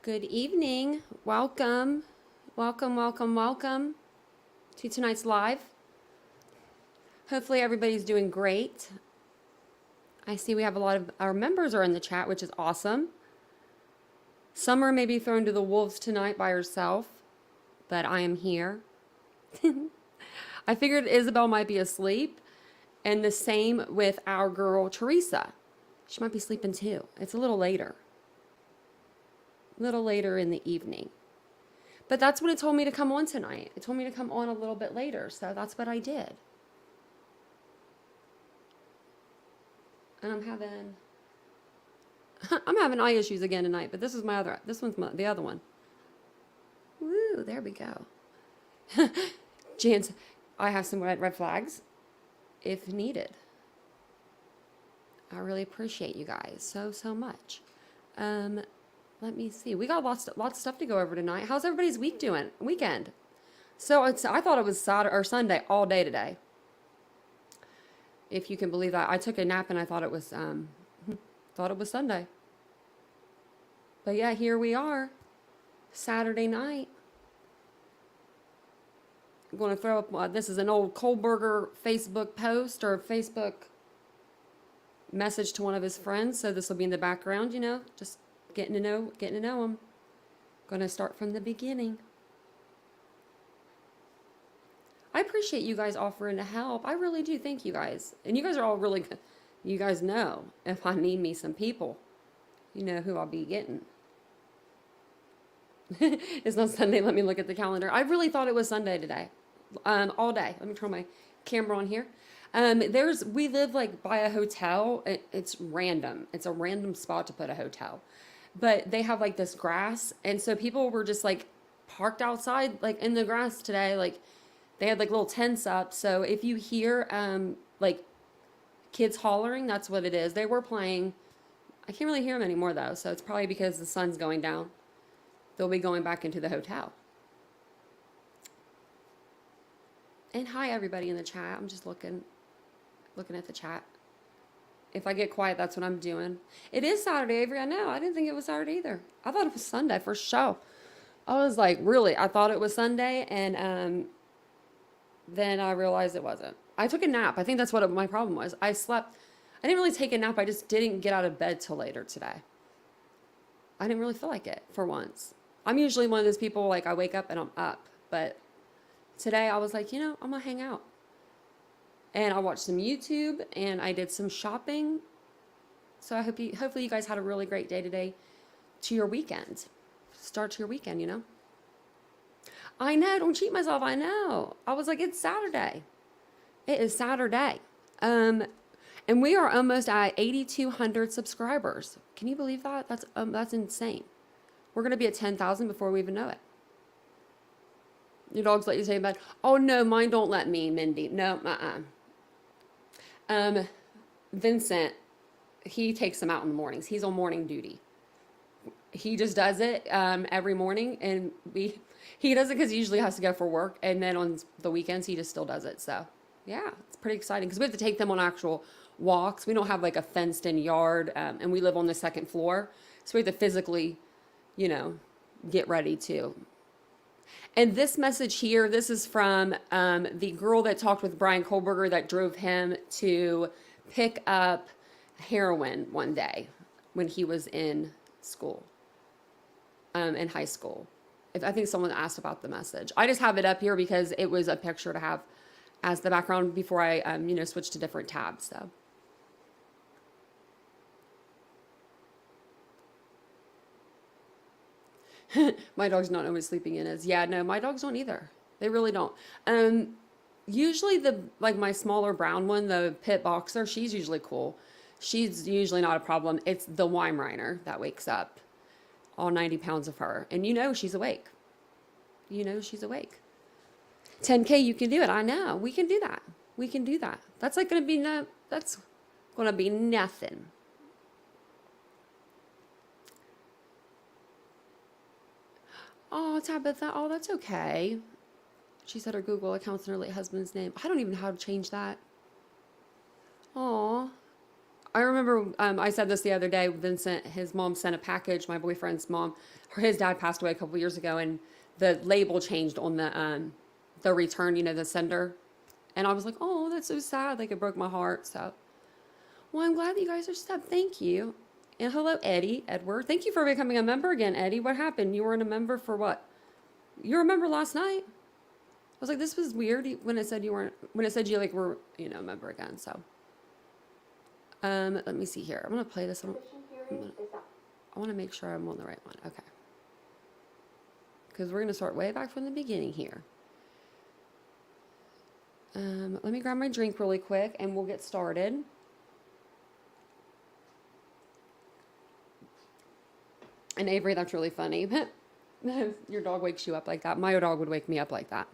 Good evening. Welcome to tonight's live. Hopefully everybody's doing great. I see we have a lot of our members are in the chat, which is awesome. Summer may be thrown to the wolves tonight by herself, but I am here. I figured Isabel might be asleep, and the same with our girl Teresa. She might be sleeping too. It's a little later in the evening. But that's when it told me to come on tonight. It told me to come on a little bit later, so that's what I did. And I'm having eye issues again tonight, but this one's the other one. Woo, there we go. Jan's, I have some red flags if needed. I really appreciate you guys so much. Let me see. We got lots of stuff to go over tonight. How's everybody's weekend? So I thought it was Saturday or Sunday all day today. If you can believe that. I took a nap and I thought it was Sunday. But yeah, here we are. Saturday night. I'm going to throw up, this is an old Kohberger Facebook post or Facebook message to one of his friends. So this will be in the background, just getting to know him. Going to start from the beginning. I appreciate you guys offering to help. I really do. Thank you guys. And you guys are all really good. You guys know if I need me some people, you know who I'll be getting. It's not Sunday. Let me look at the calendar. I really thought it was Sunday today. All day. Let me turn my camera on here. We live like by a hotel. It's random. It's a random spot to put a hotel. But they have like this grass. And so people were just like parked outside, like in the grass today. Like they had like little tents up. So if you hear like kids hollering, that's what it is. They were playing. I can't really hear them anymore though. So it's probably because the sun's going down. They'll be going back into the hotel. And hi everybody in the chat. I'm just looking at the chat. If I get quiet, that's what I'm doing. It is Saturday, Avery. I know. I didn't think it was Saturday either. I thought it was Sunday for sure. I was like, really? I thought it was Sunday, and then I realized it wasn't. I took a nap. I think that's what my problem was. I slept. I didn't really take a nap. I just didn't get out of bed till later today. I didn't really feel like it for once. I'm usually one of those people, like, I wake up and I'm up. But today I was like, I'm going to hang out. And I watched some YouTube and I did some shopping. So hopefully you guys had a really great day today to your weekend. Start to your weekend, I know, don't cheat myself, I know. I was like, it's Saturday. It is Saturday. And we are almost at 8,200 subscribers. Can you believe that? That's insane. We're going to be at 10,000 before we even know it. Your dogs let you stay in bed? Oh, no, mine don't let me, Mindy. No, Vincent, he takes them out in the mornings. He's on morning duty. He just does it every morning, and he does it because he usually has to go for work, and then on the weekends he just still does it. So, yeah, it's pretty exciting because we have to take them on actual walks. We don't have like a fenced-in yard, and we live on the second floor, so we have to physically, get ready to. And this message here, this is from the girl that talked with Bryan Kohberger that drove him to pick up heroin one day when he was in school, in high school. I think someone asked about the message. I just have it up here because it was a picture to have as the background before I, switched to different tabs. So. My dog's not always sleeping in his. Yeah, no, my dogs don't either. They really don't. Usually my smaller brown one, the pit boxer, she's usually cool. She's usually not a problem. It's the Weimaraner that wakes up, all 90 pounds of her. And she's awake. She's awake. 10K, you can do it. I know. We can do that. We can do that. That's like going to be that's going to be nothing. Oh, Tabitha, oh, that's okay. She said her Google account's in her late husband's name. I don't even know how to change that. Oh, I remember I said this the other day. Vincent, his mom sent a package. My boyfriend's mom, his dad passed away a couple years ago, and the label changed on the return. You know, the sender. And I was like, oh, that's so sad. Like it broke my heart. So, well, I'm glad that you guys are stuck. Thank you. And hello, Eddie, Edward. Thank you for becoming a member again, Eddie. What happened? You weren't a member for what? You were a member last night. I was like, this was weird when it said you weren't. When it said you like were, you know, a member again. So. Let me see here. I'm gonna play this one. I want to make sure I'm on the right one. Okay. Because we're gonna start way back from the beginning here. Let me grab my drink really quick and we'll get started. And Avery, that's really funny. Your dog wakes you up like that. My dog would wake me up like that.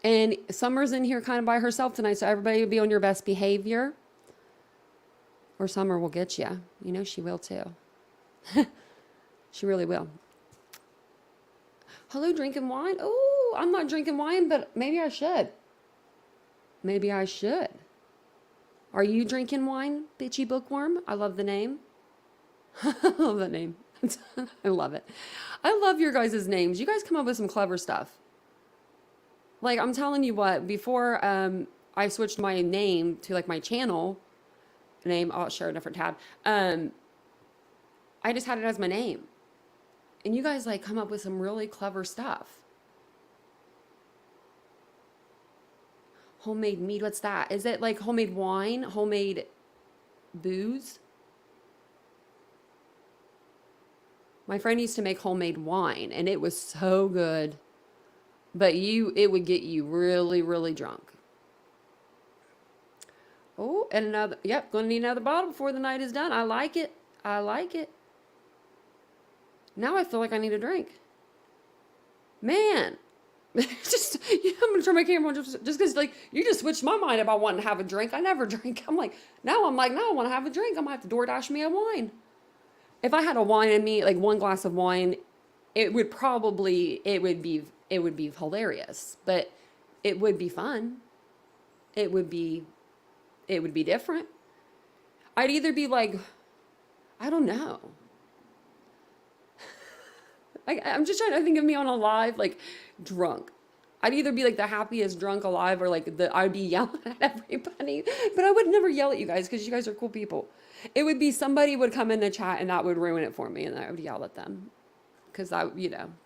And Summer's in here kind of by herself tonight, so everybody will be on your best behavior. Or Summer will get you. You know she will too. She really will. Hello, drinking wine? Oh, I'm not drinking wine, but maybe I should. Maybe I should. Are you drinking wine, bitchy bookworm? I love the name. I love that name. I love it. I love your guys' names. You guys come up with some clever stuff. Like, I'm telling you what, before I switched my name to, like, my channel name, I'll share a different tab, I just had it as my name. And you guys, like, come up with some really clever stuff. Homemade mead, what's that? Is it, like, homemade wine? Homemade booze? My friend used to make homemade wine, and it was so good. But it would get you really, really drunk. Oh, and another, yep, gonna need another bottle before the night is done. I like it. I like it. Now I feel like I need a drink. Man. Just, I'm gonna turn my camera on just because, like, you just switched my mind about wanting to have a drink. I never drink. Now I want to have a drink. I'm gonna have to DoorDash me a wine. If I had a wine in me, like one glass of wine, it would be hilarious, but it would be fun. It would be different. I'd either be like, I don't know. I'm just trying to think of me on a live, like, drunk. I'd either be like the happiest drunk alive or like I'd be yelling at everybody, but I would never yell at you guys because you guys are cool people. It would be somebody would come in the chat and that would ruin it for me and I would yell at them because I'm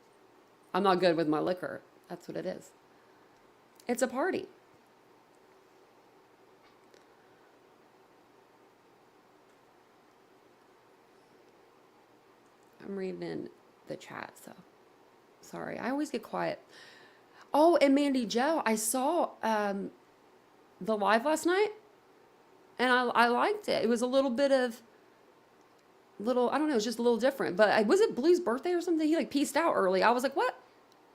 not good with my liquor. That's what it is. It's a party. I'm reading in the chat, so sorry. I always get quiet. Oh, and Mandy Joe, I saw the live last night, and I liked it. It was a little bit of, I don't know, it was just a little different. But was it Blue's birthday or something? He like peaced out early. I was like, what?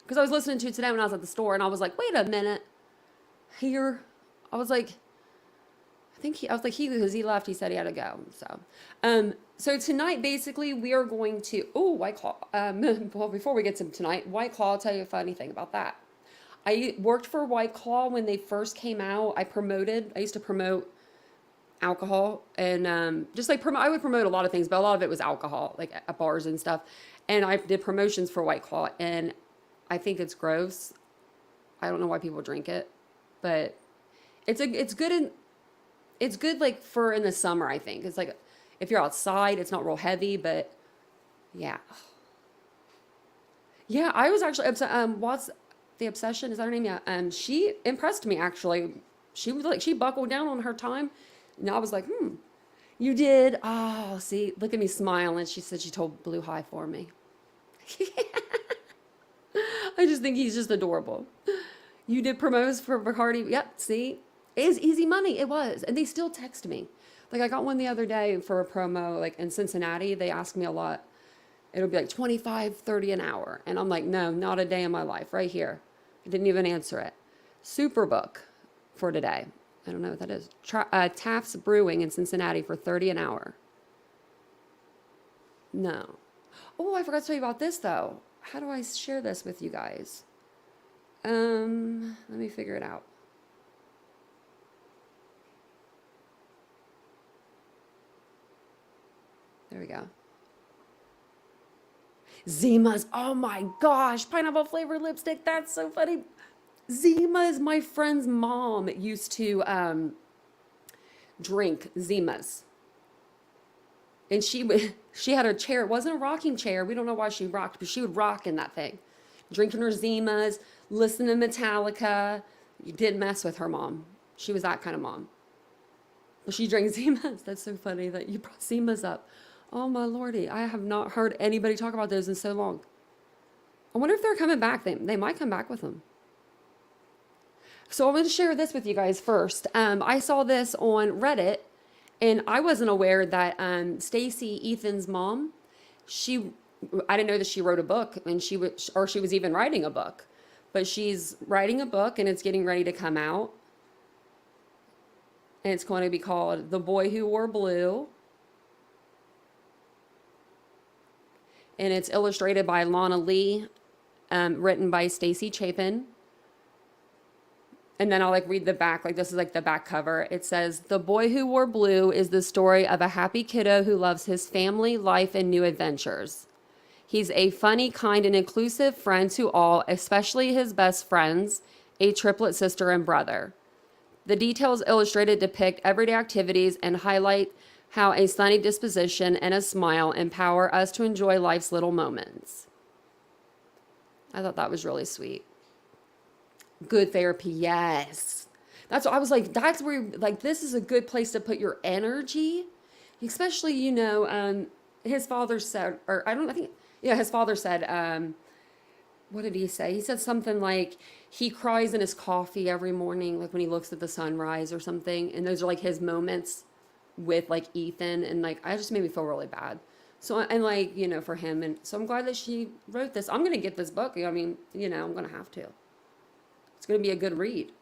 Because I was listening to it today when I was at the store, and I was like, wait a minute. Here, I was like, because he left, he said he had to go. So tonight, basically, we are going to, White Claw. Well, before we get to tonight, White Claw, I'll tell you a funny thing about that. I worked for White Claw when they first came out. I used to promote alcohol and I would promote a lot of things, but a lot of it was alcohol, like at bars and stuff. And I did promotions for White Claw, and I think it's gross. I don't know why people drink it, but it's good like for in the summer, I think. It's like if you're outside, it's not real heavy, but yeah. Yeah, I was actually upset. What's the Obsession? Is that her name? Yeah. She impressed me actually. She was like, she buckled down on her time. And I was like, you did. Oh, see, look at me smiling. She said she told Blue hi for me. I just think he's just adorable. You did promos for Bacardi. Yep, see? It is easy money. It was. And they still text me. Like I got one the other day for a promo, like in Cincinnati. They asked me a lot. It'll be like 25, 30 an hour. And I'm like, no, not a day in my life. Right here. I didn't even answer it. Superbook for today. I don't know what that is. Taft's Brewing in Cincinnati for 30 an hour. No. Oh, I forgot to tell you about this though. How do I share this with you guys? Let me figure it out. There we go. Zima's, oh my gosh, pineapple flavored lipstick. That's so funny. Zima is my friend's mom used to drink Zima's. And she had a chair. It wasn't a rocking chair. We don't know why she rocked, but she would rock in that thing. Drinking her Zimas, listening to Metallica. You didn't mess with her mom. She was that kind of mom. But she drank Zimas. That's so funny that you brought Zimas up. Oh my lordy. I have not heard anybody talk about those in so long. I wonder if they're coming back. They might come back with them. So I'm going to share this with you guys first. I saw this on Reddit, and I wasn't aware that Stacy, Ethan's mom, I didn't know that she wrote a book, and she was even writing a book. But she's writing a book, and it's getting ready to come out. And it's going to be called The Boy Who Wore Blue. And it's illustrated by Lana Lee, written by Stacy Chapin. And then I'll read the back, this is the back cover. It says, "The Boy Who Wore Blue is the story of a happy kiddo who loves his family, life, and new adventures. He's a funny, kind, and inclusive friend to all, especially his best friends, a triplet sister and brother. The details illustrated depict everyday activities and highlight how a sunny disposition and a smile empower us to enjoy life's little moments." I thought that was really sweet. Good therapy, yes. That's what I was that's where, this is a good place to put your energy. Especially, his father said, his father said, what did he say? He said something like he cries in his coffee every morning, when he looks at the sunrise or something. And those are his moments with Ethan. And I just made me feel really bad. So, and for him. And so I'm glad that she wrote this. I'm going to get this book. I mean, I'm going to have to. It's going to be a good read.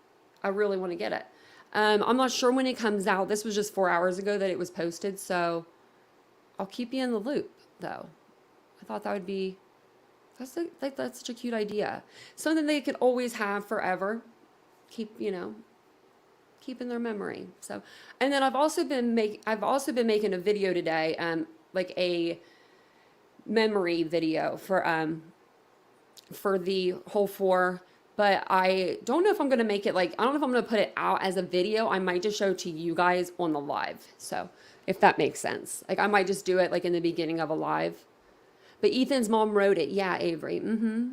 I really want to get it. I'm not sure when it comes out. This was just 4 hours ago that it was posted. So I'll keep you in the loop, though. I thought that would be, that's such a cute idea. Something they could always have forever. Keep in their memory. So, and then I've also been making a video today, a memory video for the whole 4. But I don't know if I'm going to make it I don't know if I'm going to put it out as a video. I might just show it to you guys on the live. So if that makes sense. I might just do it in the beginning of a live. But Ethan's mom wrote it. Yeah, Avery. Mm-hmm.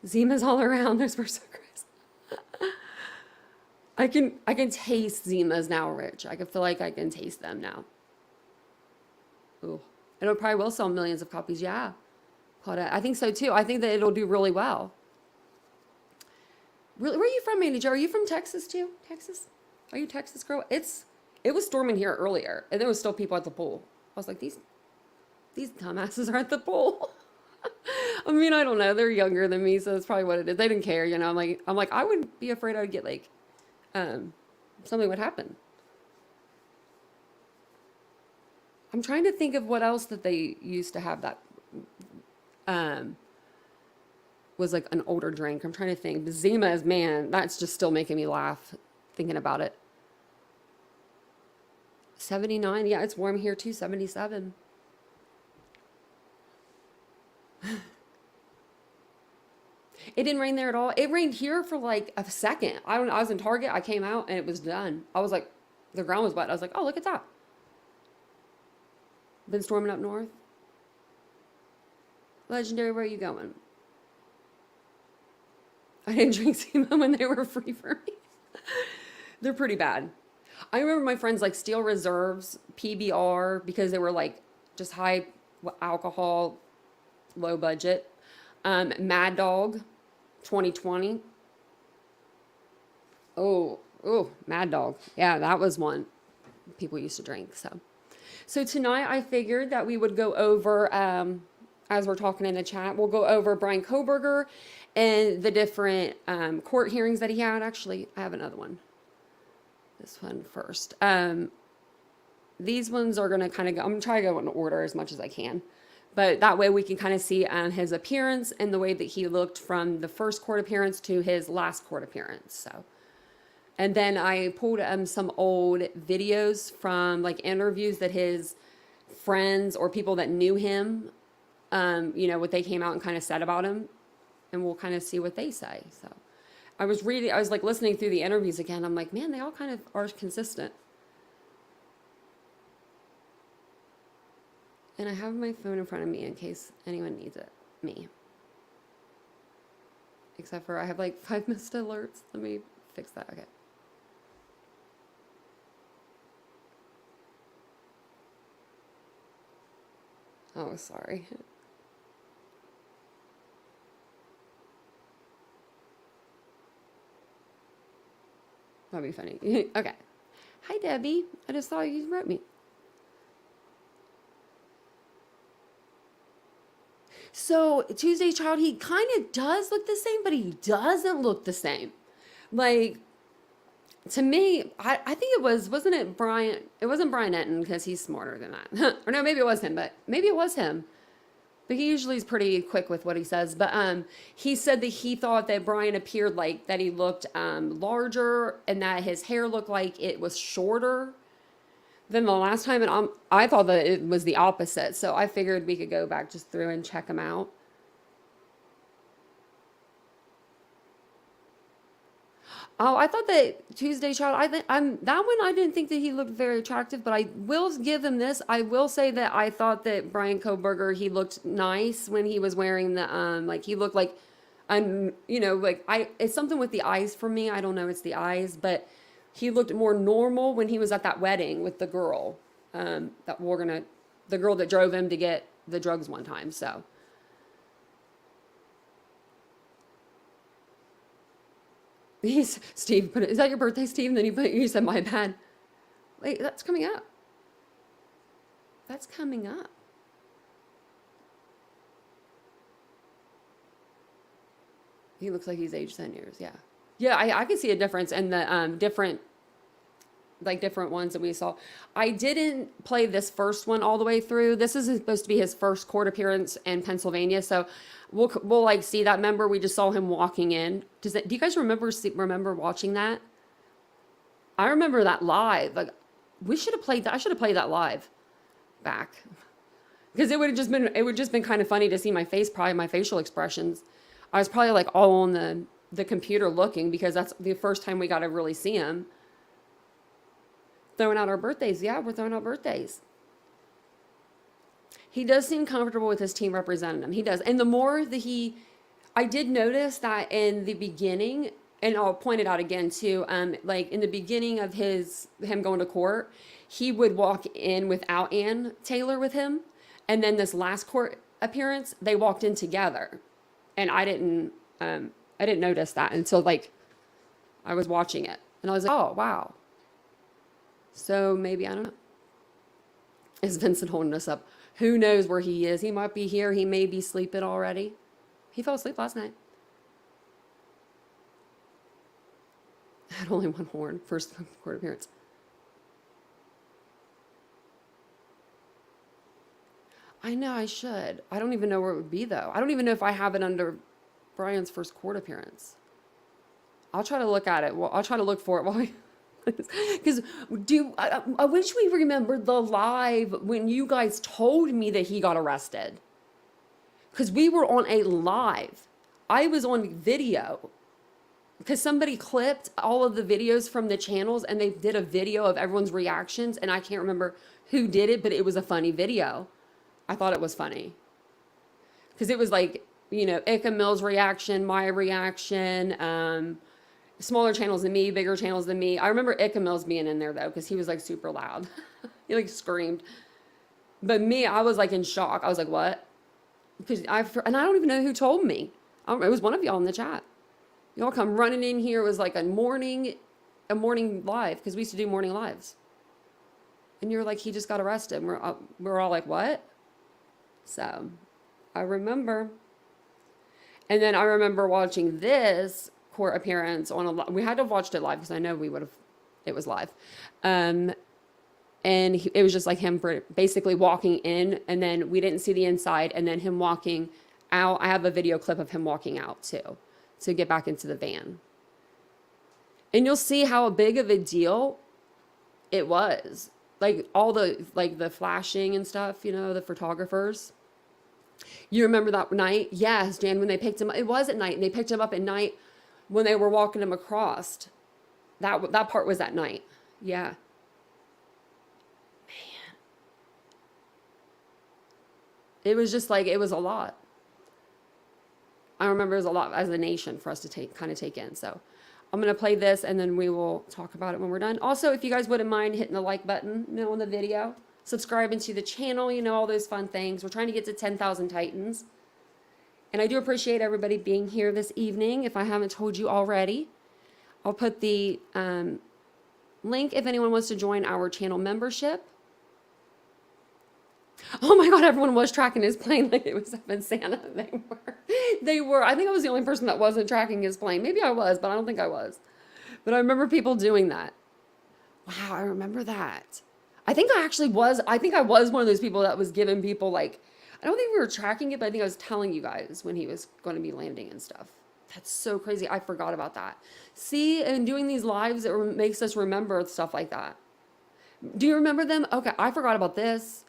Zima's all around. There's for so Chris. I can taste Zima's now, Rich. I feel like I can taste them now. Ooh. And it probably will sell millions of copies. Yeah. I think so too. I think that it'll do really well. Really, where are you from, Mandy Jo? Are you from Texas too? Texas? Are you a Texas girl? It was storming here earlier, and there was still people at the pool. I was like, these dumbasses are at the pool. I mean, I don't know. They're younger than me, so that's probably what it is. They didn't care, I'm like, I would be afraid I would get something would happen. I'm trying to think of what else that they used to have that was an older drink. I'm trying to think. Zima is, man, that's just still making me laugh thinking about it. 79. Yeah, it's warm here too. 77. It didn't rain there at all. It rained here for a second. I was in Target. I came out and it was done. I was the ground was wet. I was like, oh, look at that. Been storming up north. Legendary, where are you going? I didn't drink Zima when they were free for me. They're pretty bad. I remember my friends Steel Reserves, PBR, because they were just high alcohol, low budget. Mad Dog, 2020. Oh, Mad Dog. Yeah, that was one people used to drink. So tonight I figured that we would go over, as we're talking in the chat, we'll go over Bryan Kohberger and the different court hearings that he had. Actually, I have another one. This one first. These ones are going to kind of go, I'm going to try to go in order as much as I can. But that way we can kind of see his appearance and the way that he looked from the first court appearance to his last court appearance. So, and then I pulled some old videos from interviews that his friends or people that knew him, what they came out and kind of said about him, and we'll kind of see what they say. So I was like listening through the interviews again. I'm like, man, they all kind of are consistent. And I have my phone in front of me in case anyone needs it. Me. Except for I have like 5 missed alerts. Let me fix that. Okay. Oh, sorry. That'd be funny. Okay. Hi, Debbie. I just saw you wrote me. So Tuesday Child, he kind of does look the same, but he doesn't look the same. Like, to me, I think wasn't it Brian? It wasn't Brian Enton because he's smarter than that. Or no, maybe it was him, but maybe it was him. But he usually is pretty quick with what he says. But he said that he thought that Brian appeared like that he looked larger and that his hair looked like it was shorter than the last time. And I thought that it was the opposite. So I figured we could go back just through and check him out. Oh, I thought that Tuesday Child, that one I didn't think that he looked very attractive, but I will give him this. I will say that I thought that Bryan Kohberger, he looked nice when he was wearing the, like he looked like, it's something with the eyes for me. I don't know, it's the eyes, but he looked more normal when he was at that wedding with the girl, the girl that drove him to get the drugs one time, so. Steve put it, is that your birthday, Steve? And then he said, my bad. Wait, that's coming up. That's coming up. He looks like he's aged 10 years, yeah. Yeah, I can see a difference in the different ones that we saw. I didn't play this first one all the way through. This is supposed to be his first court appearance in Pennsylvania, so we'll like see that. Remember, we just saw him walking in. Do you guys remember watching that? I remember that live. Like, we should have played that. I should have played that live back, because it would just been kind of funny to see my face, probably my facial expressions. I was probably like all on the computer looking, because that's the first time we got to really see him. Throwing out our birthdays. Yeah, we're throwing out birthdays. He does seem comfortable with his team representing him. He does. And the more that I did notice that in the beginning, and I'll point it out again too, like in the beginning of him going to court, he would walk in without Ann Taylor with him. And then this last court appearance, they walked in together. And I didn't notice that until like I was watching it. And I was like, oh, wow. So maybe, I don't know. Is Vincent holding us up? Who knows where he is? He might be here. He may be sleeping already. He fell asleep last night. Had only one horn, first court appearance. I know I should. I don't even know where it would be, though. I don't even know if I have it under Brian's first court appearance. I'll try to look at it. Well, I'll try to look for it while we... Because I wish we remembered the live when you guys told me that he got arrested. Because we were on a live. I was on video. Because somebody clipped all of the videos from the channels and they did a video of everyone's reactions. And I can't remember who did it, but it was a funny video. I thought it was funny. Because it was like, Ika Mill's reaction, my reaction, smaller channels than me, bigger channels than me. I remember Ika Mills being in there, though, because he was, like, super loud. He, like, screamed. But me, I was, like, in shock. I was like, what? And I don't even know who told me. It was one of y'all in the chat. Y'all come running in here. It was, like, a morning live, because we used to do morning lives. And you were like, he just got arrested. And we're all like, what? So, I remember. And then I remember watching this court appearance we had to have watched it live because I know it was live. And it was just like him basically walking in, and then we didn't see the inside, and then him walking out. I have a video clip of him walking out too, to get back into the van. And you'll see how big of a deal it was. like all the like the flashing and stuff, you know, the photographers. You remember that night? Yes, Jan, when they picked him up. It was at night, and they picked him up at night when they were walking him across. That part was at night. Yeah. It was just like, it was a lot. I remember it was a lot as a nation for us to take in. So I'm going to play this and then we will talk about it when we're done. Also, if you guys wouldn't mind hitting the like button, you know, on the video, subscribing to the channel, you know, all those fun things. We're trying to get to 10,000 Titans. And I do appreciate everybody being here this evening. If I haven't told you already, I'll put the link if anyone wants to join our channel membership. Oh my God, everyone was tracking his plane like it was up in Santa. They were. I think I was the only person that wasn't tracking his plane. Maybe I was, but I don't think I was. But I remember people doing that. Wow, I remember that. I think I actually was. I think I was one of those people that was giving people like, I don't think we were tracking it, but I think I was telling you guys when he was going to be landing and stuff. That's so crazy. I forgot about that. See, and doing these lives, it makes us remember stuff like that. Do you remember them? Okay, I forgot about this.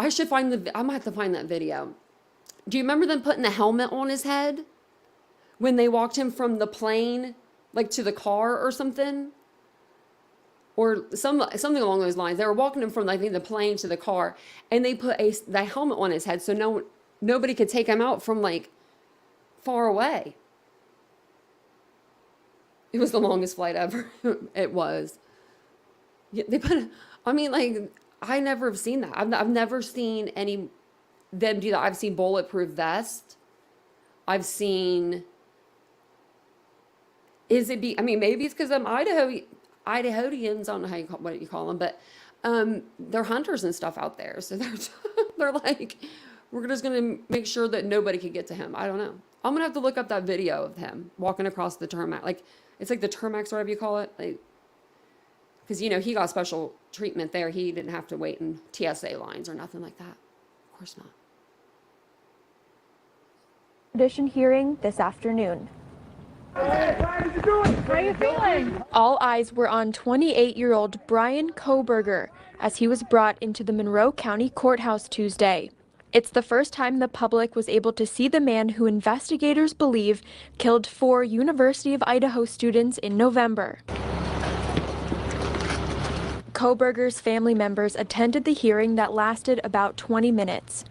I should find I might have to find that video. Do you remember them putting the helmet on his head when they walked him from the plane, like to the car or something? Or something along those lines. They were walking him from, I think, the plane to the car, and they put the helmet on his head so nobody could take him out from like far away. It was the longest flight ever. It was. Yeah, they put. I mean, like, I never have seen that. I've never seen any them do that. I've seen bulletproof vest. I've seen. I mean, maybe it's because I'm Idahoans. I don't know what you call them, but they're hunters and stuff out there. So they're like, we're just gonna make sure that nobody can get to him. I don't know. I'm gonna have to look up that video of him walking across the tarmac. Like, it's like the tarmac, or whatever you call it. Like, because, you know, he got special treatment there. He didn't have to wait in TSA lines or nothing like that. Of course not. Extradition hearing this afternoon. Hey, how you doing? How you feeling? All eyes were on 28-year-old Bryan Kohberger as he was brought into the Monroe County Courthouse Tuesday. It's the first time the public was able to see the man who investigators believe killed 4 University of Idaho students in November. Kohberger's family members attended the hearing that lasted about 20 minutes.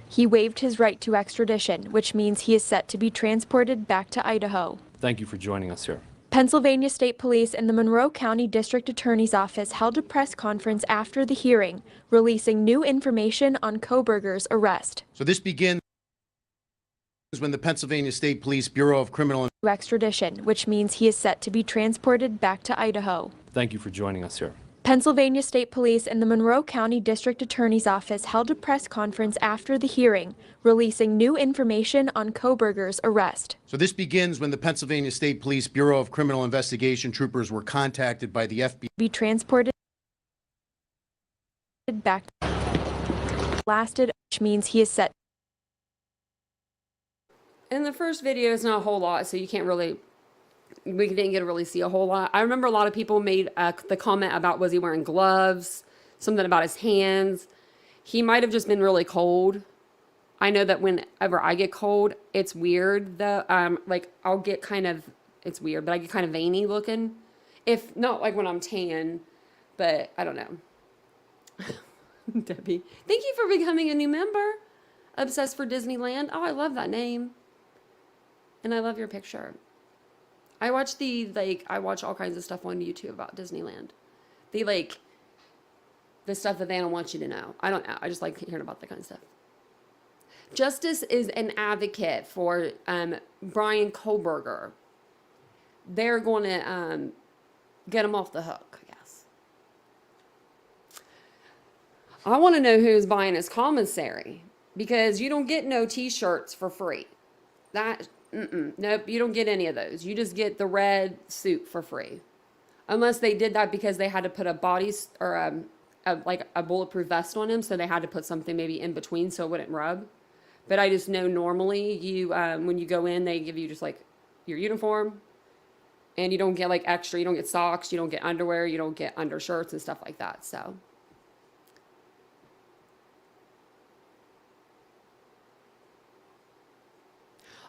He waived his right to extradition, which means he is set to be transported back to Idaho. Thank you for joining us here. Pennsylvania State Police and the Monroe County District Attorney's Office held a press conference after the hearing, releasing new information on Kohberger's arrest. So this begins when the Pennsylvania State Police Bureau of Criminal Extradition, which means he is set to be transported back to Idaho. Thank you for joining us here. Pennsylvania State Police and the Monroe County District Attorney's Office held a press conference after the hearing, releasing new information on Kohberger's arrest. So this begins when the Pennsylvania State Police Bureau of Criminal Investigation troopers were contacted by the FBI. Be transported back. Lasted, which means he is set. In the first video, it's not a whole lot, so you can't really. We didn't get to really see a whole lot. I remember a lot of people made the comment about, was he wearing gloves? Something about his hands. He might have just been really cold. I know that whenever I get cold, it's weird though. Like I'll get kind of, it's weird, but I get kind of veiny looking. If not like when I'm tan, but I don't know. Debbie, thank you for becoming a new member. Obsessed for Disneyland. Oh, I love that name. And I love your picture. I watch I watch all kinds of stuff on YouTube about Disneyland. The stuff that they don't want you to know. I don't know. I just like hearing about that kind of stuff. Justice is an advocate for Bryan Kohberger. They're going to get him off the hook, I guess. I want to know who's buying his commissary, because you don't get no t-shirts for free. Nope, you don't get any of those. You just get the red suit for free. Unless they did that because they had to put a body or a bulletproof vest on him, so they had to put something maybe in between so it wouldn't rub. But I just know normally you when you go in, they give you just like your uniform, and you don't get like extra. You don't get socks, you don't get underwear, you don't get undershirts and stuff like that. So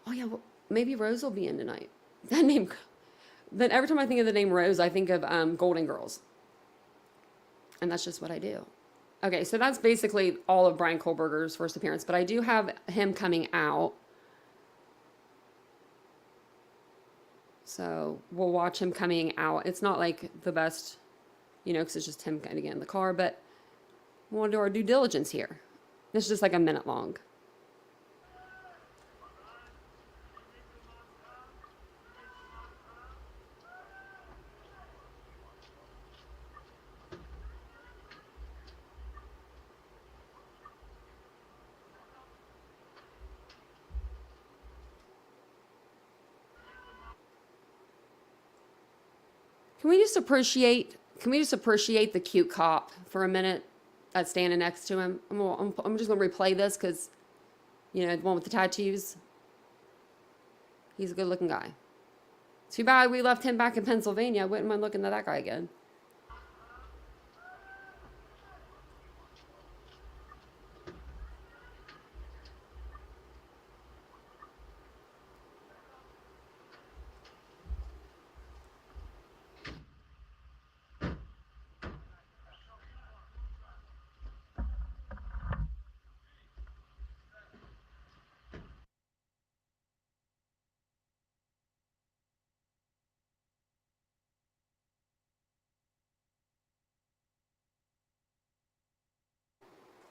Oh yeah, well, maybe Rose will be in tonight. That name. Then every time I think of the name Rose, I think of Golden Girls, and that's just what I do. Okay, so that's basically all of Bryan Kohberger's first appearance, but I do have him coming out. So we'll watch him coming out. It's not like the best, because it's just him kind of getting in the car, but we'll do our due diligence here. This is just like a minute long. Can we just appreciate the cute cop for a minute that's standing next to him? I'm just going to replay this because, the one with the tattoos. He's a good looking guy. Too bad we left him back in Pennsylvania. I wouldn't mind looking at that guy again.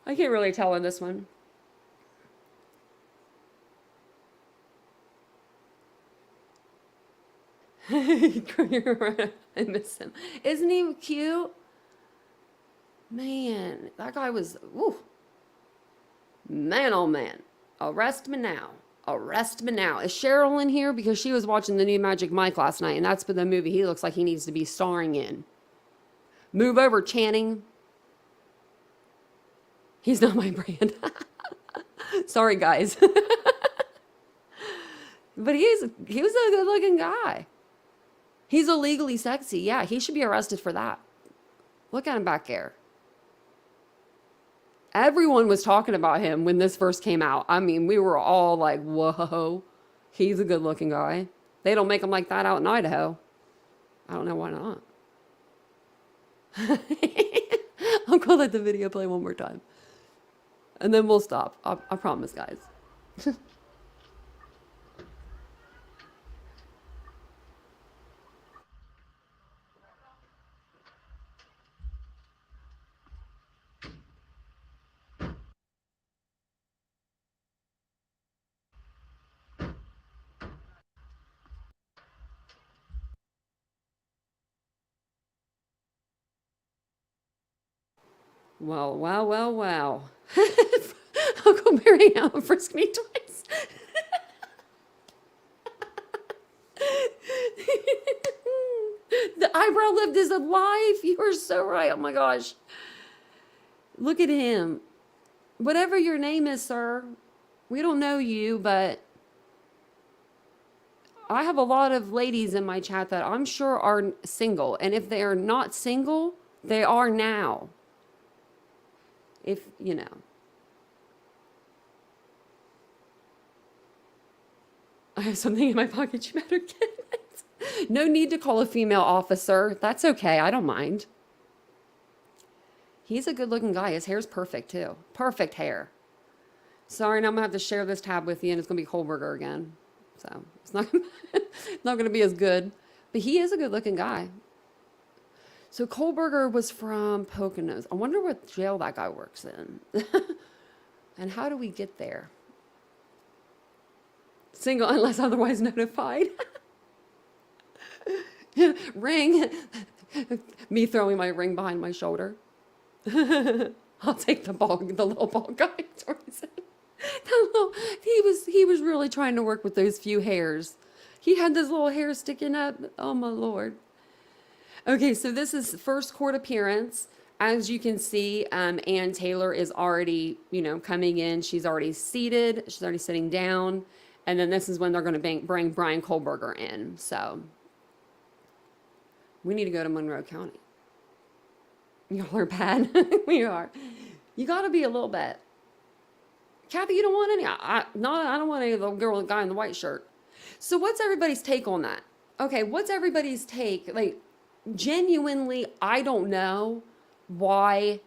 I can't really tell in this one. I miss him. Isn't he cute? Man, that guy was, ooh. Man, oh man. Arrest me now. Arrest me now. Is Cheryl in here? Because she was watching the new Magic Mike last night, and that's the movie he looks like he needs to be starring in. Move over, Channing. He's not my brand. Sorry, guys. But he was a good-looking guy. He's illegally sexy. Yeah, he should be arrested for that. Look at him back there. Everyone was talking about him when this first came out. I mean, we were all like, whoa, he's a good-looking guy. They don't make him like that out in Idaho. I don't know why not. I'll go let the video play one more time. And then we'll stop. I promise, guys. Well, wow, wow, wow. Uncle Barry now frisked me twice. The eyebrow lift is alive. You are so right. Oh my gosh. Look at him. Whatever your name is, sir. We don't know you, but I have a lot of ladies in my chat that I'm sure are single. And if they are not single, they are now. If, I have something in my pocket, you better get it. No need to call a female officer. That's okay. I don't mind. He's a good looking guy. His hair's perfect too. Perfect hair. Sorry, now I'm going to have to share this tab with you and it's going to be Kohberger again. So it's not going to be as good. But he is a good looking guy. So Kohberger was from Poconos. I wonder what jail that guy works in. And how do we get there? Single unless otherwise notified. Ring. Me throwing my ring behind my shoulder. I'll take the little ball guy. He was really trying to work with those few hairs. He had this little hair sticking up. Oh my Lord. Okay, so this is first court appearance. As you can see, Ann Taylor is already, coming in. She's already seated. She's already sitting down. And then this is when they're going to bring Bryan Kohberger in. So we need to go to Monroe County. Y'all are bad. We are. You got to be a little bit. Kathy, you don't want any? No, I don't want any of the girl, the guy in the white shirt. So what's everybody's take on that? Okay, what's everybody's take? Like, genuinely, I don't know why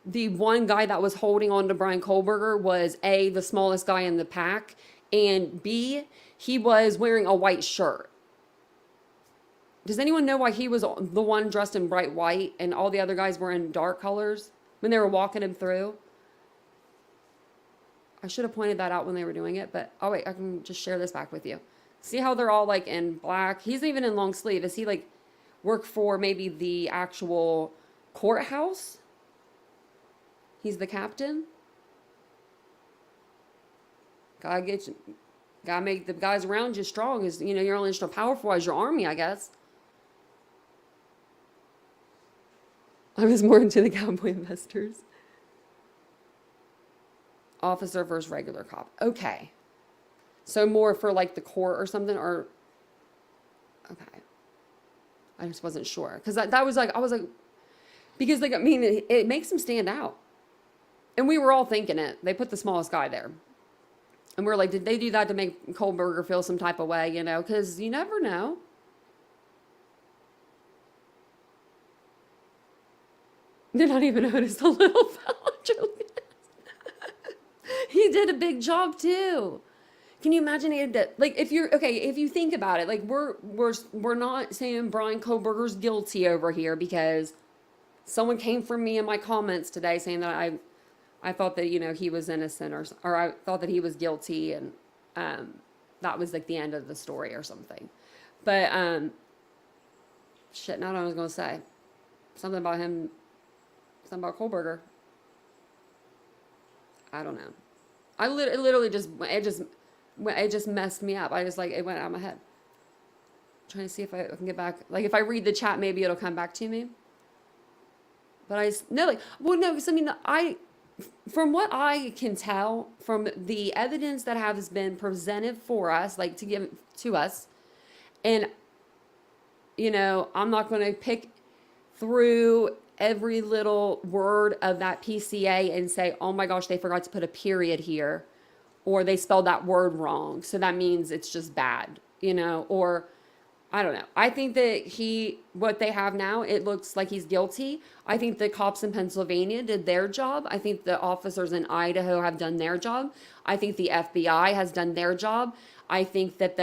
the one guy that was holding on to Bryan Kohberger was A, the smallest guy in the pack, and B, he was wearing a white shirt. Does anyone know why he was the one dressed in bright white and all the other guys were in dark colors when they were walking him through? I should have pointed that out when they were doing it, but oh wait, I can just share this back with you. See how they're all like in black? He's even in long sleeve. Is he like work for maybe the actual courthouse? He's the captain. Gotta make the guys around you strong. Is, you know, you're only so powerful as your army, I guess. I was more into the cowboy investors. Officer versus regular cop. Okay. So more for like the court or something, or okay. I just wasn't sure. Because that was like, I was like, because like, I mean, it makes him stand out. And we were all thinking it. They put the smallest guy there. And we're like, did they do that to make Kohberger feel some type of way, you know? Because you never know. Did not even notice the little fella. He did a big job too. Can you imagine he had to, like, if you're okay, if you think about it, like we're not saying Bryan Kohberger's guilty over here because someone came from me in my comments today saying that I thought that, you know, he was innocent or I thought that he was guilty and that was like the end of the story or something. But shit, now what I was gonna say. Something about him, something about Kohberger. I don't know. I literally it just messed me up. I just like, it went out of my head. I'm trying to see if I can get back. Like if I read the chat, maybe it'll come back to me. But no, like, well, no, because I mean, from what I can tell from the evidence that has been presented for us, like to give to us, and, you know, I'm not going to pick through every little word of that PCA and say, oh my gosh, they forgot to put a period here, or they spelled that word wrong, so that means it's just bad, you know, or I don't know. I think that what they have now, it looks like he's guilty. I think the cops in Pennsylvania did their job. I think the officers in Idaho have done their job. I think the FBI has done their job. I think that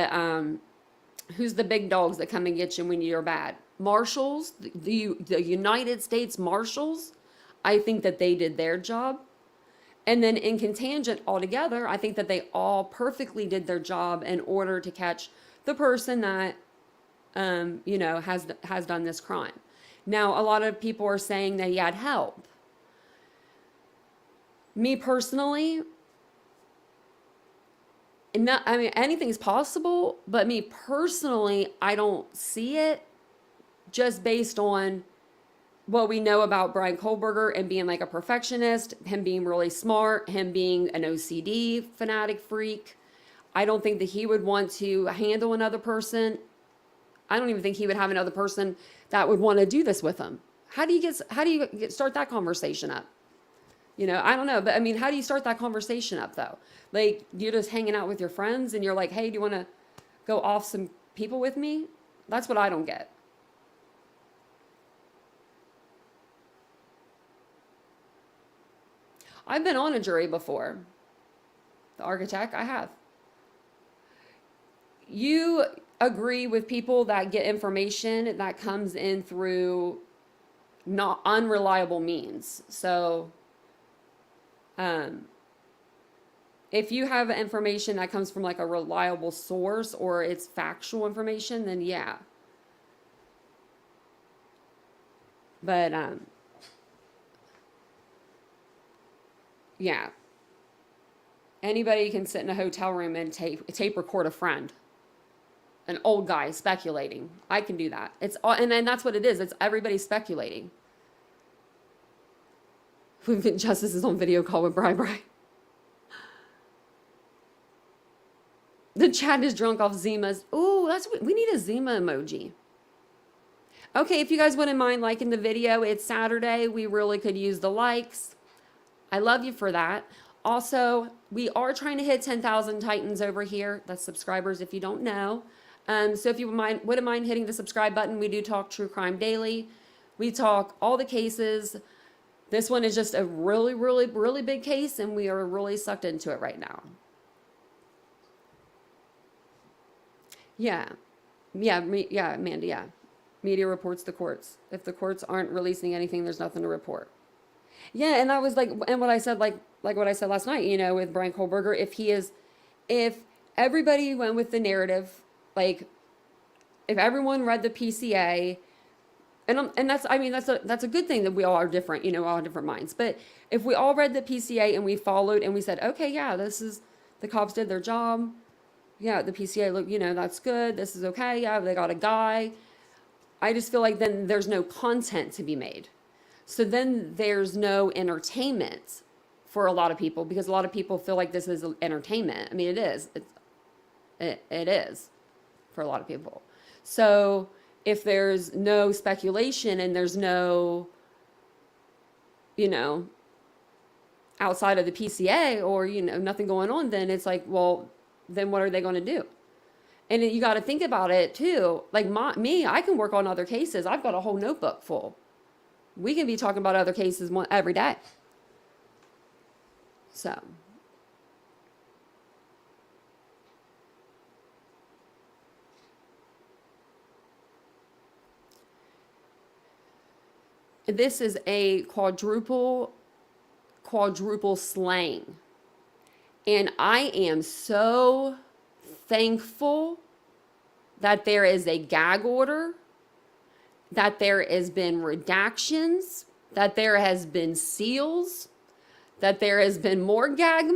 who's the big dogs that come and get you when you're bad? Marshals, the United States Marshals, I think that they did their job. And then in contingent altogether, I think that they all perfectly did their job in order to catch the person that, you know, has done this crime. Now, a lot of people are saying that he had help. Me personally, I mean, anything's possible, but me personally, I don't see it. Just based on what we know about Bryan Kohberger and being like a perfectionist, him being really smart, him being an OCD fanatic freak. I don't think that he would want to handle another person. I don't even think he would have another person that would want to do this with him. How do you start that conversation up? You know, I don't know, but I mean, how do you start that conversation up though? Like, you're just hanging out with your friends and you're like, hey, do you want to go off some people with me? That's what I don't get. I've been on a jury before. The architect, I have. You agree with people that get information that comes in through not unreliable means. So, if you have information that comes from like a reliable source or it's factual information, then yeah. But, yeah. Anybody can sit in a hotel room and tape record a friend. An old guy speculating. I can do that. It's all, and then that's what it is. It's everybody speculating. Justice is on video call with Brian. The chat is drunk off Zima's. Ooh, we need a Zima emoji. Okay, if you guys wouldn't mind liking the video, it's Saturday. We really could use the likes. I love you for that. Also, we are trying to hit 10,000 Titans over here. That's subscribers if you don't know. So if you wouldn't mind hitting the subscribe button, we do talk true crime daily. We talk all the cases. This one is just a really, really, really big case, and we are really sucked into it right now. Yeah. Yeah, Amanda, yeah. Media reports the courts. If the courts aren't releasing anything, there's nothing to report. Yeah, and that was like, and what I said, like what I said last night, with Bryan Kohberger, if everybody went with the narrative, like, if everyone read the PCA, and that's, I mean, that's a good thing that we all are different, all have different minds. But if we all read the PCA and we followed and we said, okay, yeah, the cops did their job. Yeah, the PCA, look, that's good. This is okay. Yeah, they got a guy. I just feel like then there's no content to be made. So then there's no entertainment for a lot of people, because a lot of people feel like this is entertainment. I mean, it is. It is for a lot of people. So if there's no speculation and there's no, outside of the PCA or, nothing going on, then it's like, well, then what are they going to do? And you got to think about it too. Like me, I can work on other cases. I've got a whole notebook full. We can be talking about other cases every day. So. This is a quadruple slaying. And I am so thankful that there is a gag order, that there has been redactions, that there has been seals, that there has been more gag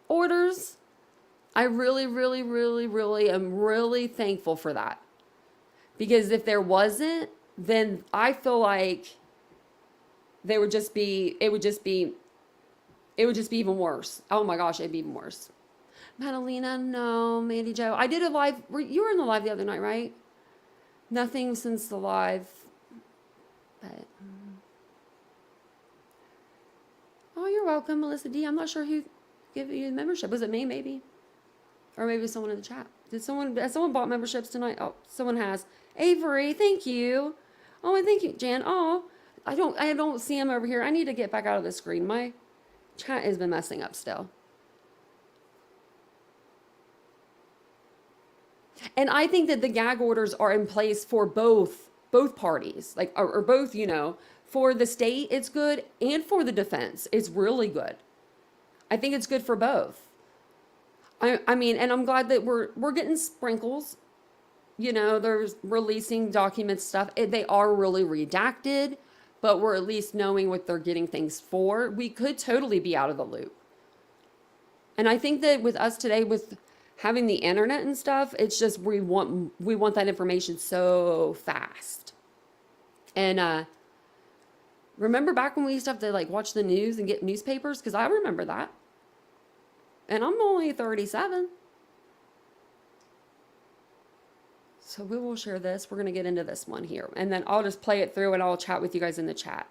orders. I really, really, really, really am really thankful for that. Because if there wasn't, then I feel like it would just be even worse. Oh my gosh, it'd be even worse. Madalena, no. Mandy Jo, I did a live. You were in the live the other night, right? Nothing since the live. But oh, you're welcome, Melissa D. I'm not sure who gave you the membership. Was it me, maybe? Or maybe someone in the chat. Has someone bought memberships tonight? Oh, someone has. Avery, thank you. Oh, and thank you, Jan. Oh, I don't see him over here. I need to get back out of the screen. My chat has been messing up still. And I think that the gag orders are in place for both parties, like, or both, for the state, it's good. And for the defense, it's really good. I think it's good for both. I mean, and I'm glad that we're getting sprinkles, there's releasing documents stuff. They are really redacted, but we're at least knowing what they're getting things for. We could totally be out of the loop. And I think that with us today, with having the internet and stuff, it's just we want that information so fast. And remember back when we used to have to like watch the news and get newspapers? Because I remember that. And I'm only 37. So we will share this. We're going to get into this one here. And then I'll just play it through and I'll chat with you guys in the chat.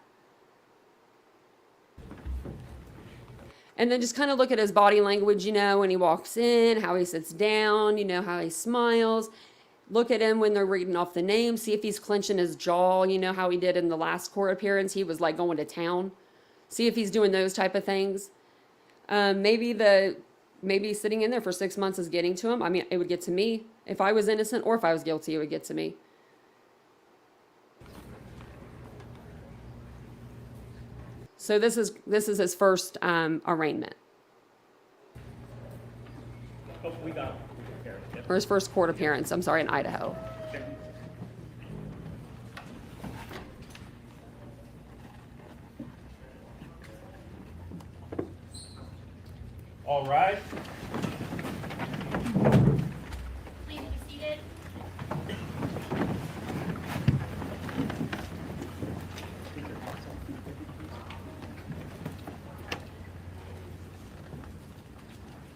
And then just kind of look at his body language, when he walks in, how he sits down, how he smiles. Look at him when they're reading off the name. See if he's clenching his jaw, how he did in the last court appearance. He was like going to town. See if he's doing those type of things. Maybe sitting in there for 6 months is getting to him. I mean, it would get to me. If I was innocent or if I was guilty, it would get to me. So this is his first arraignment. Oh, we got it. Yep. Or his first court appearance, I'm sorry, in Idaho. All right. Please be seated.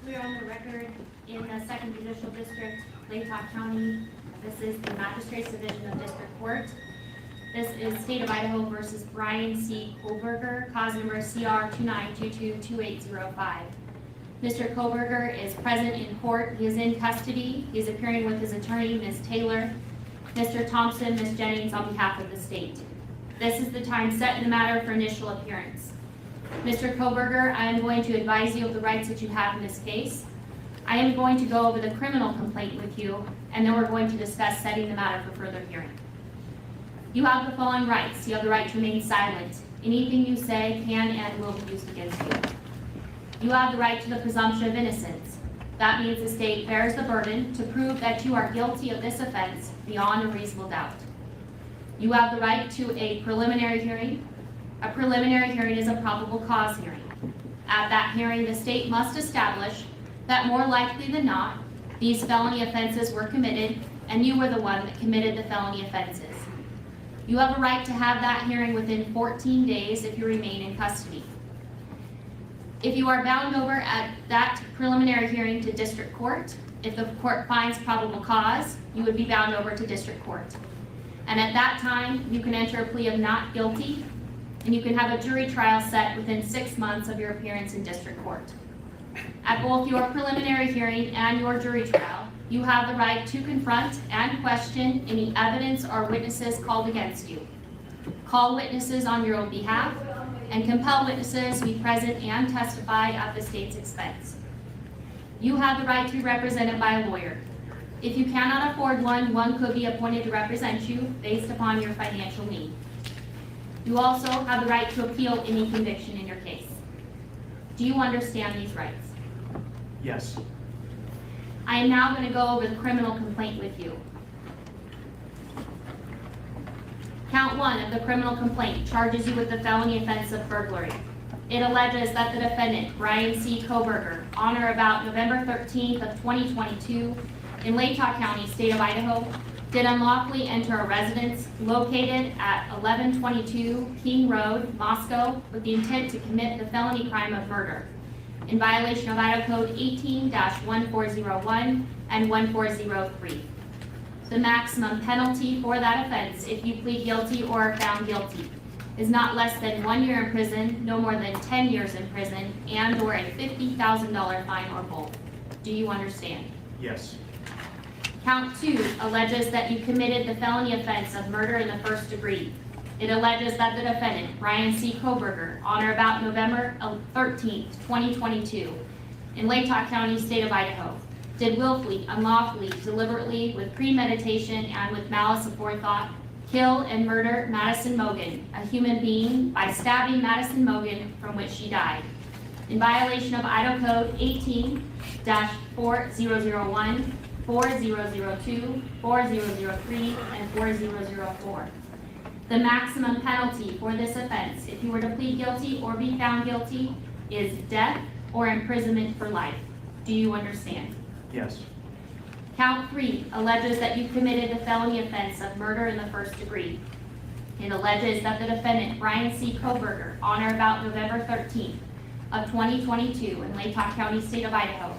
We are on the record in the 2nd Judicial District, Latah County. This is the Magistrates Division of District Court. This is State of Idaho versus Bryan C. Kohberger, cause number CR 29222805. Mr. Kohberger is present in court. He is in custody. He is appearing with his attorney, Ms. Taylor, Mr. Thompson, Ms. Jennings, on behalf of the state. This is the time set in the matter for initial appearance. Mr. Kohberger, I am going to advise you of the rights that you have in this case. I am going to go over the criminal complaint with you, and then we're going to discuss setting the matter for further hearing. You have the following rights. You have the right to remain silent. Anything you say can and will be used against you. You have the right to the presumption of innocence. That means the state bears the burden to prove that you are guilty of this offense beyond a reasonable doubt. You have the right to a preliminary hearing. A preliminary hearing is a probable cause hearing. At that hearing, the state must establish that more likely than not, these felony offenses were committed and you were the one that committed the felony offenses. You have a right to have that hearing within 14 days if you remain in custody. If you are bound over at that preliminary hearing to district court, if the court finds probable cause, you would be bound over to district court. And at that time, you can enter a plea of not guilty, and you can have a jury trial set within 6 months of your appearance in district court. At both your preliminary hearing and your jury trial, you have the right to confront and question any evidence or witnesses called against you. Call witnesses on your own behalf and compel witnesses to be present and testify at the state's expense. You have the right to be represented by a lawyer. If you cannot afford one could be appointed to represent you based upon your financial need. You also have the right to appeal any conviction in your case. Do you understand these rights? Yes. I am now going to go over the criminal complaint with you. Count 1 of the criminal complaint charges you with the felony offense of burglary. It alleges that the defendant, Bryan C. Kohberger, on or about November 13th of 2022 in Latah County, state of Idaho, did unlawfully enter a residence located at 1122 King Road, Moscow, with the intent to commit the felony crime of murder in violation of Idaho Code 18-1401 and 1403. The maximum penalty for that offense, if you plead guilty or are found guilty, is not less than 1 year in prison, no more than 10 years in prison, and or a $50,000 fine or both. Do you understand? Yes. Count 2 alleges that you committed the felony offense of murder in the first degree. It alleges that the defendant, Bryan C. Kohberger, on or about November 13th, 2022, in Latah County, state of Idaho, did willfully, unlawfully, deliberately, with premeditation, and with malice aforethought, kill and murder Madison Mogan, a human being, by stabbing Madison Mogan, from which she died, in violation of Idaho Code 18-4001, 4002, 4003, and 4004. The maximum penalty for this offense, if you were to plead guilty or be found guilty, is death or imprisonment for life. Do you understand? Yes. Count 3 alleges that you committed the felony offense of murder in the first degree. It alleges that the defendant, Bryan C. Kohberger, on or about November 13th of 2022 in Latah County, state of Idaho,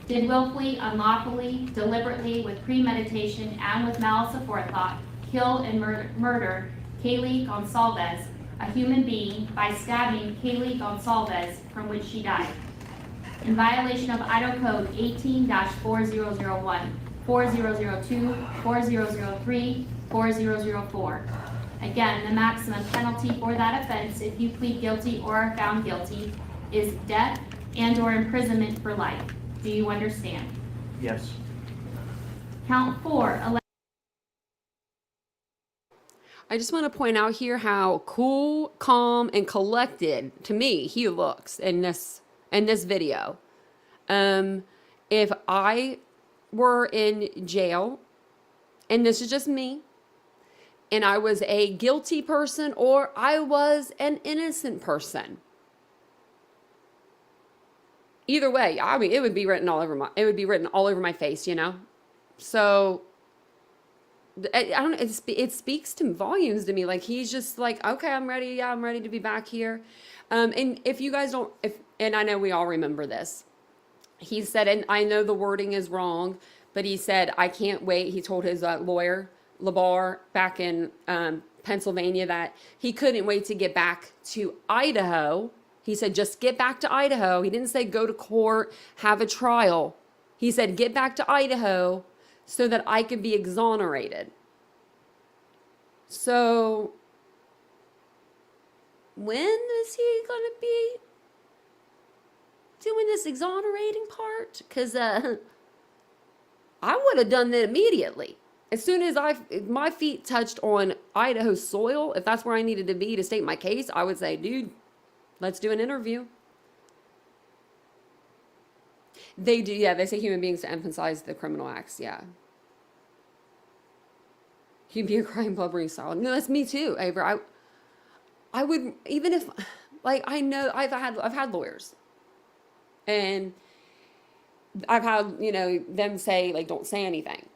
did willfully, unlawfully, deliberately, with premeditation, and with malice aforethought, kill and murder Kaylee Gonsalves, a human being, by stabbing Kaylee Gonsalves, from which she died, in violation of Idaho Code 18-4001, 4002, 4003, 4004. Again, the maximum penalty for that offense, if you plead guilty or are found guilty, is death and or imprisonment for life. Do you understand? Yes. Count 4. I just want to point out here how cool, calm, and collected to me he looks in this video. If I were in jail, and this is just me, and I was a guilty person or I was an innocent person, either way, I mean, it would be written all over my face, you know? So I don't know, it speaks to volumes to me. Like, he's just like, okay, I'm ready. Yeah, I'm ready to be back here. And if you guys don't, and I know we all remember this, he said, and I know the wording is wrong, but he said, I can't wait. He told his lawyer, LeBar, back in Pennsylvania, that he couldn't wait to get back to Idaho. He said, just get back to Idaho. He didn't say go to court, have a trial. He said, get back to Idaho so that I could be exonerated. So, when is he going to be doing this exonerating part? Because I would have done that immediately. As soon as my feet touched on Idaho soil, if that's where I needed to be to state my case, I would say, dude, let's do an interview. They do, yeah, they say human beings to emphasize the criminal acts, yeah. You'd be a crying, blubbering style. No, that's me too, Avery. I would, even if, like, I know I've had lawyers, and I've had, you know, them say, like, don't say anything.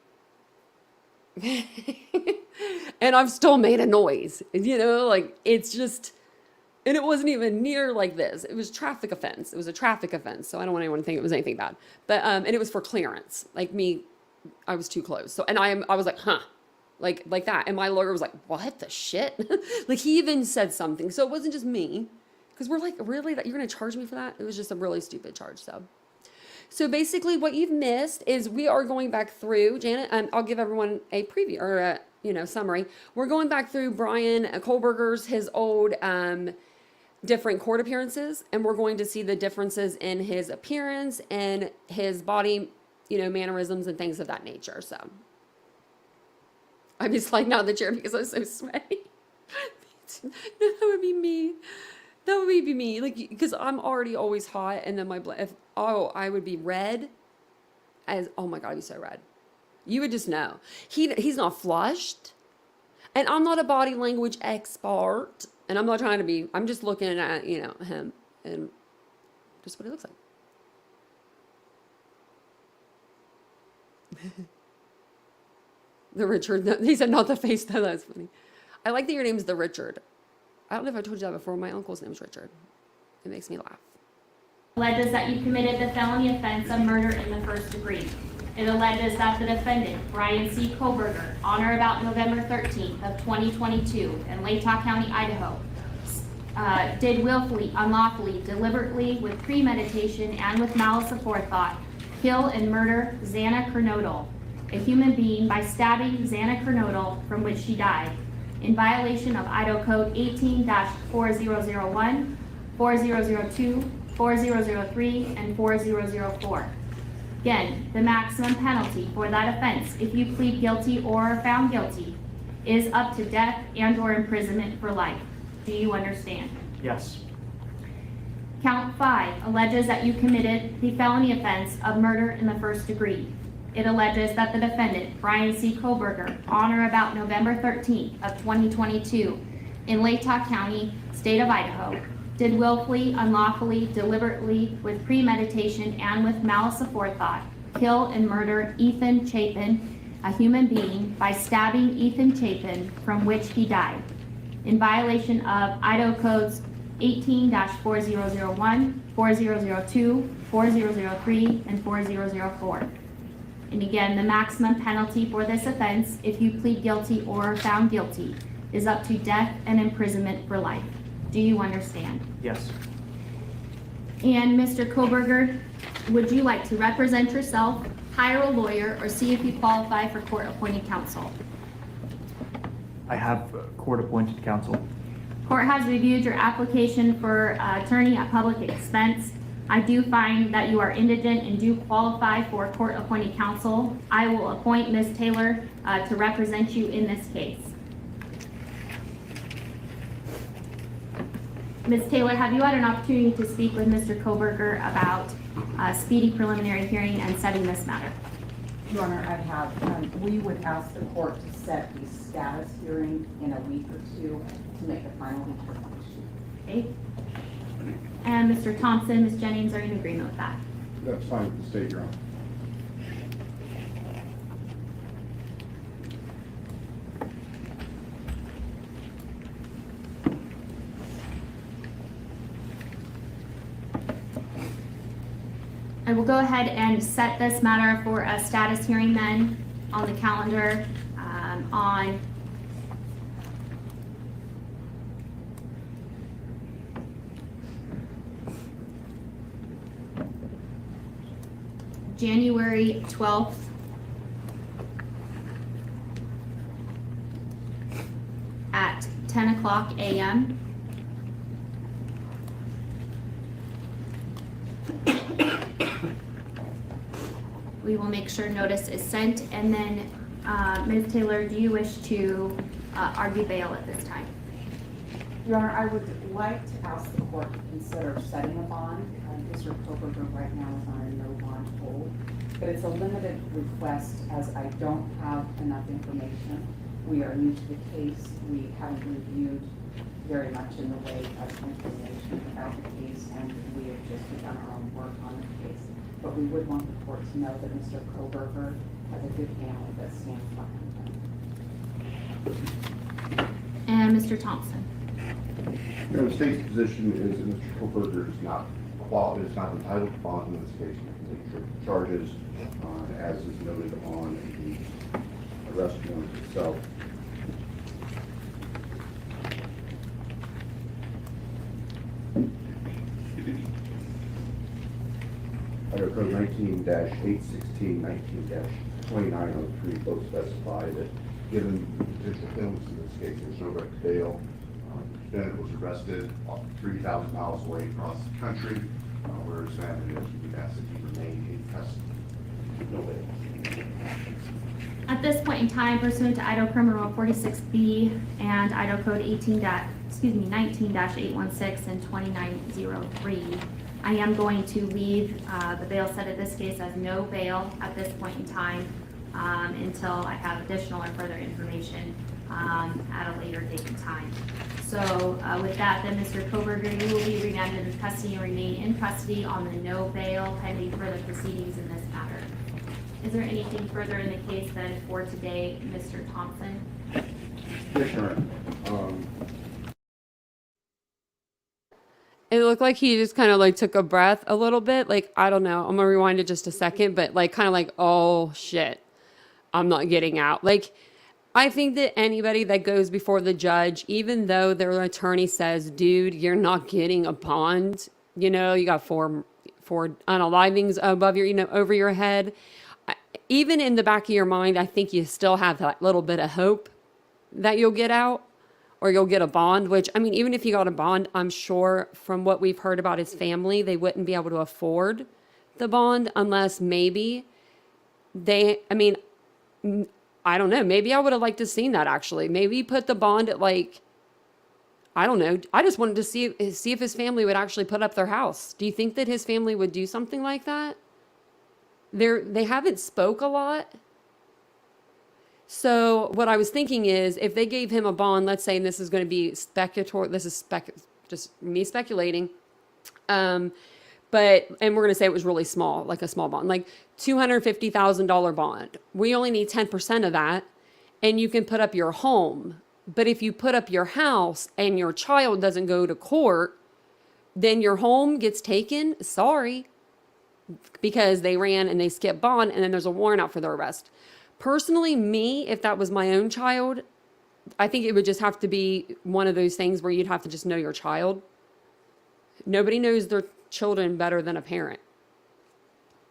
And I've still made a noise, you know, like, it's just, and it wasn't even near like this. It was traffic offense. It was a traffic offense. So I don't want anyone to think it was anything bad, but, and it was for clearance. Like me, I was too close. So, and I was like, huh, like that. And my lawyer was like, what the shit? Like he even said something. So it wasn't just me, because we're like, really, that you're going to charge me for that? It was just a really stupid charge. So basically what you've missed is we are going back through, Janet, I'll give everyone a preview or a, you know, summary. We're going back through Bryan Kohberger's, his old, different court appearances, and we're going to see the differences in his appearance and his body, you know, mannerisms and things of that nature. So I'm just like, not the chair because I'm so sweaty. No, that would be me. That would be me. Like, because I'm already always hot, and then my blood, I would be red as, oh my God, I'd be so red. You would just know. He's not flushed, and I'm not a body language expert, and I'm not trying to be, I'm just looking at, you know, him and just what he looks like. The Richard, he said not the face though, that's funny. I like that your name's the Richard. I don't know if I told you that before, my uncle's name is Richard. It makes me laugh. Alleges that you committed the felony offense of murder in the first degree. It alleges that the defendant, Bryan C. Kohberger, on or about November 13th of 2022 in Latah County, Idaho, did willfully, unlawfully, deliberately, with premeditation, and with malice aforethought, kill and murder Xana Kernodle, a human being, by stabbing Xana Kernodle, from which she died, in violation of Idaho Code 18-4001, 4002, 4003, and 4004. Again, the maximum penalty for that offense, if you plead guilty or are found guilty, is up to death and/or imprisonment for life. Do you understand? Yes. Count 5 alleges that you committed the felony offense of murder in the first degree. It alleges that the defendant, Bryan C. Kohberger, on or about November 13th of 2022 in Latah County, state of Idaho, did willfully, unlawfully, deliberately, with premeditation, and with malice aforethought, kill and murder Ethan Chapin, a human being, by stabbing Ethan Chapin, from which he died, in violation of Idaho Codes 18-4001, 4002, 4003, and 4004. And again, the maximum penalty for this offense, if you plead guilty or are found guilty, is up to death and imprisonment for life. Do you understand? Yes. And Mr. Kohberger, would you like to represent yourself, hire a lawyer, or see if you qualify for court-appointed counsel? I have court-appointed counsel. Court has reviewed your application for attorney at public expense. I do find that you are indigent and do qualify for court-appointed counsel. I will appoint Ms. Taylor to represent you in this case. Ms. Taylor, have you had an opportunity to speak with Mr. Kohberger about speedy preliminary hearing and setting this matter? Your Honor, I have. We would ask the court to set the status hearing in a week or two to make a final determination. Okay. And Mr. Thompson, Ms. Jennings, are you in agreement with that? That's fine with the state, Your Honor. I will go ahead and set this matter for a status hearing then on the calendar on January 12th at 10 o'clock a.m. We will make sure notice is sent, and then, Ms. Taylor, do you wish to argue bail at this time? Your Honor, I would like to ask the court to consider setting a bond. Mr. Kohberger right now is on a no bond hold, but it's a limited request as I don't have enough information. We are new to the case. We haven't reviewed very much in the way of information about the case, and we have just begun our own work on the case. But we would want the court to know that Mr. Kohberger has a good family that stands behind him. And Mr. Thompson? The state's position is that Mr. Kohberger is not entitled to bond in this case. He can take charges, as is noted on the arrest warrant itself. Idaho Code 19-816, 19-2903 both specify that given the potential penalties in this case, there's no right to bail. The defendant was arrested 3,000 miles away across the country, where his family is. We ask that he remain in custody. No bail. At this point in time, pursuant to Idaho Criminal 46B and Idaho Code 19-816 and 2903, I am going to leave the bail set of this case as no bail at this point in time until I have additional or further information at a later date and time. So with that, then Mr. Kohberger, you will be remanded in custody and remain in custody on the no bail pending further proceedings in this matter. Is there anything further in the case then for today, Mr. Thompson? Yes, Your Honor. It looked like he just kind of like took a breath a little bit. Like, I don't know. I'm gonna rewind it just a second, but like kind of like, oh shit, I'm not getting out. Like, I think that anybody that goes before the judge, even though their attorney says, dude, you're not getting a bond, you know, you got four unalivings above your, you know, over your head. Even in the back of your mind, I think you still have that little bit of hope that you'll get out or you'll get a bond, which, I mean, even if you got a bond, I'm sure from what we've heard about his family, they wouldn't be able to afford the bond unless maybe they, I mean, I don't know. Maybe I would have liked to seen that actually. Maybe put the bond at like, I don't know. I just wanted to see if his family would actually put up their house. Do you think that his family would do something like that? They haven't spoke a lot. So what I was thinking is if they gave him a bond, let's say, and this is going to be speculator, this is just me speculating. And we're going to say it was really small, like a small bond, like $250,000 bond. We only need 10% of that and you can put up your home. But if you put up your house and your child doesn't go to court, then your home gets taken. Sorry. Because they ran and they skipped bond and then there's a warrant out for their arrest. Personally, me, if that was my own child, I think it would just have to be one of those things where you'd have to just know your child. Nobody knows their children better than a parent.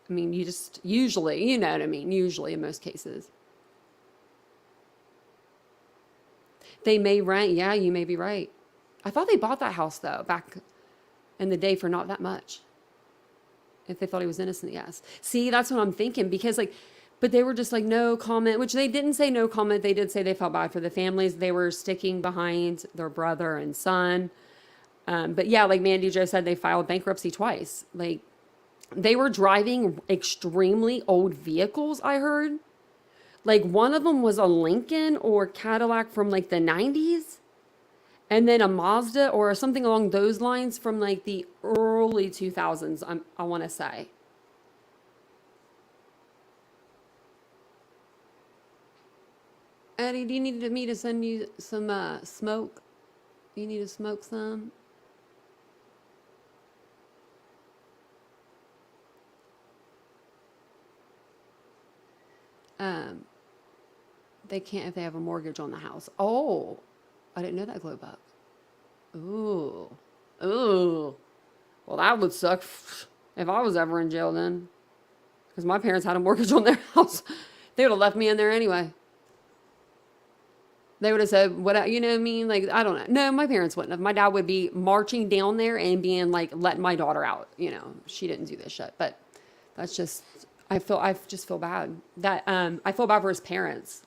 I mean, you just usually, you know what I mean? Usually in most cases. They may rent. Yeah, you may be right. I thought they bought that house though, back in the day for not that much. If they thought he was innocent, yes. See, that's what I'm thinking because like, but they were just like, no comment, which they didn't say no comment. They did say they felt bad for the families. They were sticking behind their brother and son. But yeah, like Mandy Jo said, they filed bankruptcy twice. Like they were driving extremely old vehicles, I heard. Like one of them was a Lincoln or Cadillac from like the 90s. And then a Mazda or something along those lines from like the early 2000s, I want to say. Eddie, do you need me to send you some smoke? You need to smoke some? They can't if they have a mortgage on the house. Oh, I didn't know that, glow bug. Ooh. Ooh. Well, that would suck if I was ever in jail then. Because my parents had a mortgage on their house. They would have left me in there anyway. They would have said, what, you know what I mean? Like, I don't know. No, my parents wouldn't have. My dad would be marching down there and being like, letting my daughter out. You know, she didn't do this shit. But that's just, I just feel bad. That, I feel bad for his parents.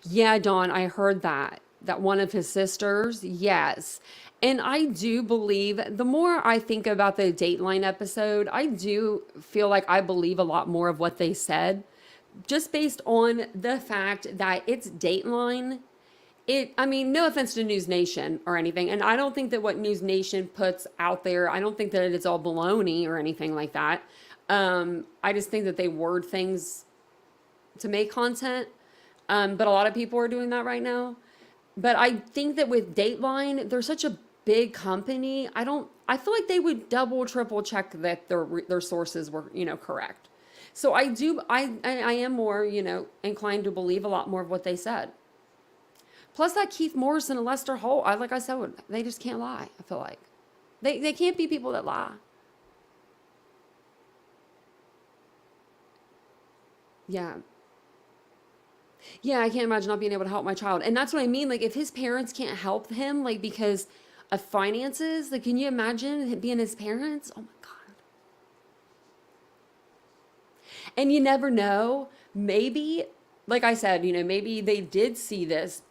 Yeah, Dawn, I heard that. That one of his sisters, yes. And I do believe, the more I think about the Dateline episode, I do feel like I believe a lot more of what they said, just based on the fact that it's Dateline. I mean, no offense to News Nation or anything, and I don't think that what News Nation puts out there, I don't think that it's all baloney or anything like that. I just think that they word things to make content, but a lot of people are doing that right now. But I think that with Dateline, they're such a big company. I feel like they would double, triple check that their sources were, correct. So I am more, inclined to believe a lot more of what they said. Plus that Keith Morrison and Lester Holt, like I said, they just can't lie. I feel like they can't be people that lie. Yeah. Yeah, I can't imagine not being able to help my child. And that's what I mean. Like, if his parents can't help him, like, because of finances, like, can you imagine him being his parents? Oh my God. And you never know. Maybe, like I said, maybe they did see this,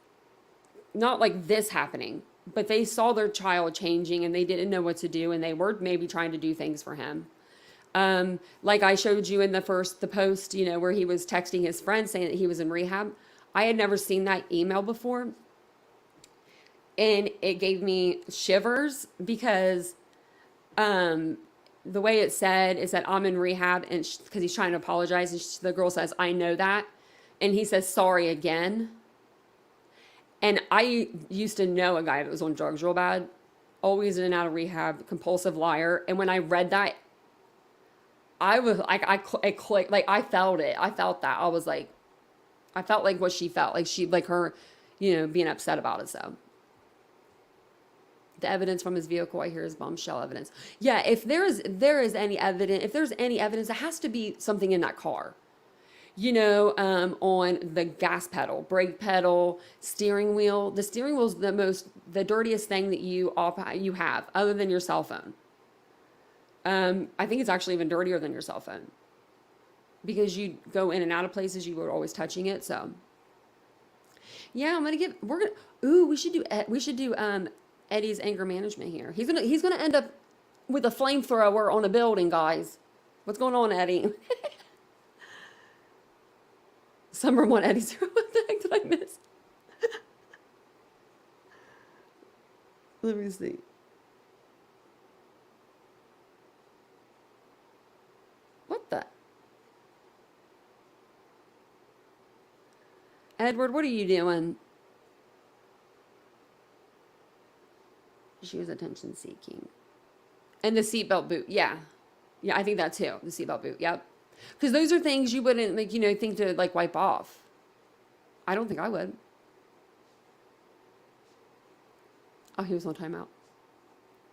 not like this happening, but they saw their child changing and they didn't know what to do. And they were maybe trying to do things for him. Like I showed you in the post, where he was texting his friend saying that he was in rehab. I had never seen that email before. And it gave me shivers because, the way it said is that I'm in rehab and because he's trying to apologize. And the girl says, I know that. And he says, sorry again. And I used to know a guy that was on drugs real bad, always in and out of rehab, compulsive liar. And when I read that, I was like, it clicked, like I felt it. I felt that. I felt like what she felt, like her, being upset about it. So the evidence from his vehicle, I hear, is bombshell evidence. Yeah. If there's any evidence, it has to be something in that car, on the gas pedal, brake pedal, steering wheel. The steering wheel is the dirtiest thing that you have other than your cell phone. I think it's actually even dirtier than your cell phone because you go in and out of places, you were always touching it. So yeah, we should do Eddie's anger management here. He's going to end up with a flamethrower on a building, guys. What's going on, Eddie? Summer one, Eddie zero. What the heck did I miss? Let me see. What the? Edward, what are you doing? She was attention seeking. And the seatbelt boot. Yeah. Yeah, I think that too. The seatbelt boot. Yep. Because those are things you wouldn't think to wipe off. I don't think I would. Oh, he was on timeout.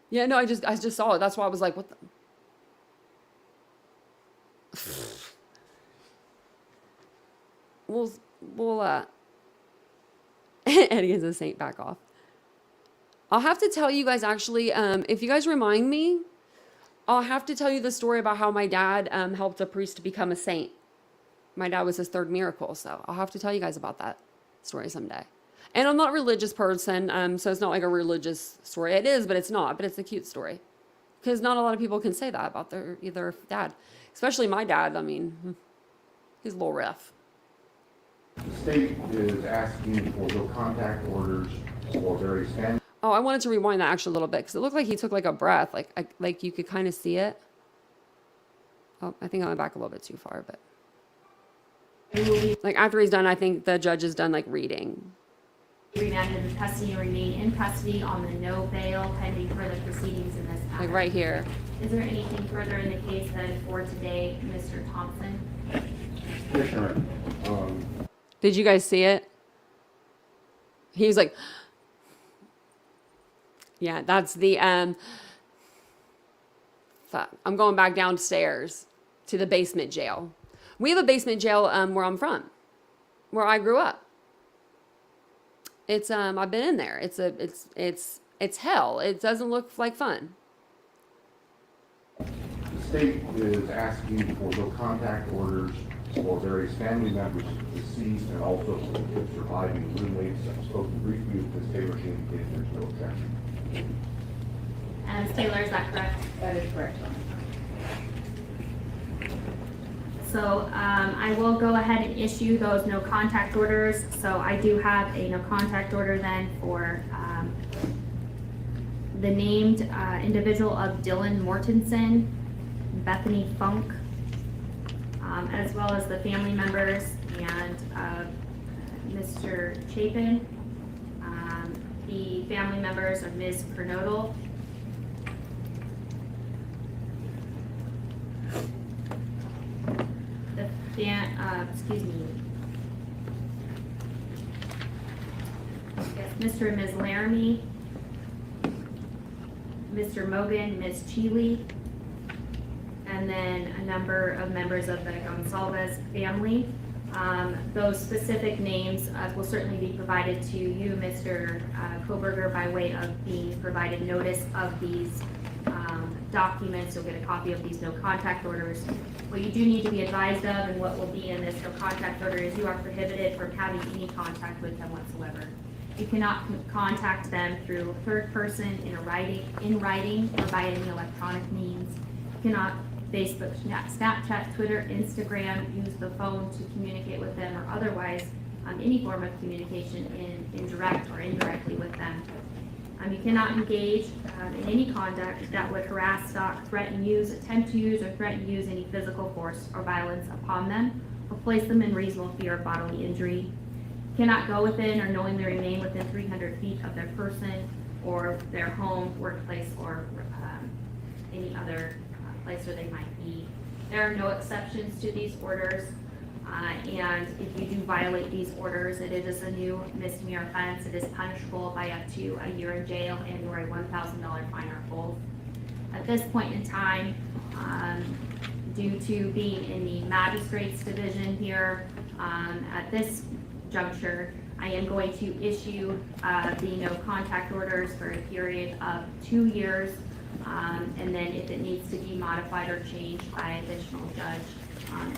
Yeah, no, I just saw it. That's why I was like, what the? We'll Eddie is a saint, back off. I'll have to tell you guys, actually, if you guys remind me, I'll have to tell you the story about how my dad helped a priest to become a saint. My dad was his third miracle, so I'll have to tell you guys about that story someday. And I'm not a religious person, so it's not like a religious story. It is, but it's not. But it's a cute story. Because not a lot of people can say that about their dad. Especially my dad. I mean, he's a little rough. The state is asking for no contact orders for various families. Oh, I wanted to rewind that actually a little bit because it looked like he took a breath. Like you could kind of see it. Oh, I think I went back a little bit too far, but after he's done, I think the judge is done reading. Remanded in custody and remain in custody on the no bail pending further proceedings in this matter. Right here. Is there anything further in the case than for today, Mr. Thompson? Yes, Your Honor. Did you guys see it? He was like, yeah, that's the, Fuck. I'm going back downstairs to the basement jail. We have a basement jail where I'm from, where I grew up. It's I've been in there. It's hell. It doesn't look like fun. The state is asking for no contact orders for various family members deceased and also for surviving roommates. I've spoken briefly with Ms. Taylor. She indicated there's no objection. And Ms. Taylor, is that correct? That is correct. So I will go ahead and issue those no contact orders. So I do have a no contact order then for the named individual of Dylan Mortensen, Bethany Funk, as well as the family members and Mr. Chapin, the family members of Ms. Pernodal, excuse me, yes, Mr. and Ms. Laramie, Mr. Mogan, Ms. Cheeley, and then a number of members of the Gonsalves family. Those specific names will certainly be provided to you, Mr. Kohberger, by way of being provided notice of these documents. You'll get a copy of these no contact orders. What you do need to be advised of and what will be in this no contact order is you are prohibited from having any contact with them whatsoever. You cannot contact them through a third person in writing or by any electronic means. You cannot Facebook, Snapchat, Twitter, Instagram, use the phone to communicate with them or otherwise any form of communication in direct or indirectly with them. You cannot engage in any conduct that would harass, stalk, threaten, use, attempt to use, or threaten to use any physical force or violence upon them, or place them in reasonable fear of bodily injury. You cannot go within or knowingly remain within 300 feet of their person or their home, workplace, or any other place where they might be. There are no exceptions to these orders. And if you do violate these orders, it is a new misdemeanor offense. It is punishable by up to a year in jail and or a $1,000 fine or both. At this point in time, due to being in the magistrate's division here, at this juncture, I am going to issue the no contact orders for a period of 2 years. And then if it needs to be modified or changed by additional judge,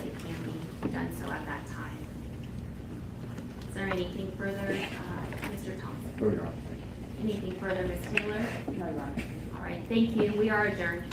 it can be done so at that time. Is there anything further, Mr. Thompson? No, Your Honor. Anything further, Ms. Taylor? No, Your Honor. All right, thank you. We are adjourned.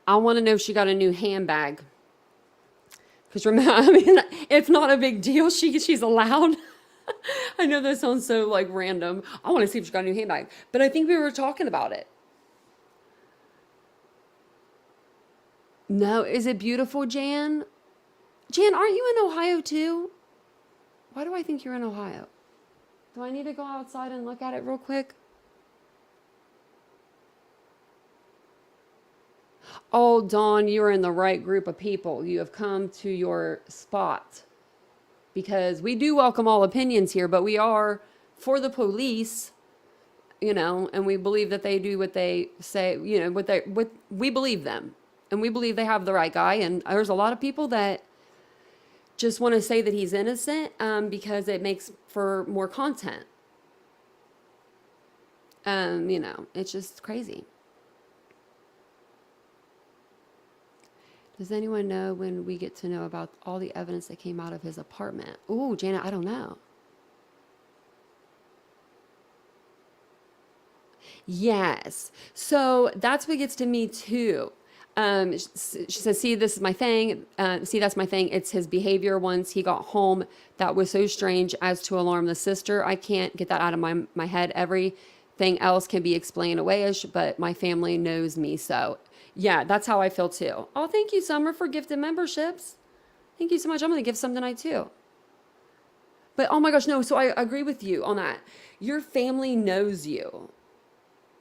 I want to know if she got a new handbag. Because remember, I mean, it's not a big deal. She's allowed. I know that sounds so like random. I want to see if she got a new handbag. But I think we were talking about it. No, is it beautiful, Jan? Jan, aren't you in Ohio too? Why do I think you're in Ohio? Do I need to go outside and look at it real quick? Oh, Dawn, you're in the right group of people. You have come to your spot. Because we do welcome all opinions here, but we are for the police, you know, and we believe that they do what they say, you know, what we believe them. And we believe they have the right guy. And there's a lot of people that just want to say that he's innocent because it makes for more content. You know, it's just crazy. Does anyone know when we get to know about all the evidence that came out of his apartment? Ooh, Janet, I don't know. Yes. So that's what gets to me too. She says, see, this is my thing. See, that's my thing. It's his behavior once he got home that was so strange as to alarm the sister. I can't get that out of my head. Everything everything else can be explained away-ish, but my family knows me, so yeah, that's how I feel too. Oh, thank you, Summer, for gifted memberships. Thank you so much. I'm going to give some tonight too. But oh my gosh, no, so I agree with you on that. Your family knows you.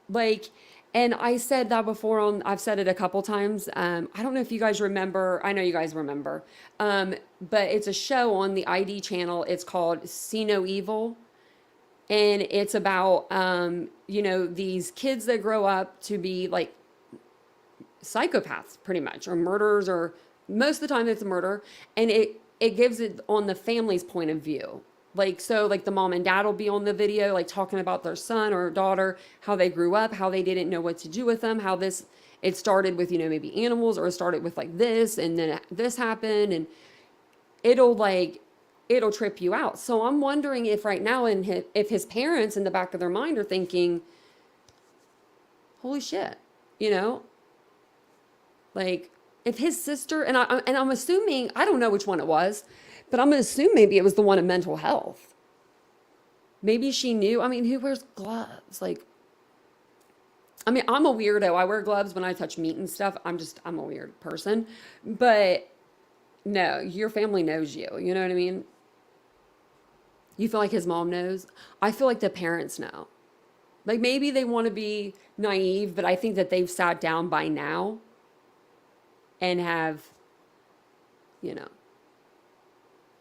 Like, and I said that before I've said it a couple times. I don't know if you guys remember. I know you guys remember. But it's a show on the ID channel. It's called See No Evil. And it's about, these kids that grow up to be like psychopaths pretty much, or murderers, or most of the time it's a murder. And it gives it on the family's point of view. Like, so like the mom and dad will be on the video, like talking about their son or daughter, how they grew up, how they didn't know what to do with them, how it started with, maybe animals, or it started with like this, and then this happened, and it'll trip you out. So I'm wondering if right now, if his parents in the back of their mind are thinking, holy shit, like if his sister, and I'm assuming, I don't know which one it was, but I'm going to assume maybe it was the one in mental health. Maybe she knew. I mean, who wears gloves? Like, I mean, I'm a weirdo. I wear gloves when I touch meat and stuff. I'm a weird person. But no, your family knows you. You know what I mean? You feel like his mom knows? I feel like the parents know. Like, maybe they want to be naive, but I think that they've sat down by now and have,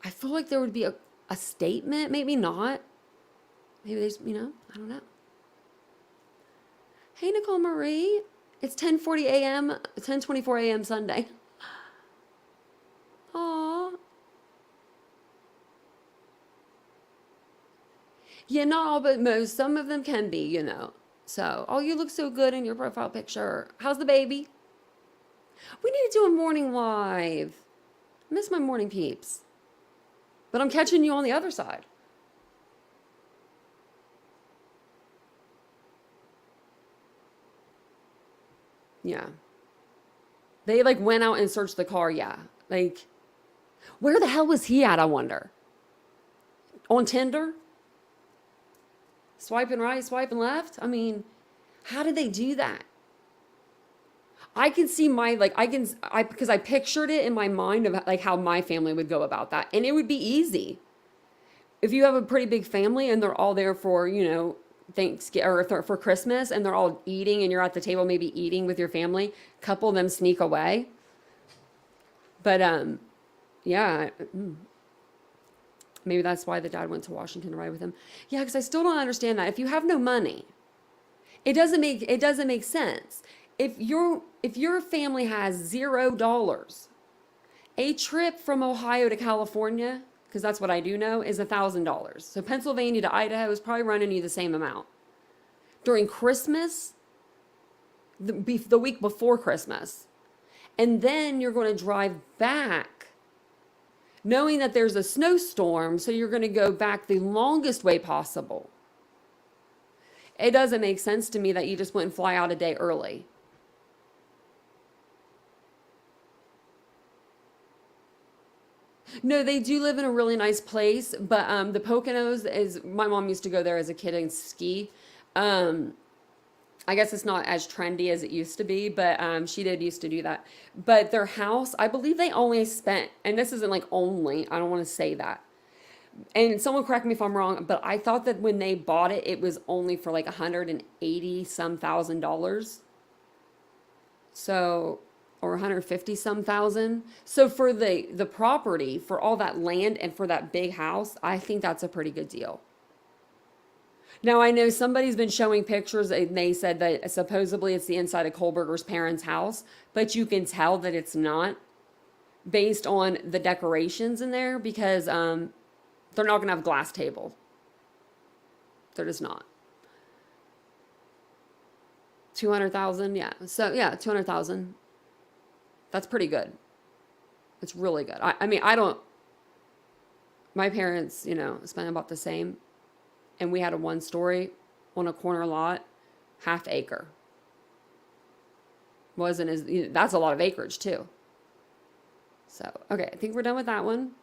I feel like there would be a statement, maybe not. Maybe there's, I don't know. Hey, Nicole Marie. It's 10:40 a.m., 10:24 a.m. Sunday. Aw. Yeah, not all, but most. Some of them can be, So, oh, you look so good in your profile picture. How's the baby? We need to do a morning live. I miss my morning peeps. But I'm catching you on the other side. Yeah. They went out and searched the car. Yeah. Where the hell was he at, I wonder? On Tinder? Swiping right, swiping left? I mean, how did they do that? I can see because I pictured it in my mind of how my family would go about that. And it would be easy. If you have a pretty big family and they're all there for, Thanksgiving or for Christmas, and they're all eating, and you're at the table maybe eating with your family, a couple of them sneak away. But, yeah. Maybe that's why the dad went to Washington to ride with him. Yeah, because I still don't understand that. If you have no money, it doesn't make sense. If your family has $0, a trip from Ohio to California, because that's what I do know, is $1,000. So Pennsylvania to Idaho is probably running you the same amount. During Christmas, the week before Christmas, and then you're going to drive back, knowing that there's a snowstorm, so you're going to go back the longest way possible. It doesn't make sense to me that you just wouldn't fly out a day early. No, they do live in a really nice place, but the Poconos my mom used to go there as a kid and ski. I guess it's not as trendy as it used to be, but she did used to do that. But their house, I believe they only spent, and this isn't only, I don't want to say that. And someone correct me if I'm wrong, but I thought that when they bought it, it was only for $180 some thousand. So, or 150 some thousand. So for the property, for all that land and for that big house, I think that's a pretty good deal. Now, I know somebody's been showing pictures and they said that supposedly it's the inside of Kohberger's parents' house, but you can tell that it's not based on the decorations in there because they're not going to have glass table. They're just not. 200,000, yeah. So, yeah, 200,000. That's pretty good. It's really good. My parents, spent about the same. And we had a 1-story on a corner lot, half acre. That's a lot of acreage too. So, okay, I think we're done with that one.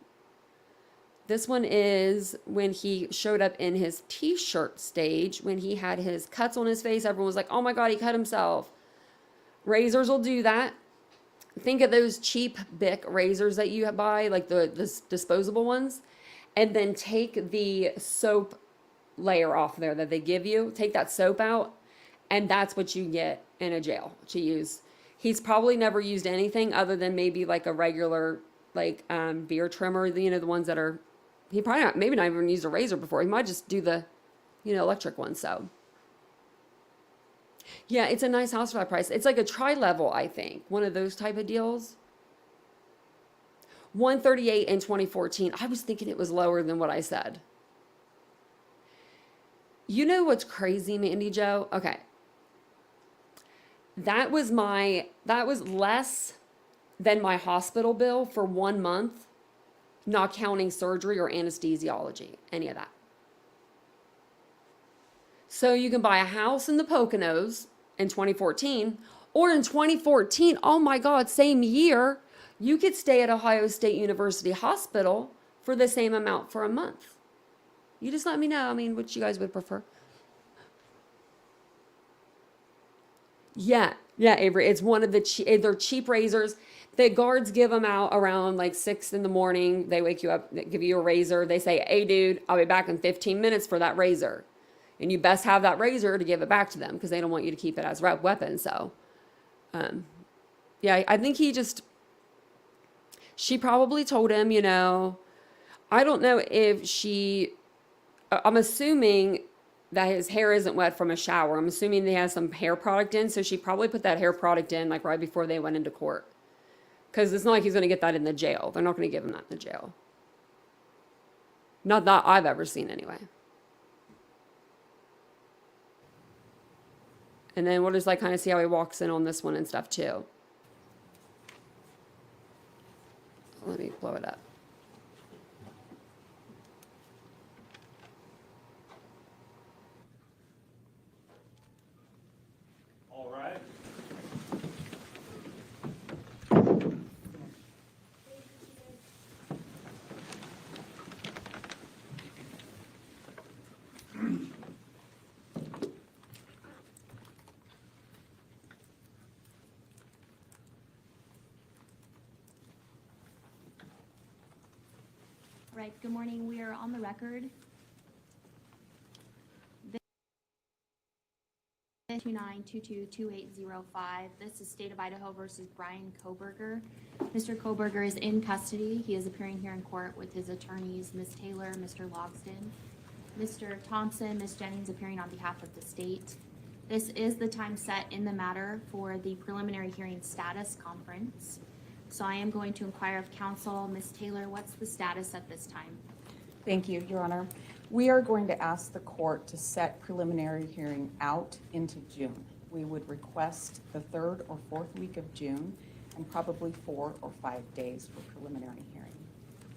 This one is when he showed up in his t-shirt stage, when he had his cuts on his face. Everyone was like, oh my God, he cut himself. Razors will do that. Think of those cheap Bic razors that you buy, like the disposable ones, and then take the soap layer off there that they give you. Take that soap out, and that's what you get in a jail to use. He's probably never used anything other than maybe like a regular like beard trimmer, the ones that are, he probably maybe not even used a razor before. He might just do the electric one. So yeah, it's a nice house for that price. It's like a tri-level, I think, one of those type of deals. 138 in 2014. I was thinking it was lower than what I said. You know what's crazy, Mandy Joe? Okay. That was less than my hospital bill for 1 month, not counting surgery or anesthesiology, any of that. So you can buy a house in the Poconos in 2014, or in 2014, oh my God, same year, you could stay at Ohio State University Hospital for the same amount for a month. You just let me know, what you guys would prefer. Yeah, Avery, it's one of they're cheap razors. The guards give them out around like 6 in the morning. They wake you up, they give you a razor. They say, hey dude, I'll be back in 15 minutes for that razor. And you best have that razor to give it back to them because they don't want you to keep it as a weapon. So, yeah, I think she probably told him, I don't know if I'm assuming that his hair isn't wet from a shower. I'm assuming they have some hair product in. So she probably put that hair product in like right before they went into court. Because it's not like he's going to get that in the jail. They're not going to give him that in the jail. Not that I've ever seen anyway. And then we'll just like kind of see how he walks in on this one and stuff too. Let me blow it up. All right. Right, good morning. We are on the record. 29222805. This is State of Idaho versus Bryan Kohberger. Mr. Kohberger is in custody. He is appearing here in court with his attorneys, Ms. Taylor, Mr. Logsdon. Mr. Thompson, Ms. Jennings appearing on behalf of the state. This is the time set in the matter for the preliminary hearing status conference. So I am going to inquire of counsel. Ms. Taylor, what's the status at this time? Thank you, Your Honor. We are going to ask the court to set preliminary hearing out into June. We would request the 3rd or 4th week of June and probably 4 or 5 days for preliminary hearing.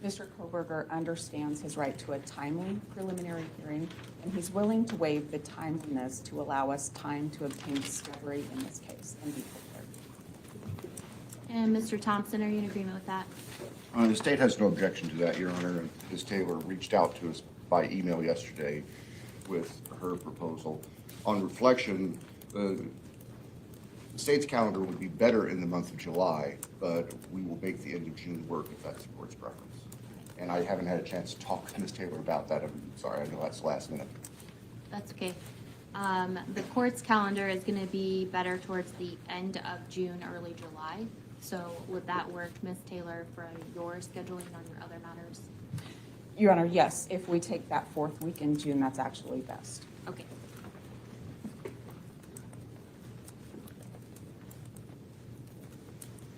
Mr. Kohberger understands his right to a timely preliminary hearing, and he's willing to waive the timeliness to allow us time to obtain discovery in this case and be prepared. And Mr. Thompson, are you in agreement with that? The state has no objection to that, Your Honor. Ms. Taylor reached out to us by email yesterday with her proposal. On reflection, the state's calendar would be better in the month of July, but we will make the end of June work if that's the court's preference. And I haven't had a chance to talk to Ms. Taylor about that. I'm sorry, I know that's last minute. That's okay. The court's calendar is going to be better towards the end of June, early July. So would that work, Ms. Taylor, for your scheduling on your other matters? Your Honor, yes. If we take that 4th week in June, that's actually best. Okay.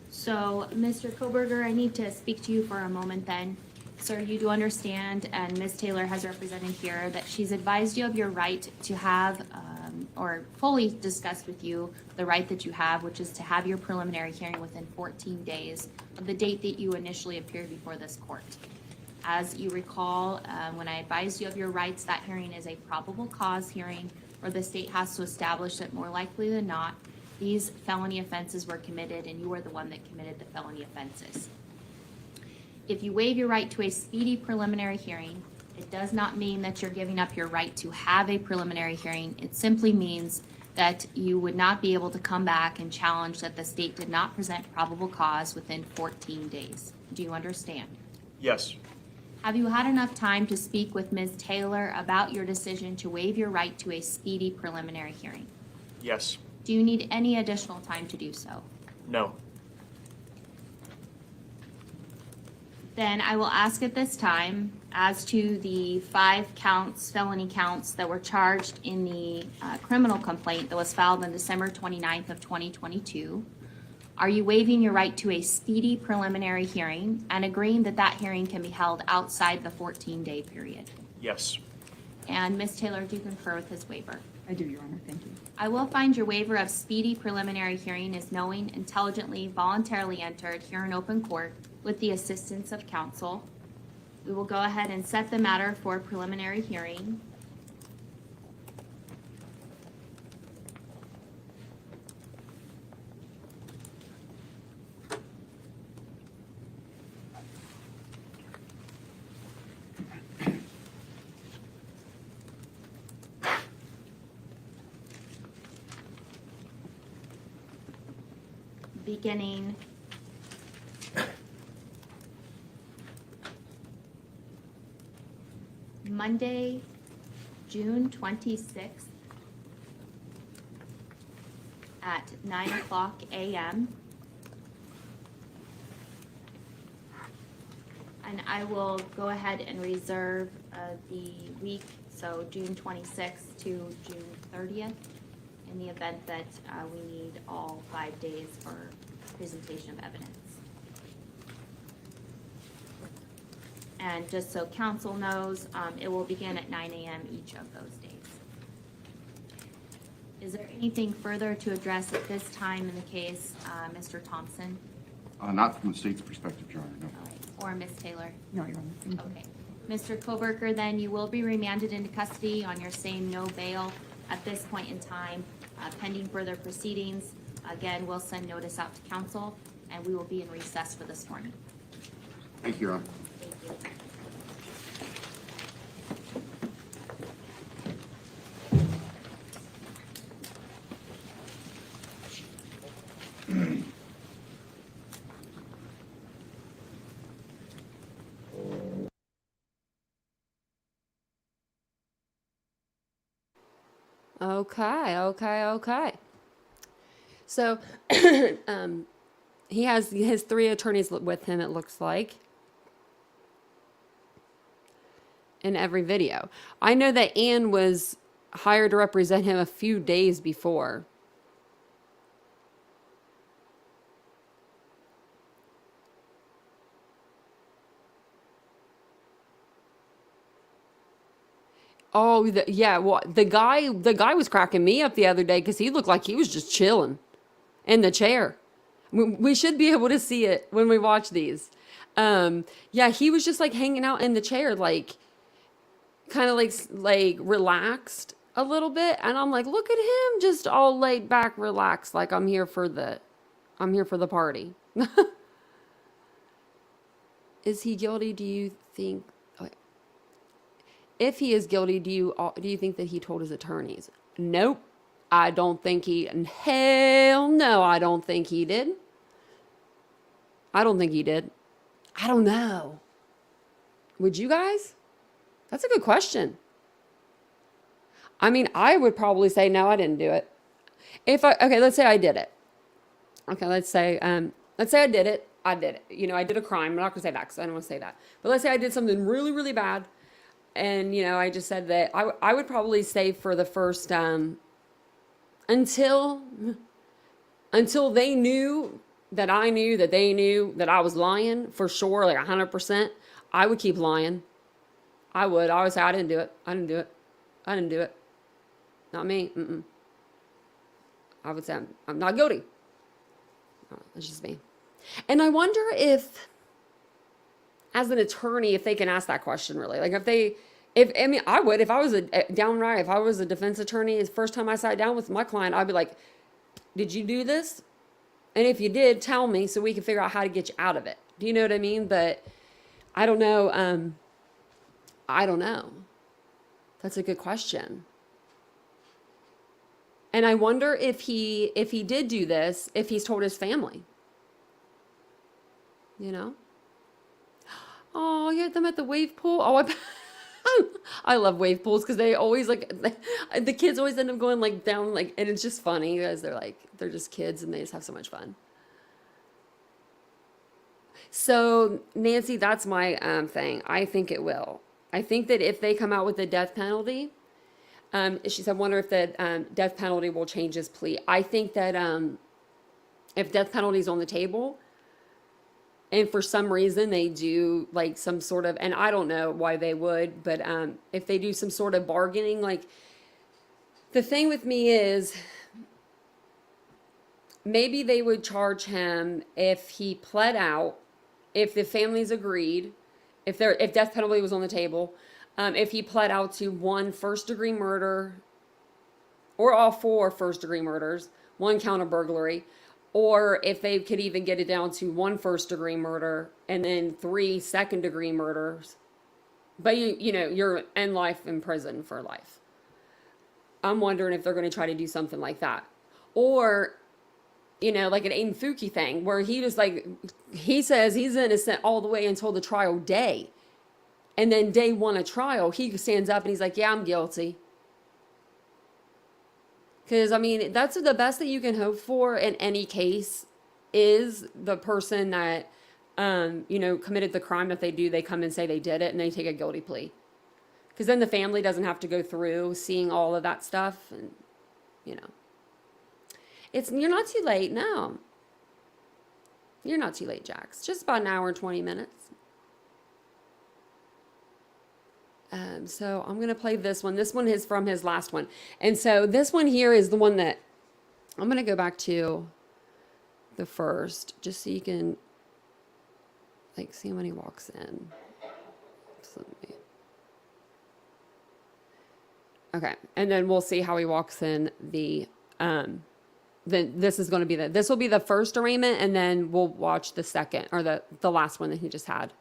So, Mr. Kohberger, I need to speak to you for a moment then. Sir, you do understand, and Ms. Taylor has represented here, that she's advised you of your right to have, or fully discussed with you, the right that you have, which is to have your preliminary hearing within 14 days of the date that you initially appeared before this court. As you recall, when I advised you of your rights, that hearing is a probable cause hearing where the state has to establish that more likely than not, these felony offenses were committed and you were the one that committed the felony offenses. If you waive your right to a speedy preliminary hearing, it does not mean that you're giving up your right to have a preliminary hearing. It simply means that you would not be able to come back and challenge that the state did not present probable cause within 14 days. Do you understand? Yes. Have you had enough time to speak with Ms. Taylor about your decision to waive your right to a speedy preliminary hearing? Yes. Do you need any additional time to do so? No. Then I will ask at this time, as to the 5 counts, felony counts that were charged in the criminal complaint that was filed on December 29th of 2022, are you waiving your right to a speedy preliminary hearing and agreeing that that hearing can be held outside the 14-day period? Yes. And Ms. Taylor, do you concur with his waiver? I do, Your Honor, thank you. I will find your waiver of speedy preliminary hearing is knowing, intelligently, voluntarily entered here in open court with the assistance of counsel. We will go ahead and set the matter for preliminary hearing. Beginning Monday, June 26th at 9:00 a.m. And I will go ahead and reserve the week, so June 26th to June 30th, in the event that we need all 5 days for presentation of evidence. And just so council knows, it will begin at 9 a.m. each of those days. Is there anything further to address at this time in the case, Mr. Thompson? Not from the state's perspective, Your Honor, no. All right. Or Ms. Taylor? No, Your Honor, thank you. Okay. Mr. Kohberger, then you will be remanded into custody on your same no bail at this point in time, pending further proceedings. Again, we'll send notice out to council, and we will be in recess for this morning. Thank you, Your Honor. Thank you. Okay. So, he has his 3 attorneys with him, it looks like, in every video. I know that Ann was hired to represent him a few days before. Oh, yeah. Well, the guy was cracking me up the other day because he looked like he was just chilling in the chair. We should be able to see it when we watch these. Yeah, he was just like hanging out in the chair, like kind of like relaxed a little bit. And I'm like, look at him, just all laid back, relaxed, like I'm here for the party. Is he guilty? Do you think? If he is guilty, do you think that he told his attorneys? Nope. I don't think he, hell no, I don't think he did. I don't think he did. I don't know. Would you guys? That's a good question. I mean, I would probably say, no, I didn't do it. Okay, let's say I did it. Okay, let's say I did it. I did it. You know, I did a crime. I'm not going to say that because I don't want to say that. But let's say I did something really, really bad. And, you know, I just said that I would probably say for the first, until they knew that I knew that they knew that I was lying for sure, like 100%, I would keep lying. I would say, I didn't do it. I didn't do it. Not me. I would say, I'm not guilty. That's just me. And I wonder if, as an attorney, if they can ask that question really. Like I would, if I was if I was a defense attorney, the first time I sat down with my client, I'd be like, did you do this? And if you did, tell me so we can figure out how to get you out of it. Do you know what I mean? But I don't know. I don't know. That's a good question. And I wonder if he did do this, if he's told his family. You know? Oh, you had them at the wave pool. Oh, I love wave pools because they always like the kids always end up going like down like, and it's just funny because they're just kids and they just have so much fun. So Nancy, that's my thing. I think it will. I think that if they come out with the death penalty, she said, wonder if the death penalty will change his plea. I think that if death penalty is on the table, and for some reason they do like some sort of, and I don't know why they would, but if they do some sort of bargaining, like the thing with me is maybe they would charge him if he pled out, if the families agreed, if death penalty was on the table, if he pled out to 1 first-degree murder, or all 4 first-degree murders, 1 count of burglary, or if they could even get it down to 1 first-degree murder and then 3 second-degree murders. But you know, you're in life in prison for life. I'm wondering if they're going to try to do something like that. Or, you know, like an Aiden Fuki thing where he just like, he says he's innocent all the way until the trial day. And then day 1 of trial, he stands up and he's like, yeah, I'm guilty. Because, I mean, that's the best that you can hope for in any case is the person that, you know, committed the crime that they do. They come and say they did it and they take a guilty plea. Because then the family doesn't have to go through seeing all of that stuff. And, you know, you're not too late. No, you're not too late, Jax. Just about an hour and 20 minutes. So I'm going to play this one. This one is from his last one. And so this one here is the one that I'm going to go back to the first, just so you can like see when he walks in. So okay. And then we'll see how he walks in then this is going to be this will be the first arraignment, and then we'll watch the second or the last one that he just had.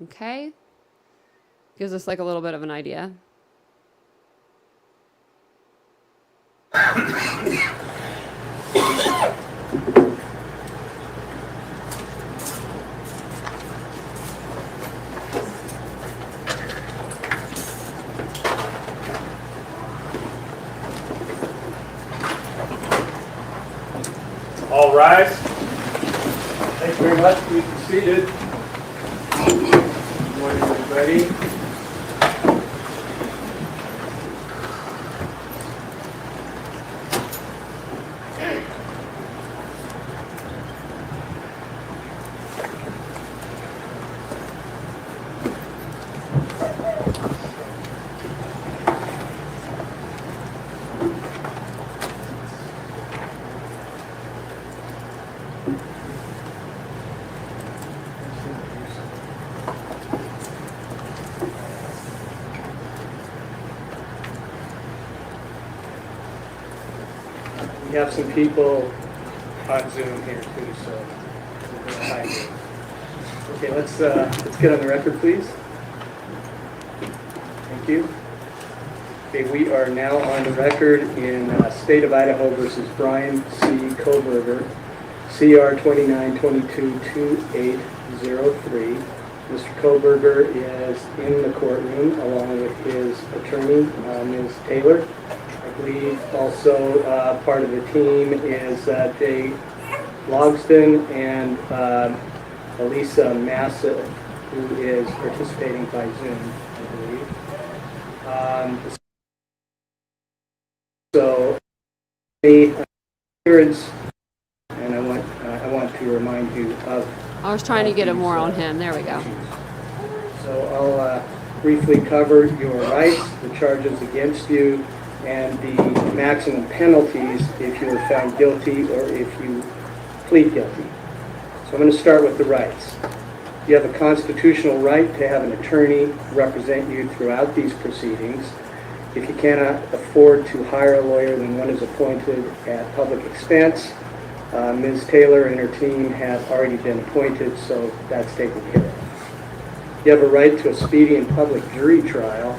Okay. Gives us like a little bit of an idea. All rise. Thank you very much. Please be seated. Good morning, everybody. We have some people on Zoom here too, so we're going to hide it. Okay, let's get on the record, please. Thank you. Okay, we are now on the record in State of Idaho versus Bryan C. Kohberger, CR 29222803. Mr. Kohberger is in the courtroom along with his attorney, Ms. Taylor. I believe also part of the team is Jay Logston and Elisa Massa, who is participating by Zoom, I believe. So, the appearance, and I want to remind you of. I was trying to get it more on him. There we go. So I'll briefly cover your rights, the charges against you, and the maximum penalties if you are found guilty or if you plead guilty. So I'm going to start with the rights. You have a constitutional right to have an attorney represent you throughout these proceedings. If you cannot afford to hire a lawyer, then one is appointed at public expense. Ms. Taylor and her team have already been appointed, so that's taken care of. You have a right to a speedy and public jury trial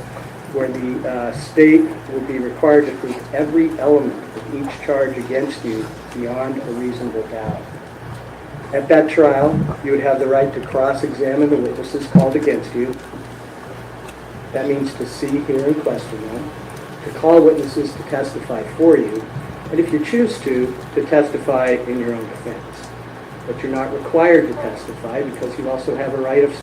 where the state will be required to prove every element of each charge against you beyond a reasonable doubt. At that trial, you would have the right to cross-examine the witnesses called against you. That means to see, hear, and question them, to call witnesses to testify for you, and if you choose to testify in your own defense. But you're not required to testify because you also have a right of...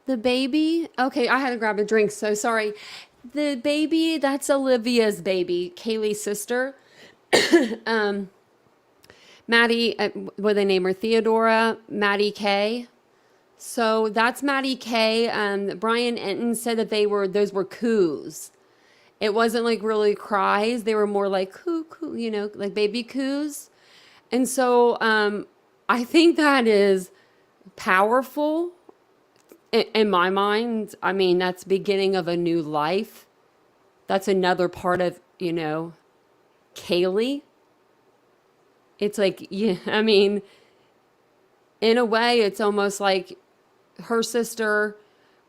The baby, okay, I had to grab a drink, so sorry. The baby, that's Olivia's baby, Kaylee's sister. Maddie, what do they name her? Theodora, Maddie K. So that's Maddie K. Brian Enton said that those were coos. It wasn't like really cries. They were more like coo, coo, you know, like baby coos. And so I think that is powerful in my mind. I mean, that's beginning of a new life. That's another part of, you know, Kaylee. It's like, yeah, I mean, in a way, it's almost like her sister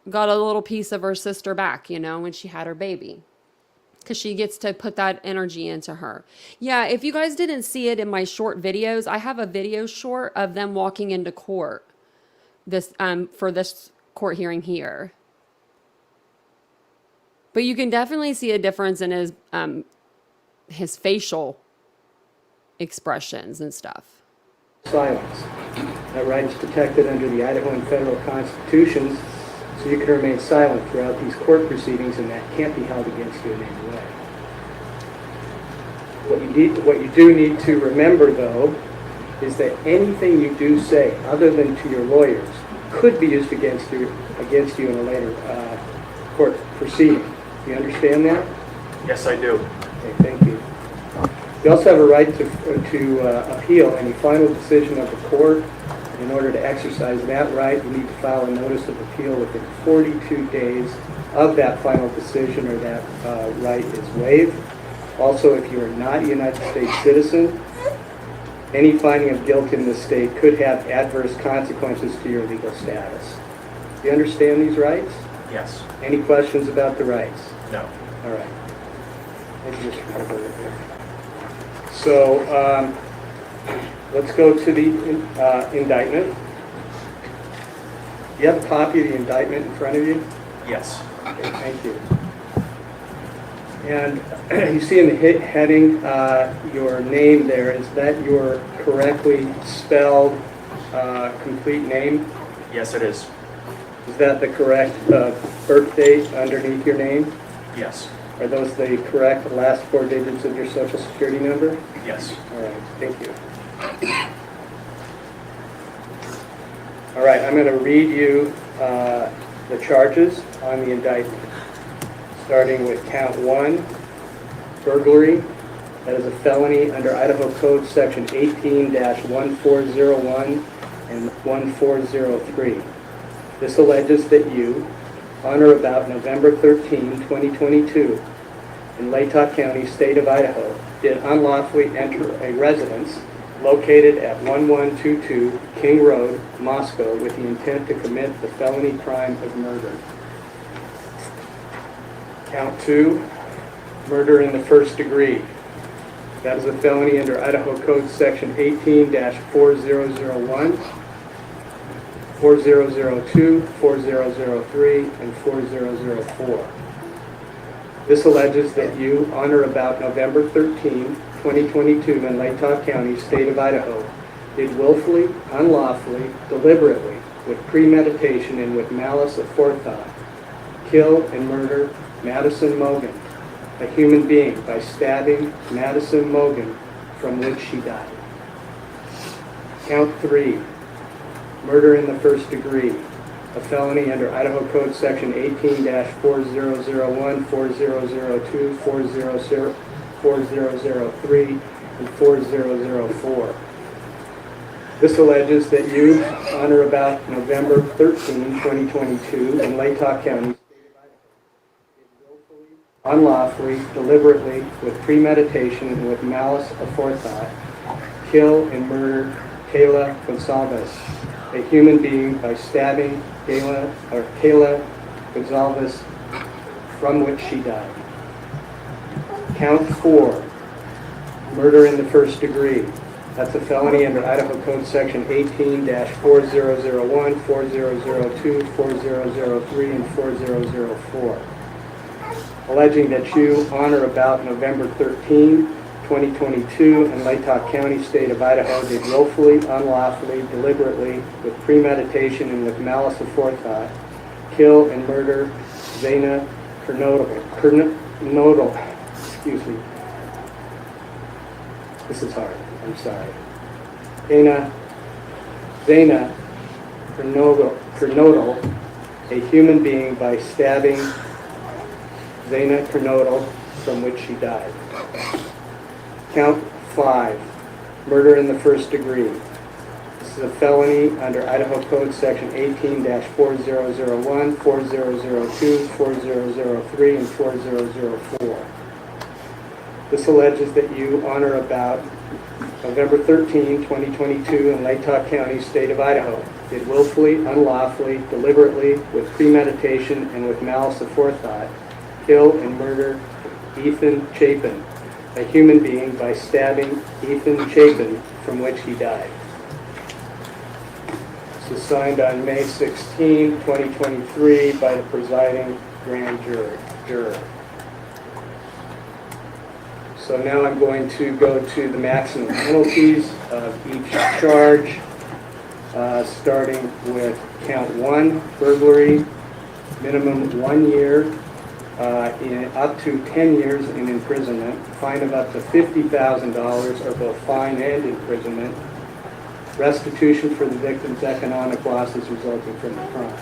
got a little piece of her sister back, you know, when she had her baby. Because she gets to put that energy into her. Yeah, if you guys didn't see it in my short videos, I have a video short of them walking into court for this court hearing here. But you can definitely see a difference in his facial expressions and stuff. Silence. That right is protected under the Idaho and federal constitutions, so you can remain silent throughout these court proceedings, and that can't be held against you in any way. What you do need to remember, though, is that anything you do say, other than to your lawyers, could be used against you in a later court proceeding. Do you understand that? Yes, I do. Okay, thank you. You also have a right to appeal any final decision of the court. In order to exercise that right, you need to file a notice of appeal within 42 days of that final decision, or that right is waived. Also, if you are not a United States citizen, any finding of guilt in this state could have adverse consequences to your legal status. Do you understand these rights? Yes. Any questions about the rights? No. All right. Let's just remember it here. So let's go to the indictment. Do you have a copy of the indictment in front of you? Yes. Okay, thank you. And you see in the heading your name there. Is that your correctly spelled complete name? Yes, it is. Is that the correct birth date underneath your name? Yes. Are those the correct last four digits of your social security number? Yes. All right, thank you. All right, I'm going to read you the charges on the indictment, starting with count 1, burglary. That is a felony under Idaho Code Section 18-1401 and 1403. This alleges that you, on or about November 13, 2022, in Latah County, state of Idaho, did unlawfully enter a residence located at 1122 King Road, Moscow, with the intent to commit the felony crime of murder. Count 2, murder in the first degree. That is a felony under Idaho Code Section 18-4001, 4002, 4003, and 4004. This alleges that you, on or about November 13, 2022, in Latah County, state of Idaho, did willfully, unlawfully, deliberately, with premeditation and with malice aforethought, kill and murder Madison Mogan, a human being, by stabbing Madison Mogan, from which she died. Count 3, murder in the first degree, a felony under Idaho Code Section 18-4001, 4002, 4003, and 4004. This alleges that you, on or about November 13, 2022, in Latah County, unlawfully, deliberately, with premeditation, and with malice aforethought, kill and murder Kayla Gonzalez, a human being, by stabbing Kayla Gonzalez, from which she died. Count 4, murder in the first degree. That's a felony under Idaho Code Section 18-4001, 4002, 4003, and 4004. Alleging that you, on or about November 13, 2022, in Latah County, State of Idaho, did willfully, unlawfully, deliberately, with premeditation, and with malice aforethought, kill and murder Zana Kernodal, excuse me. This is hard. I'm sorry. Zana Kernodal, a human being, by stabbing Zana Kernodal, from which she died. Count 5, murder in the first degree. This is a felony under Idaho Code Section 18-4001, 4002, 4003, and 4004. This alleges that you, on or about November 13, 2022, in Latah County, State of Idaho, did willfully, unlawfully, deliberately, with premeditation, and with malice aforethought, kill and murder Ethan Chapin, a human being, by stabbing Ethan Chapin, from which he died. This was signed on May 16, 2023, by the presiding grand juror. So now I'm going to go to the maximum penalties of each charge, starting with count 1, burglary, minimum 1 year, up to 10 years in imprisonment, fine of up to $50,000, or both fine and imprisonment, restitution for the victim's economic losses resulting from the crime.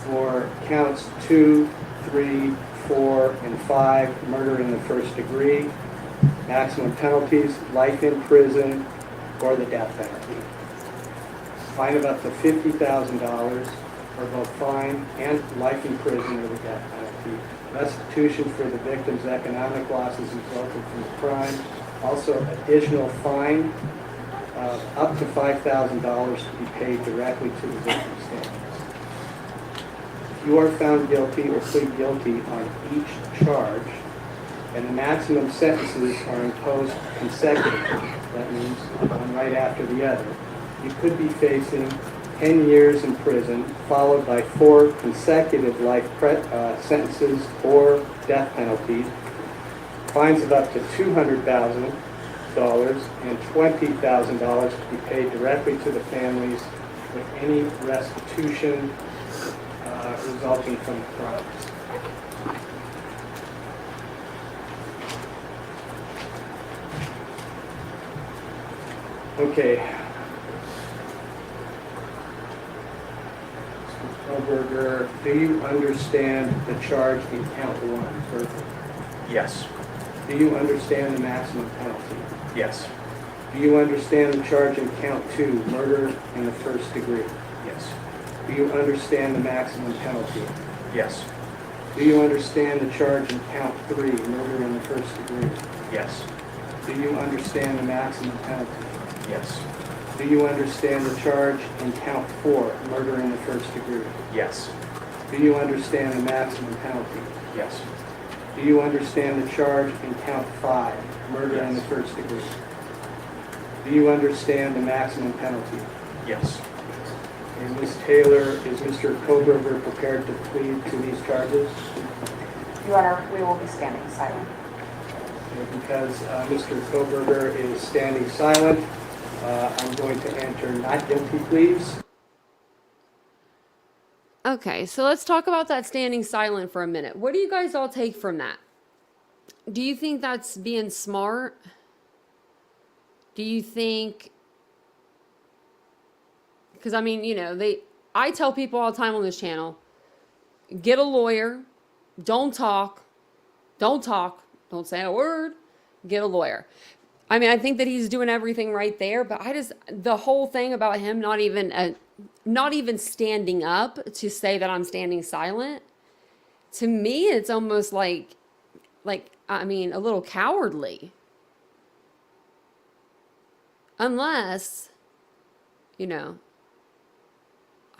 For counts 2, 3, 4, and 5, murder in the first degree, maximum penalties, life in prison, or the death penalty. Fine of up to $50,000, or both fine and life in prison, or the death penalty. Restitution for the victim's economic losses resulting from the crime. Also, additional fine of up to $5,000 to be paid directly to the victim's family. If you are found guilty or plead guilty on each charge, and the maximum sentences are imposed consecutively, that means one right after the other, you could be facing 10 years in prison, followed by 4 consecutive life sentences or death penalties, fines of up to $200,000 and $20,000 to be paid directly to the families, with any restitution resulting from the crimes. Okay. Kohberger, do you understand the charge in count 1, burglary? Yes. Do you understand the maximum penalty? Yes. Do you understand the charge in count 2, murder in the first degree? Yes. Do you understand the maximum penalty? Yes. Do you understand the charge in count 3, murder in the first degree? Yes. Do you understand the maximum penalty? Yes. Do you understand the charge in count 4, murder in the first degree? Yes. Do you understand the maximum penalty? Yes. Do you understand the charge in count 5, murder in the first degree? Do you understand the maximum penalty? Yes. And Ms. Taylor, is Mr. Kohberger prepared to plead to these charges? Your Honor, we will be standing silent. And because Mr. Kohberger is standing silent, I'm going to enter not guilty pleas. Okay, so let's talk about that standing silent for a minute. What do you guys all take from that? Do you think that's being smart? Do you think... Because, I mean, you know, I tell people all the time on this channel, get a lawyer, don't talk, don't say a word, get a lawyer. I mean, I think that he's doing everything right there, but the whole thing about him not even standing up to say that I'm standing silent, to me, it's almost I mean, a little cowardly. Unless, you know,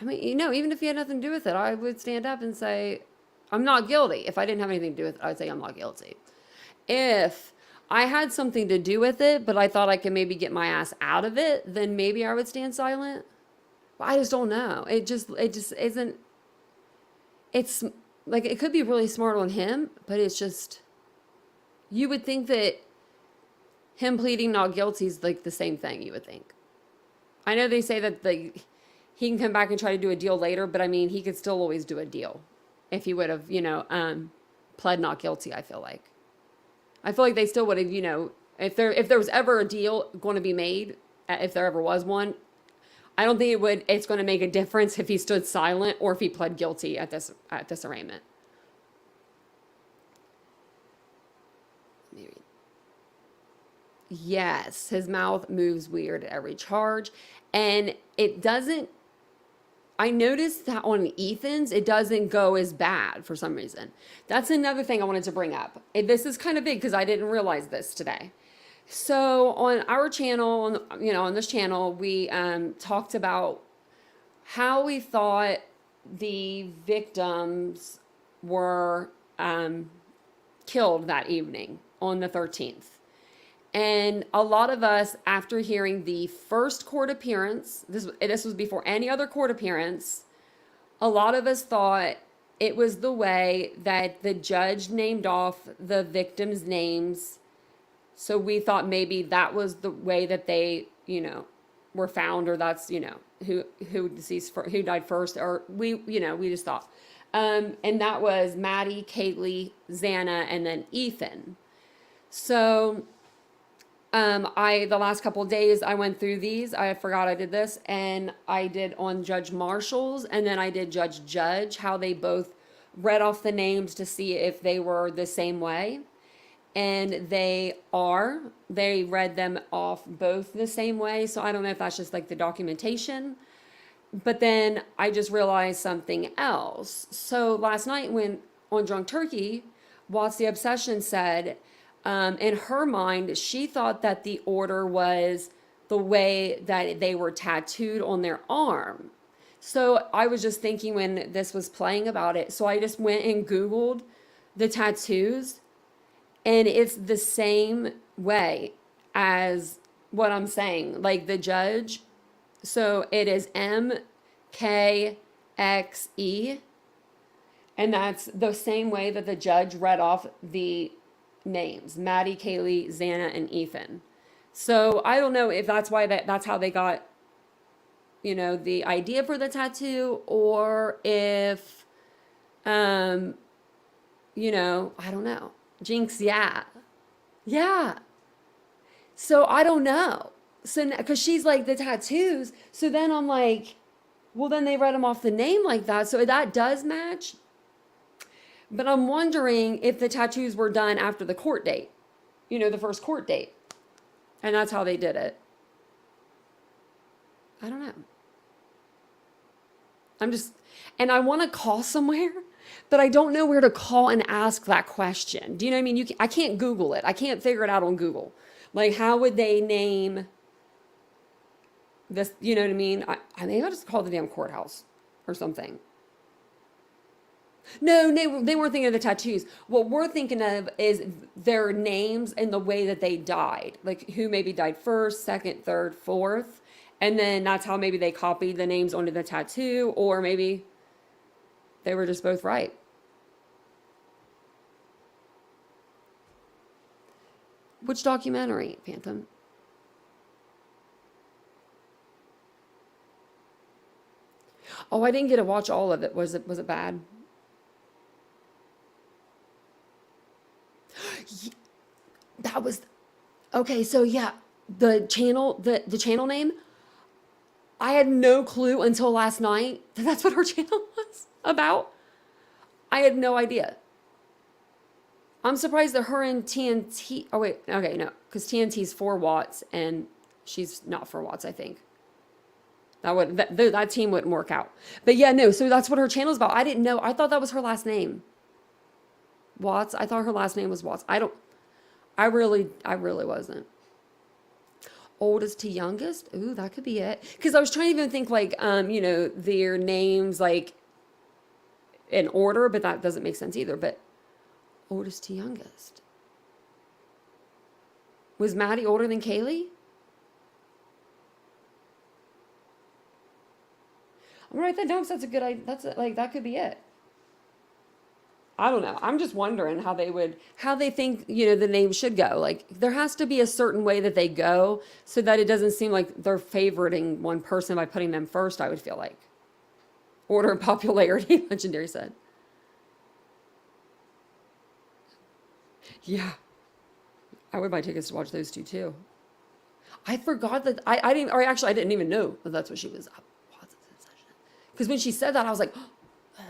I mean, even if he had nothing to do with it, I would stand up and say, I'm not guilty. If I didn't have anything to do with it, I would say I'm not guilty. If I had something to do with it, but I thought I could maybe get my ass out of it, then maybe I would stand silent. But I just don't know. It just isn't, it's like, it could be really smart on him, but it's just, you would think that him pleading not guilty is like the same thing, you would think. I know they say that he can come back and try to do a deal later, but I mean, he could still always do a deal if he would have, pled not guilty, I feel like. I feel like they still would have, if there was ever a deal going to be made, if there ever was one, I don't think it's going to make a difference if he stood silent or if he pled guilty at this arraignment. Maybe. Yes, his mouth moves weird at every charge, and it doesn't, I noticed that on Ethan's, it doesn't go as bad for some reason. That's another thing I wanted to bring up. This is kind of big because I didn't realize this today. So on our channel, on this channel, we talked about how we thought the victims were killed that evening on the 13th. And a lot of us, after hearing the first court appearance, this was before any other court appearance, a lot of us thought it was the way that the judge named off the victims' names. So we thought maybe that was the way that they, were found, or that's, who died first, or we just thought. And that was Maddie, Kaylee, Xana, and then Ethan. So the last couple of days I went through these. I forgot I did this, and I did on Judge Marshall's, and then I did Judge, how they both read off the names to see if they were the same way. And they read them off both the same way. So I don't know if that's just like the documentation, but then I just realized something else. So last night when on Drunk Turkey, Watts the Obsession said, in her mind, she thought that the order was the way that they were tattooed on their arm. So I was just thinking when this was playing about it. So I just went and Googled the tattoos, and it's the same way as what I'm saying, like the judge. So it is MKXE, and that's the same way that the judge read off the names: Maddie, Kaylee, Xana, and Ethan. So I don't know if that's why that's how they got, the idea for the tattoo, or if, I don't know. Jinx, yeah. So I don't know. So because she's like the tattoos, so then I'm like, well, then they read them off the name like that, so that does match. But I'm wondering if the tattoos were done after the court date, the first court date, and that's how they did it. I don't know. And I want to call somewhere, but I don't know where to call and ask that question. Do you know what I mean? I can't Google it. I can't figure it out on Google. Like, how would they name this? You know what I mean? Maybe I'll just call the damn courthouse or something. No, they weren't thinking of the tattoos. What we're thinking of is their names and the way that they died. Like, who maybe died first, second, third, fourth. And then that's how maybe they copied the names onto the tattoo, or maybe they were just both right. Which documentary, Phantom? Oh, I didn't get to watch all of it. Was it bad? That was okay. So yeah, the channel name, I had no clue until last night that that's what her channel was about. I had no idea. I'm surprised that her and TNT, oh wait, okay, no, because TNT's 4 Watts and she's not 4 Watts, I think. That team wouldn't work out. But yeah, no, so that's what her channel's about. I didn't know. I thought that was her last name. Watts. I thought her last name was Watts. I really wasn't. Oldest to youngest? Ooh, that could be it. Because I was trying to even think like, their names like in order, but that doesn't make sense either. But oldest to youngest. Was Maddie older than Kaylee? I'm gonna write that down because that's a good idea. That could be it. I don't know. I'm just wondering how they think, the name should go. Like, there has to be a certain way that they go so that it doesn't seem like they're favoriting one person by putting them first, I would feel like. Order of popularity, Legendary said. Yeah. I would buy tickets to watch those two, too. I forgot that, I didn't even know that that's what she was up. Because when she said that, I was like,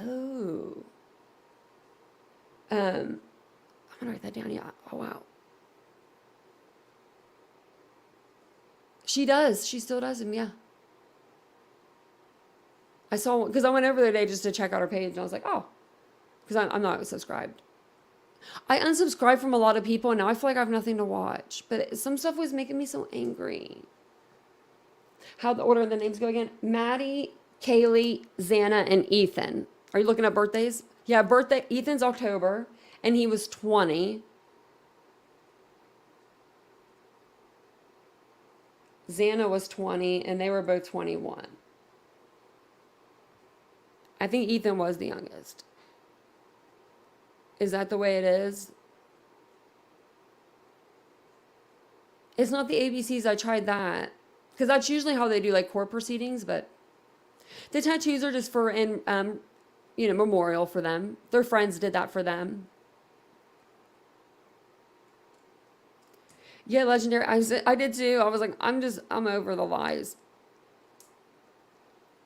oh. I'm gonna write that down. Yeah. Oh wow. She does. She still does him. Yeah. I saw because I went over there today just to check out her page, and I was like, oh, because I'm not subscribed. I unsubscribed from a lot of people, and now I feel like I have nothing to watch. But some stuff was making me so angry. How the order of the names go again? Maddie, Kaylee, Xana, and Ethan. Are you looking at birthdays? Yeah, birthday. Ethan's October, and he was 20. Xana was 20, and they were both 21. I think Ethan was the youngest. Is that the way it is? It's not the ABCs. I tried that. Because that's usually how they do like court proceedings, but the tattoos are just for memorial for them. Their friends did that for them. Yeah, Legendary. I did too. I was like, I'm over the lies.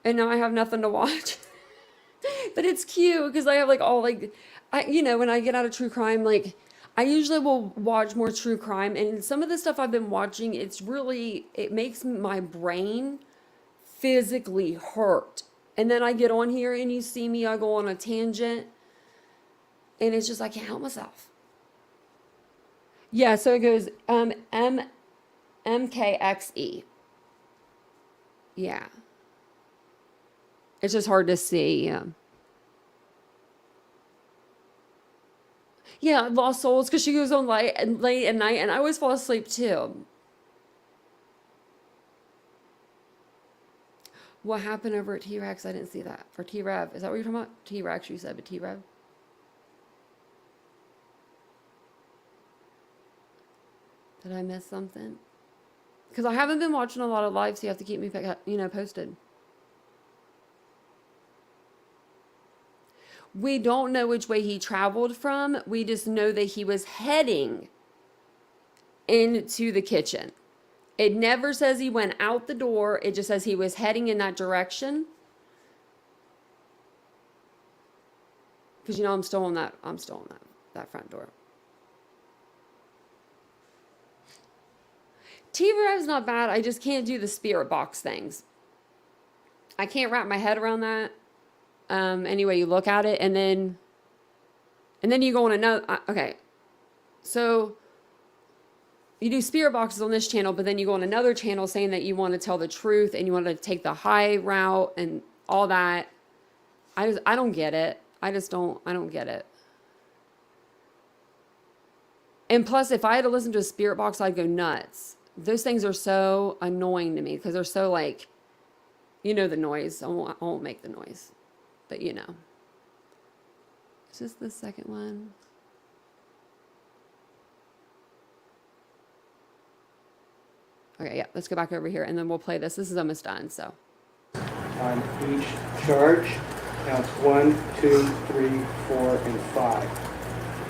And now I have nothing to watch. But it's cute because I have like all like, when I get out of true crime, like I usually will watch more true crime. And some of the stuff I've been watching, it makes my brain physically hurt. And then I get on here and you see me, I go on a tangent. And it's just, I can't help myself. Yeah, so it goes MKXE. Yeah. It's just hard to see. Yeah, Lost Souls, because she goes on late at night, and I always fall asleep too. What happened over at T-Rex? I didn't see that. For T-Rev. Is that what you're talking about? T-Rex, you said, but T-Rev? Did I miss something? Because I haven't been watching a lot of live, so you have to keep me, posted. We don't know which way he traveled from. We just know that he was heading into the kitchen. It never says he went out the door. It just says he was heading in that direction. Because I'm still on that front door. T-Rev's not bad. I just can't do the spirit box things. I can't wrap my head around that. Any way you look at it, and then you go on another. Okay, so you do spirit boxes on this channel, but then you go on another channel saying that you want to tell the truth and you want to take the high route and all that. I don't get it. I don't get it. And plus, if I had to listen to a spirit box, I'd go nuts. Those things are so annoying to me because they're so like, the noise. I won't make the noise. But Is this the second one? Okay, yeah, let's go back over here and then we'll play this. This is almost done, so. On each charge, counts 1, 2, 3, 4, and 5.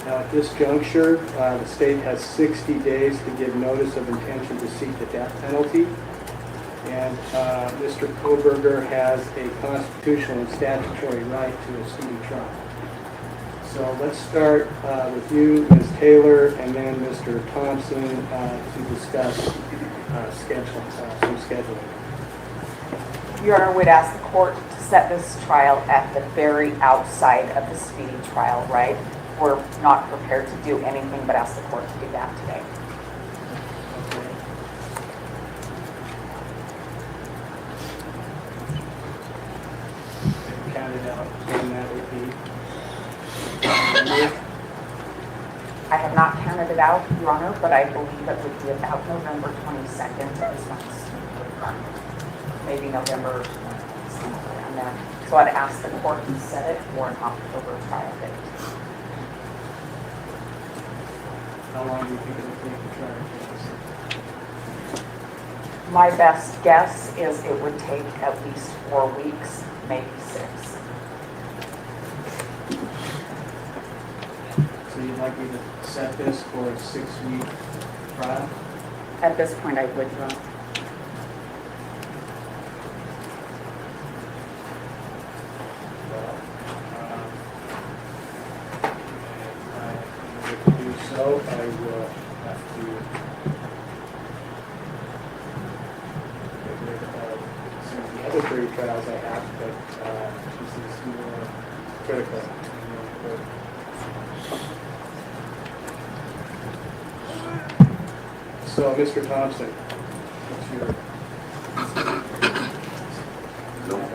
Now at this juncture, the state has 60 days to give notice of intention to seek the death penalty. And Mr. Kohberger has a constitutional and statutory right to a speedy trial. So let's start with you, Ms. Taylor, and then Mr. Thompson to discuss some scheduling. Your Honor, would ask the court to set this trial at the very outside of the speedy trial, right? we're not prepared to do anything but ask the court to do that today. Okay. Counted out, and that would be. I have not counted it out, Your Honor, but I believe it would be about November 22nd is when it's maybe November, somewhere around there. So I'd ask the court to set it for an October trial date. How long do you think it'll take to try to case? My best guess is it would take at least 4 weeks, maybe 6. So you'd like me to set this for a 6-week trial? At this point, I would, Your Honor. To do so, I will have to get rid of some of the other 30 trials I have, but this is more critical. So, Mr. Thompson, what's your...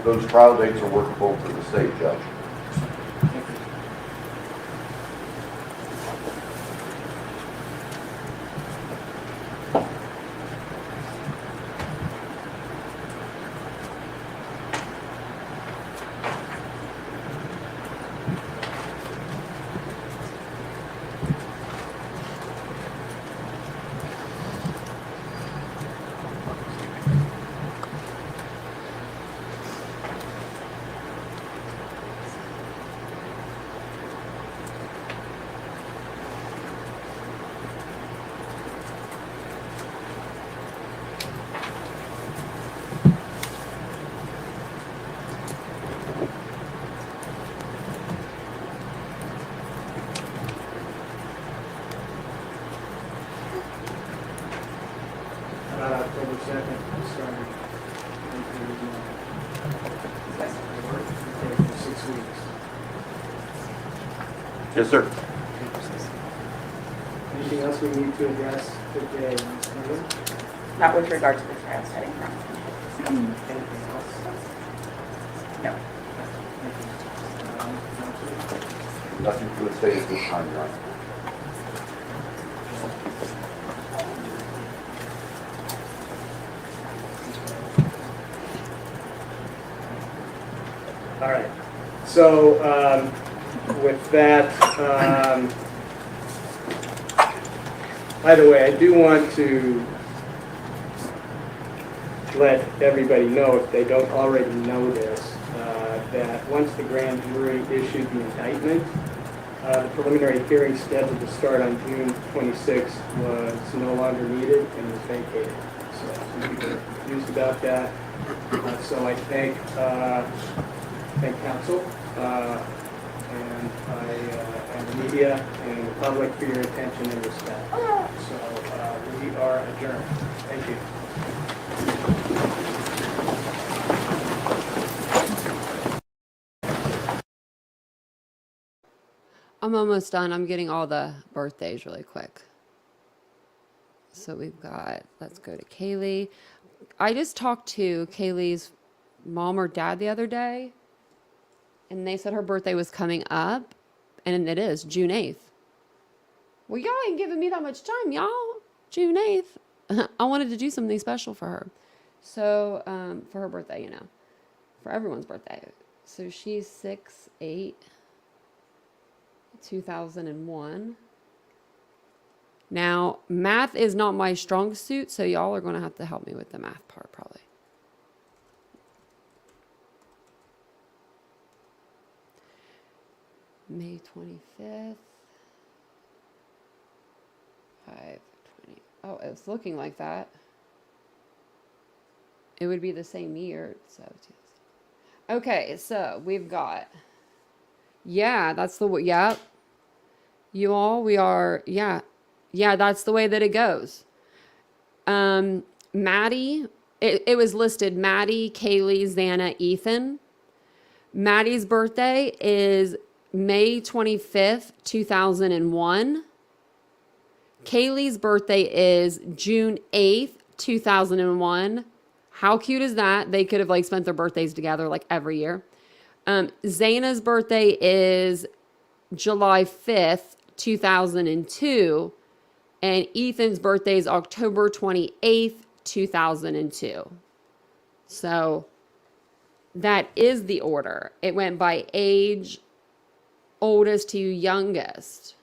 Those trial dates are workable for the state judge. About October 2nd, we started. Okay, for 6 weeks. Yes, sir. Anything else we need to address today, Ms. Miller? Not with regard to the trial setting, no. Anything else? No. Thank you. Nothing for the state at this time, Your Honor. All right. So with that, by the way, I do want to let everybody know, if they don't already know this, that once the grand jury issued the indictment, the preliminary hearing scheduled to start on June 26th was no longer needed and was vacated. So some people are confused about that. So I thank counsel and the media and the public for your attention and respect. So we are adjourned. Thank you. I'm almost done. I'm getting all the birthdays really quick. So we've got, let's go to Kaylee. I just talked to Kaylee's mom or dad the other day, and they said her birthday was coming up, and it is June 8th. Well, y'all ain't giving me that much time, y'all. June 8th. I wanted to do something special for her. So, for her birthday, you know, for everyone's birthday. So she's 6'8", 2001. Now, math is not my strong suit, so y'all are going to have to help me with the math part, probably. May 25th. 5/20. Oh, it's looking like that. It would be the same year. So, okay, so we've got, yeah, that's the way, yep. You all, we are, yeah, that's the way that it goes. Maddie, it was listed Maddie, Kaylee, Xana, Ethan. Maddie's birthday is May 25th, 2001. Kaylee's birthday is June 8th, 2001. How cute is that? They could have like spent their birthdays together like every year. Zaina's birthday is July 5th, 2002. And Ethan's birthday is October 28th, 2002. So that is the order. It went by age, oldest to youngest.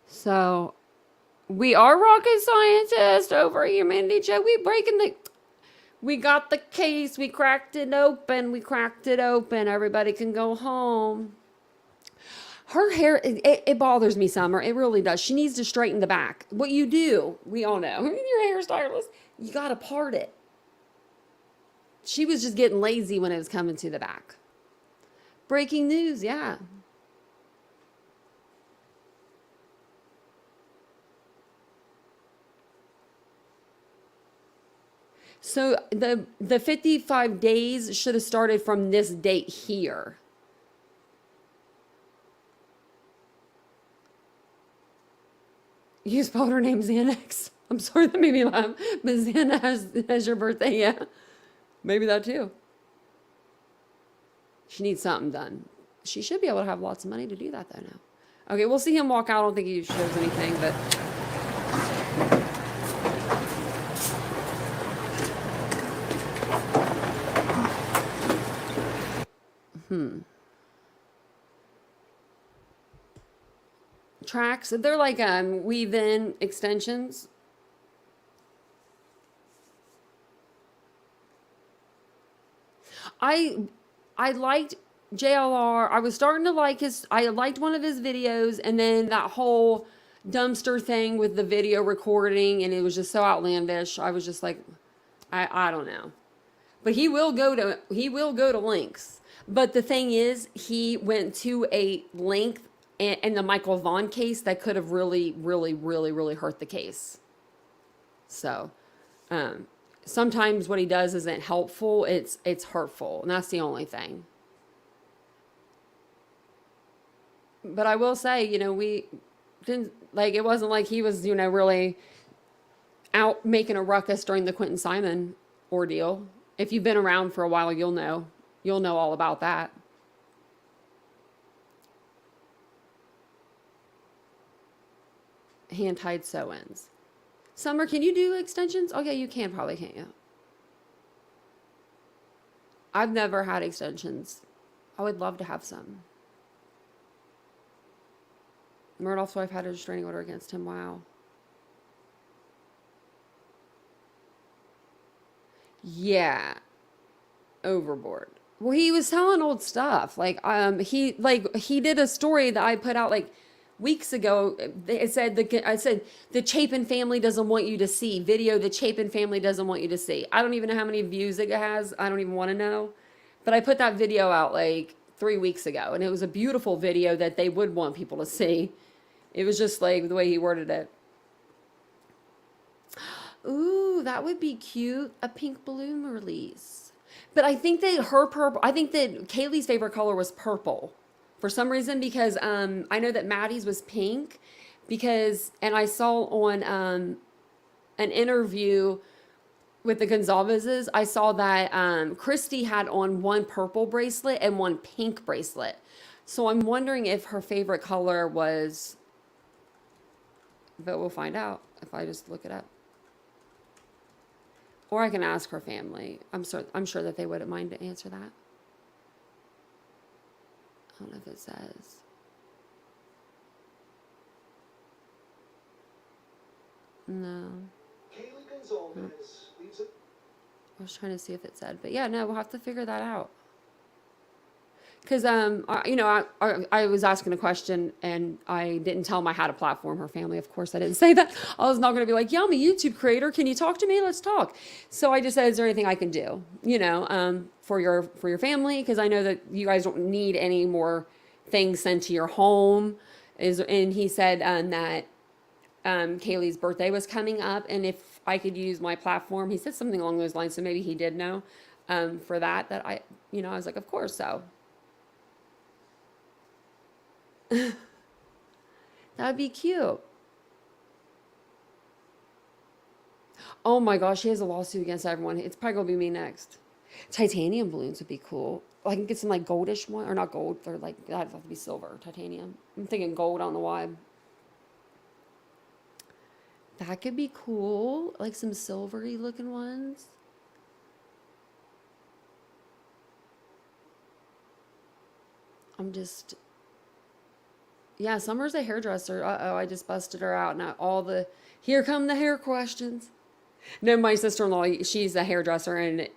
So we are rocket scientists over here, Mandy Joe. We got the case. We cracked it open. Everybody can go home. Her hair, it bothers me, Summer. It really does. She needs to straighten the back. What you do, we all know. Your hairstylist, you got to part it. She was just getting lazy when it was coming to the back. Breaking news, yeah. So the 55 days should have started from this date here. You spelled her name Xanax. I'm sorry, that made me laugh. But Xana has your birthday, yeah. Maybe that too. She needs something done. She should be able to have lots of money to do that though now. Okay, we'll see him walk out. I don't think he shows anything, but... Tracks, they're like weave-in extensions. I liked JLR. I was starting to like I liked one of his videos, and then that whole dumpster thing with the video recording, and it was just so outlandish. I was just like, I don't know. But he will go to lengths. But the thing is, he went to a length in the Michael Vaughn case that could have really hurt the case. So, sometimes what he does isn't helpful, it's hurtful, and that's the only thing. But I will say, we didn't, like, it wasn't like he was, really out making a ruckus during the Quentin Simon ordeal. If you've been around for a while, you'll know all about that. Hand-tied sew-ins. Summer, can you do extensions? Oh yeah, you can probably, can't you? I've never had extensions. I would love to have some. Murdoch's wife had a restraining order against him. Wow. Yeah. Overboard. Well, he was telling old stuff. He did a story that I put out weeks ago. I said the Chapin family doesn't want you to see video. The Chapin family doesn't want you to see. I don't even know how many views it has. I don't even want to know. But I put that video out 3 weeks ago, and it was a beautiful video that they would want people to see. It was just the way he worded it. Ooh, that would be cute. A pink balloon release. But I think that Kaylee's favorite color was purple. For some reason, because I know that Maddie's was pink, and I saw on an interview with the Gonzalez's, I saw that Christy had on one purple bracelet and one pink bracelet. So I'm wondering if her favorite color was, but we'll find out if I just look it up. Or I can ask her family. I'm sure that they wouldn't mind to answer that. I don't know if it says. No. Kaylee Gonzalez leaves it. I was trying to see if it said, but yeah, no, we'll have to figure that out. Because, I was asking a question and I didn't tell them I had a platform, her family. Of course, I didn't say that. I was not going to be like, yeah, I'm a YouTube creator. Can you talk to me? Let's talk. So I just said, is there anything I can do, for your family? Because I know that you guys don't need any more things sent to your home. And he said that Kaylee's birthday was coming up. And if I could use my platform, he said something along those lines. So maybe he did know. for that I, I was like, of course so. That'd be cute. Oh my gosh, he has a lawsuit against everyone. It's probably gonna be me next. Titanium balloons would be cool. I can get some like goldish one, or not gold, they're like, that'd have to be silver, titanium. I'm thinking gold, I don't know why. That could be cool, like some silvery looking ones. Yeah, Summer's a hairdresser. Uh-oh, I just busted her out. Now here come the hair questions. No, my sister-in-law, she's a hairdresser, and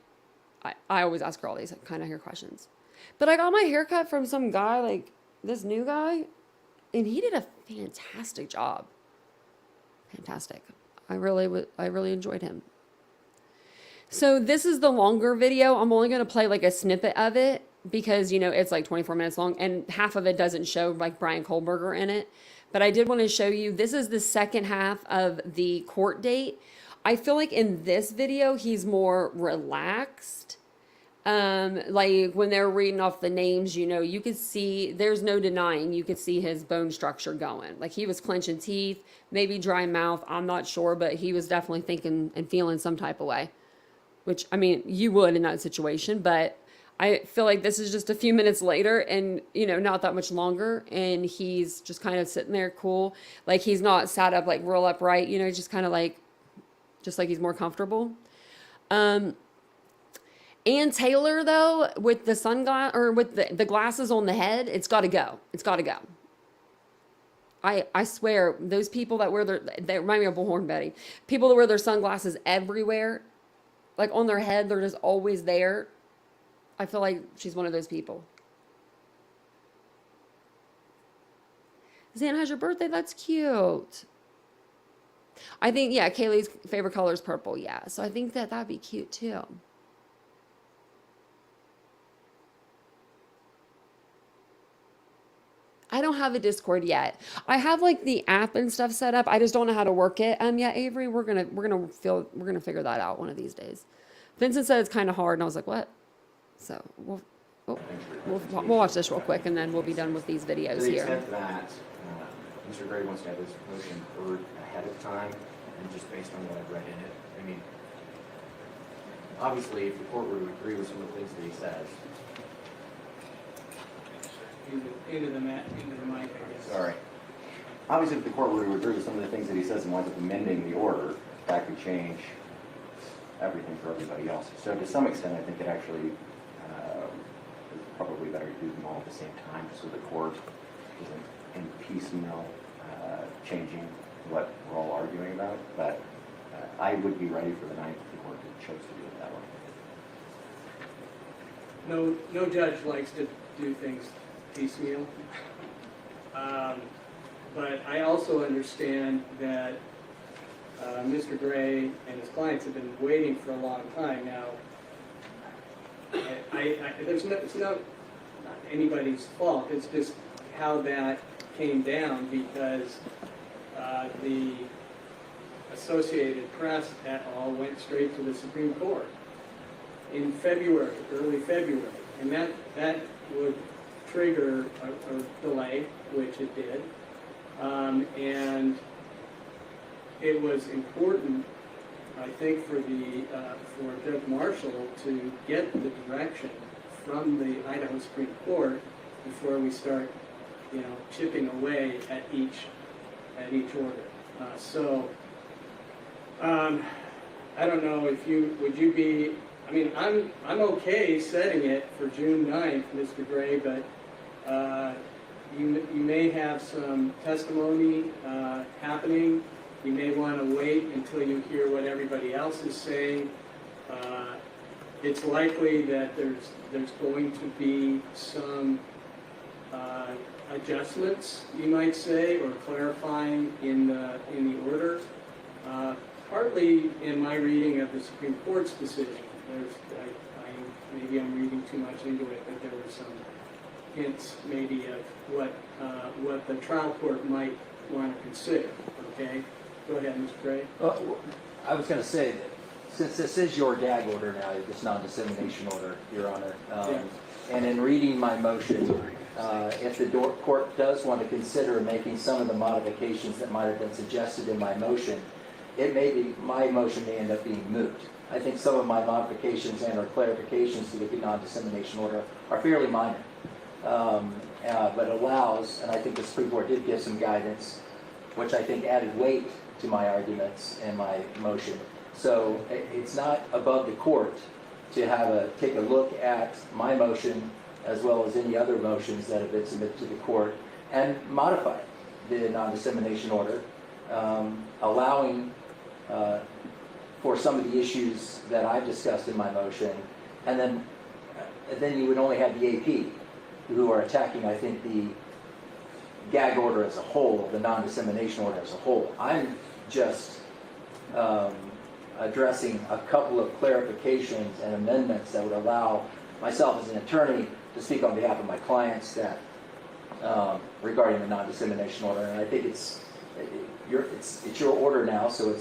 I always ask her all these kind of hair questions. But I got my hair cut from some guy, like this new guy, and he did a fantastic job. Fantastic. I really enjoyed him. So this is the longer video. I'm only going to play like a snippet of it because, it's like 24 minutes long, and half of it doesn't show like Bryan Kohberger in it. But I did want to show you, this is the second half of the court date. I feel like in this video, he's more relaxed. Like when they're reading off the names, you could see, there's no denying, you could see his bone structure going. Like he was clenching teeth, maybe dry mouth, I'm not sure, but he was definitely thinking and feeling some type of way. Which, I mean, you would in that situation, but I feel like this is just a few minutes later and, not that much longer. And he's just kind of sitting there cool. Like he's not sat up like real upright, just kind of like, just like he's more comfortable. Ann Taylor, though, with the sunglass or with the glasses on the head, it's got to go. It's got to go. I swear, those people that they remind me of Bullhorn Betty. People that wear their sunglasses everywhere, like on their head, they're just always there. I feel like she's one of those people. Zan has your birthday. That's cute. I think, yeah, Kaylee's favorite color is purple. Yeah, so I think that'd be cute too. I don't have a Discord yet. I have like the app and stuff set up. I just don't know how to work it yet, Avery. We're gonna figure that out one of these days. Vincent said it's kind of hard, and I was like, what? So we'll watch this real quick, and then we'll be done with these videos here. To the extent that Mr. Gray wants to have his motion heard ahead of time, and just based on what I've read in it, I mean, obviously, if the court would agree with some of the things that he says. Into the mic, I guess. Sorry. Obviously, if the court were to agree with some of the things that he says and winds up amending the order, that could change everything for everybody else. So to some extent, I think it actually is probably better to do them all at the same time, so the court isn't in piecemeal changing what we're all arguing about. But I would be ready for the night if the court chose to do it that way. No judge likes to do things piecemeal. But I also understand that Mr. Gray and his clients have been waiting for a long time now. It's not anybody's fault. It's just how that came down because the Associated Press et al. Went straight to the Supreme Court in February, early February, and that would trigger a delay, which it did, and it was important, I think, for Judge Marshall to get the direction from the Idaho Supreme Court before we start, chipping away at each order. I don't know if would you be. I mean, I'm okay setting it for June 9th, Mr. Gray, but you may have some testimony happening. You may want to wait until you hear what everybody else is saying. It's likely that there's going to be some adjustments, you might say, or clarifying in the order. Partly in my reading of the Supreme Court's decision. Maybe I'm reading too much into it, but there were some hints maybe of what the trial court might want to consider. Okay, go ahead, Mr. Gray. I was going to say Since this is your gag order now, this non-dissemination order, Your Honor, and in reading my motion, if the court does want to consider making some of the modifications that might have been suggested in my motion, my motion may end up being moot. I think some of my modifications and or clarifications to the non-dissemination order are fairly minor, but allows, and I think the Supreme Court did give some guidance, which I think added weight to my arguments and my motion. So it's not above the court to take a look at my motion as well as any other motions that have been submitted to the court and modify the non-dissemination order, allowing for some of the issues that I've discussed in my motion, and then you would only have the AP who are attacking, I think, the gag order as a whole, the non-dissemination order as a whole. I'm just addressing a couple of clarifications and amendments that would allow myself as an attorney to speak on behalf of my clients that regarding the non-dissemination order. And I think it's your order now, so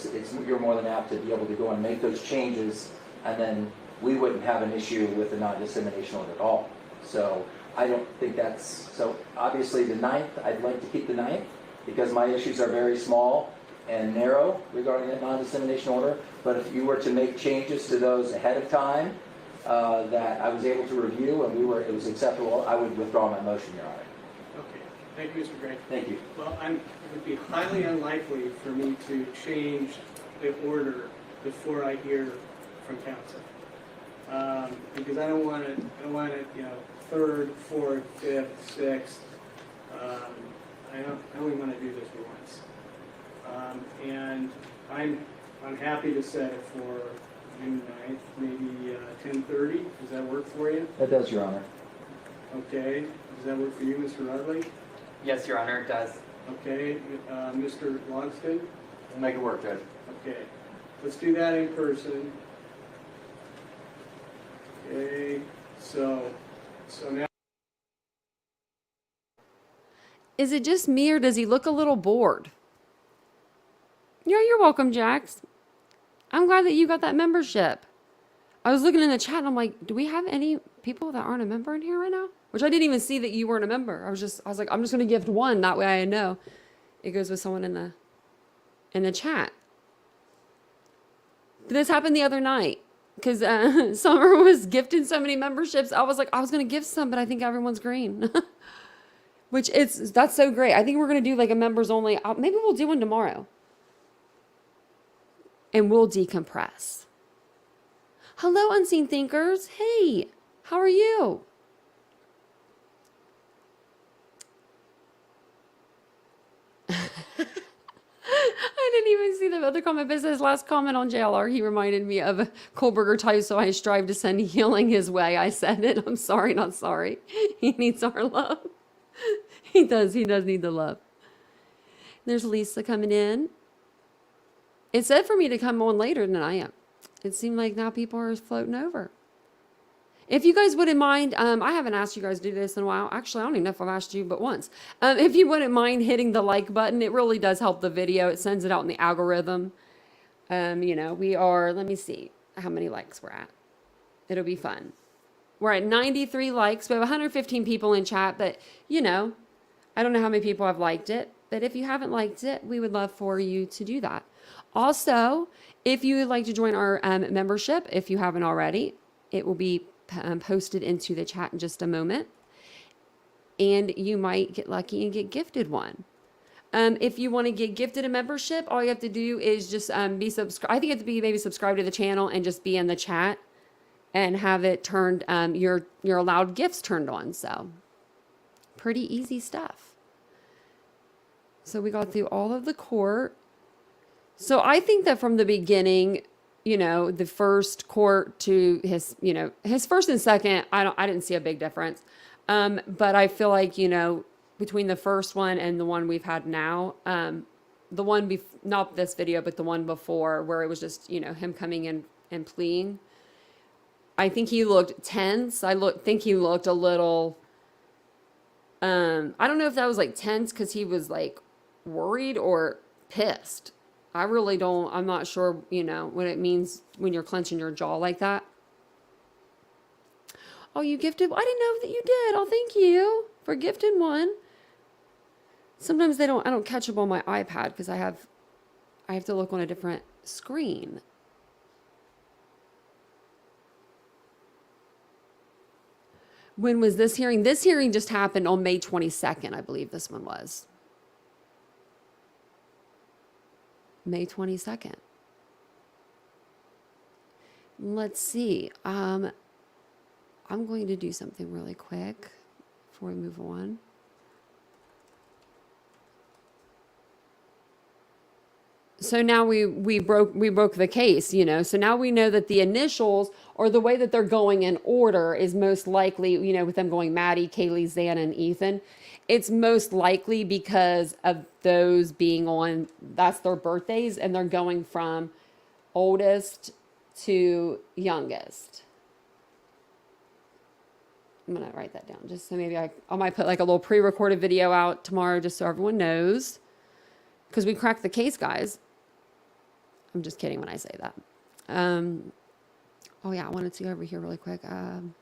you're more than apt to be able to go and make those changes, and then we wouldn't have an issue with the non-dissemination order at all. So I don't think that's, so obviously the 9th, I'd like to keep the 9th because my issues are very small and narrow regarding the non-dissemination order. But if you were to make changes to those ahead of time that I was able to review and it was acceptable, I would withdraw my motion, Your Honor. Okay, thank you, Mr. Gray. Thank you. Well, it would be highly unlikely for me to change the order before I hear from counsel, because I don't want it, third, fourth, fifth, sixth. I only want to do this once, and I'm happy to set it for June 9th, maybe 10:30. Does that work for you? That does, Your Honor. Okay. Does that work for you, Mr. Rudley? Yes, Your Honor, it does. Okay. Mr. Logston? We'll make it work, Judge. Okay. Let's do that in person. Okay. So now. Is it just me or does he look a little bored? Yeah, you're welcome, Jax. I'm glad that you got that membership. I was looking in the chat and I'm like, do we have any people that aren't a member in here right now? Which I didn't even see that you weren't a member. I was like, I'm just going to gift one. That way I know it goes with someone in the chat. But this happened the other night because Summer was gifting so many memberships. I was like, I was going to gift some, but I think everyone's green. Which that's so great. I think we're going to do like a members only. Maybe we'll do one tomorrow. And we'll decompress. Hello, unseen thinkers. Hey, how are you? I didn't even see the other comment, but it says last comment on JLR. He reminded me of Kohberger type, so I strive to send healing his way. I said it. I'm sorry, not sorry. He needs our love. He does need the love. There's Lisa coming in. It said for me to come on later than I am. It seemed like now people are floating over. If you guys wouldn't mind, I haven't asked you guys to do this in a while. Actually, I don't even know if I've asked you but once. If you wouldn't mind hitting the like button, it really does help the video. It sends it out in the algorithm. We are, let me see how many likes we're at. It'll be fun. We're at 93 likes. We have 115 people in chat, but I don't know how many people have liked it. But if you haven't liked it, we would love for you to do that. Also, if you would like to join our membership, if you haven't already, it will be posted into the chat in just a moment. And you might get lucky and get gifted one. If you want to get gifted a membership, all you have to do is just be subscribed. I think you have to be maybe subscribed to the channel and just be in the chat and have it turned, your allowed gifts turned on. So pretty easy stuff. So we got through all of the court. So I think that from the beginning, the first court to his first and second, I didn't see a big difference. But I feel like, between the first one and the one we've had now, the one, not this video, but the one before where it was just, him coming in and pleading, I think he looked tense. Think he looked a little, I don't know if that was like tense because he was like worried or pissed. I really don't, I'm not sure, you know, what it means when you're clenching your jaw like that. Oh, you gifted, I didn't know that you did. Oh, thank you for gifting one. Sometimes I don't catch up on my iPad because I have to look on a different screen. When was this hearing? This hearing just happened on May 22nd, I believe this one was. May 22nd. Let's see. I'm going to do something really quick before we move on. So now we broke the case, you know. So now we know that the initials or the way that they're going in order is most likely, you know, with them going Maddie, Kaylee, Xana, and Ethan. It's most likely because of those being on, that's their birthdays, and they're going from oldest to youngest. I'm gonna write that down just so maybe I might put like a little pre-recorded video out tomorrow just so everyone knows. Because we cracked the case, guys. I'm just kidding when I say that. Oh yeah, I wanted to go over here really quick. And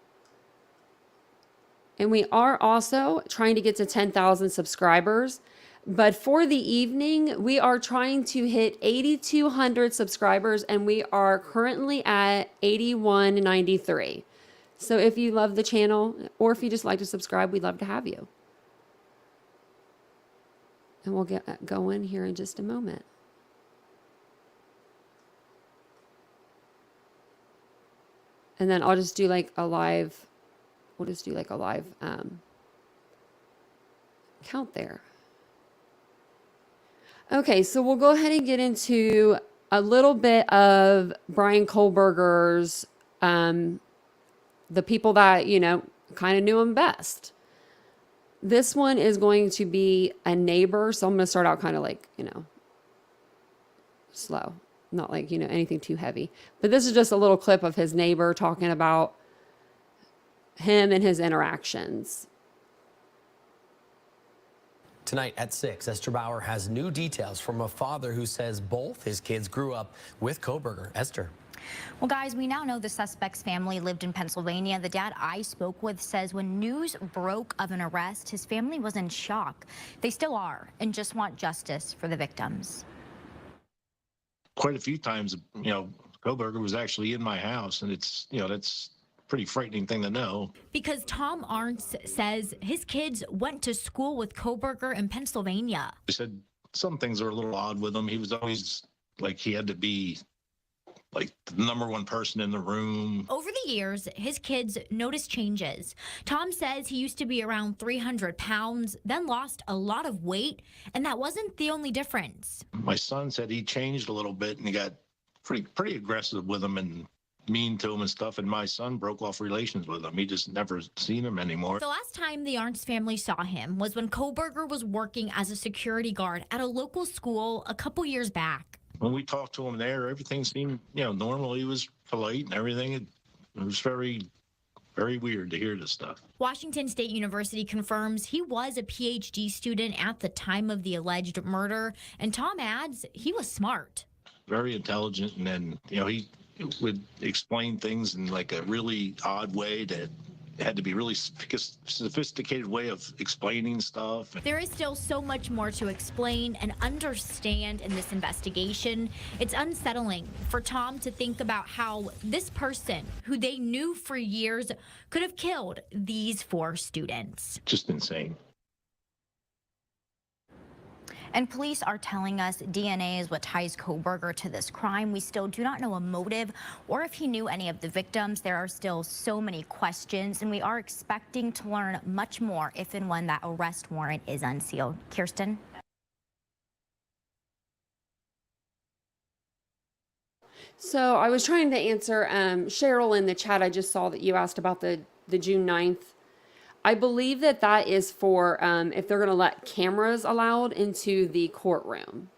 we are also trying to get to 10,000 subscribers. But for the evening, we are trying to hit 8,200 subscribers, and we are currently at 8,193. So if you love the channel, or if you just like to subscribe, we'd love to have you. And we'll get going here in just a moment. And then I'll just do like a live, we'll just do like a live count there. Okay, so we'll go ahead and get into a little bit of Bryan Kohberger's, the people that, you know, kind of knew him best. This one is going to be a neighbor. So I'm going to start out kind of like, you know, slow, not like, you know, anything too heavy. But this is just a little clip of his neighbor talking about him and his interactions. Tonight at 6, Esther Bauer has new details from a father who says both his kids grew up with Kohberger. Esther. Well, guys, we now know the suspect's family lived in Pennsylvania. The dad I spoke with says when news broke of an arrest, his family was in shock. They still are, and just want justice for the victims. Quite a few times, you know, Kohberger was actually in my house, and it's, you know, that's a pretty frightening thing to know. Because Tom Arntz says his kids went to school with Kohberger in Pennsylvania. He said some things are a little odd with him. He was always like he had to be like the number one person in the room. Over the years, his kids noticed changes. Tom says he used to be around 300 pounds, then lost a lot of weight, and that wasn't the only difference. My son said he changed a little bit and he got pretty aggressive with him and mean to him and stuff, and my son broke off relations with him. He just never seen him anymore. The last time the Arntz family saw him was when Kohberger was working as a security guard at a local school a couple years back. When we talked to him there, everything seemed, you know, normal. He was polite and everything. It was very, very weird to hear this stuff. Washington State University confirms he was a PhD student at the time of the alleged murder, and Tom adds he was smart. Very intelligent, and then, you know, he would explain things in like a really odd way that had to be really sophisticated way of explaining stuff. There is still so much more to explain and understand in this investigation. It's unsettling for Tom to think about how this person, who they knew for years, could have killed these 4 students. Just insane. And police are telling us DNA is what ties Kohberger to this crime. We still do not know a motive or if he knew any of the victims. There are still so many questions, and we are expecting to learn much more if and when that arrest warrant is unsealed. Kirsten? So I was trying to answer Cheryl in the chat. I just saw that you asked about the June 9th. I believe that that is for if they're going to let cameras allowed into the courtroom.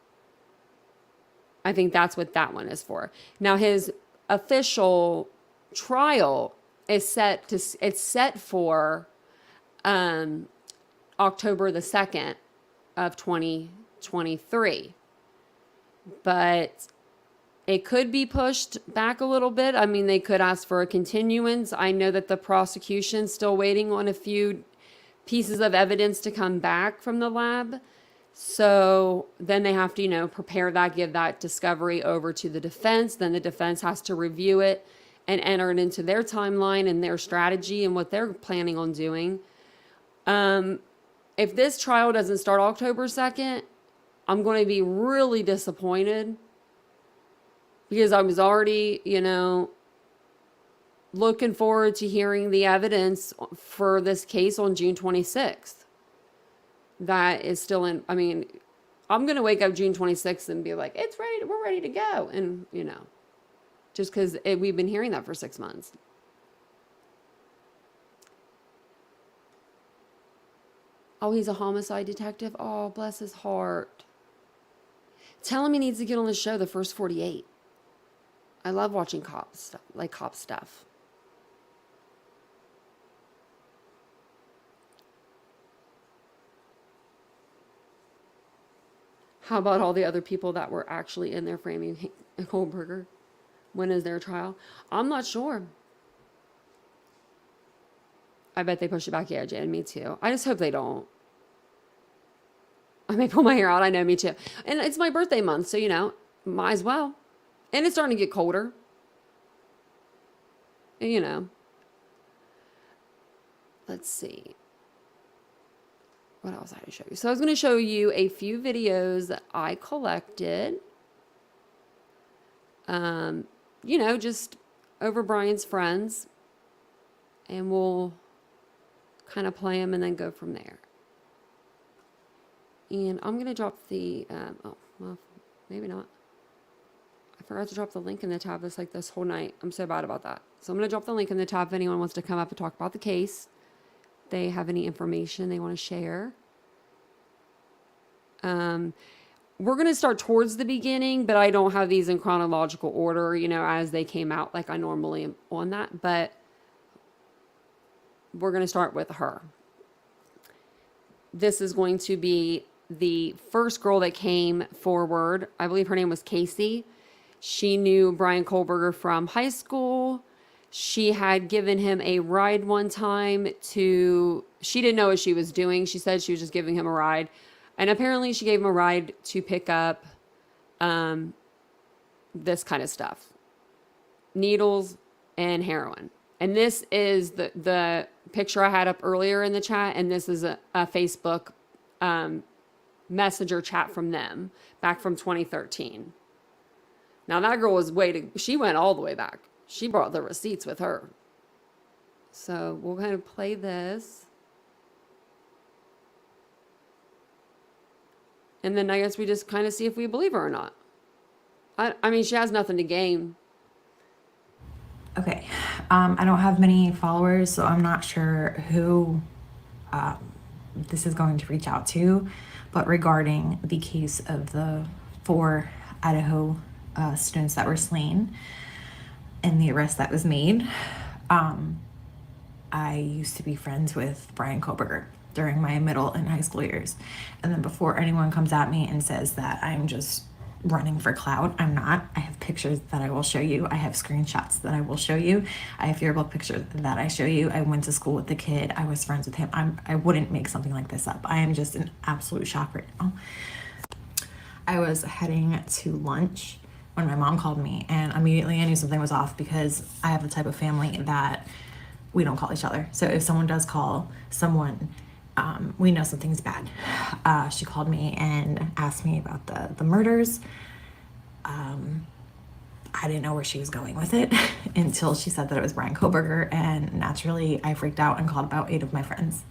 I think that's what that one is for. Now his official trial is set for October the 2nd of 2023. but it could be pushed back a little bit. I mean, they could ask for a continuance. I know that the prosecution's still waiting on a few pieces of evidence to come back from the lab. So then they have to, prepare that, give that discovery over to the defense. Then the defense has to review it and enter it into their timeline and their strategy and what they're planning on doing. If this trial doesn't start October 2nd, I'm going to be really disappointed because I was already, looking forward to hearing the evidence for this case on June 26th. That is still in, I'm going to wake up June 26th and be like, it's ready, we're ready to go. And, just because we've been hearing that for 6 months. Oh, he's a homicide detective. Oh, bless his heart. Tell him he needs to get on the show, The First 48. I love watching cop stuff. How about all the other people that were actually in there framing Kohberger? When is their trial? I'm not sure. I bet they push it back. Yeah, Jan, me too. I just hope they don't. I may pull my hair out. I know, me too. And it's my birthday month, so, might as well. And it's starting to get colder. Let's see. What else I had to show you? So I was going to show you a few videos that I collected. Just over Bryan's friends. And we'll kind of play them and then go from there. And I'm going to drop the, maybe not. I forgot to drop the link in the tab this whole night. I'm so bad about that. So I'm going to drop the link in the tab if anyone wants to come up and talk about the case. They have any information they want to share. We're going to start towards the beginning, but I don't have these in chronological order, as they came out like I normally am on that. But we're going to start with her. This is going to be the first girl that came forward. I believe her name was Casey. She knew Bryan Kohberger from high school. She had given him a ride one time she didn't know what she was doing. She said she was just giving him a ride. And apparently she gave him a ride to pick up this kind of stuff. Needles and heroin. And this is the picture I had up earlier in the chat. And this is a Facebook messenger chat from them back from 2013. Now that girl was she went all the way back. She brought the receipts with her. So we'll kind of play this. And then I guess we just kind of see if we believe her or not. I mean, she has nothing to gain. Okay. I don't have many followers, so I'm not sure who this is going to reach out to. But regarding the case of the 4 Idaho students that were slain and the arrest that was made, I used to be friends with Bryan Kohberger during my middle and high school years. And then before anyone comes at me and says that I'm just running for clout, I'm not. I have pictures that I will show you. I have screenshots that I will show you. I have yearbook pictures that I show you. I went to school with the kid. I was friends with him. I wouldn't make something like this up. I am just in absolute shock right now. I was heading to lunch when my mom called me, and immediately I knew something was off because I have the type of family that we don't call each other. So if someone does call someone, we know something's bad. She called me and asked me about the murders. I didn't know where she was going with it until she said that it was Bryan Kohberger, and naturally I freaked out and called about 8 of my friends.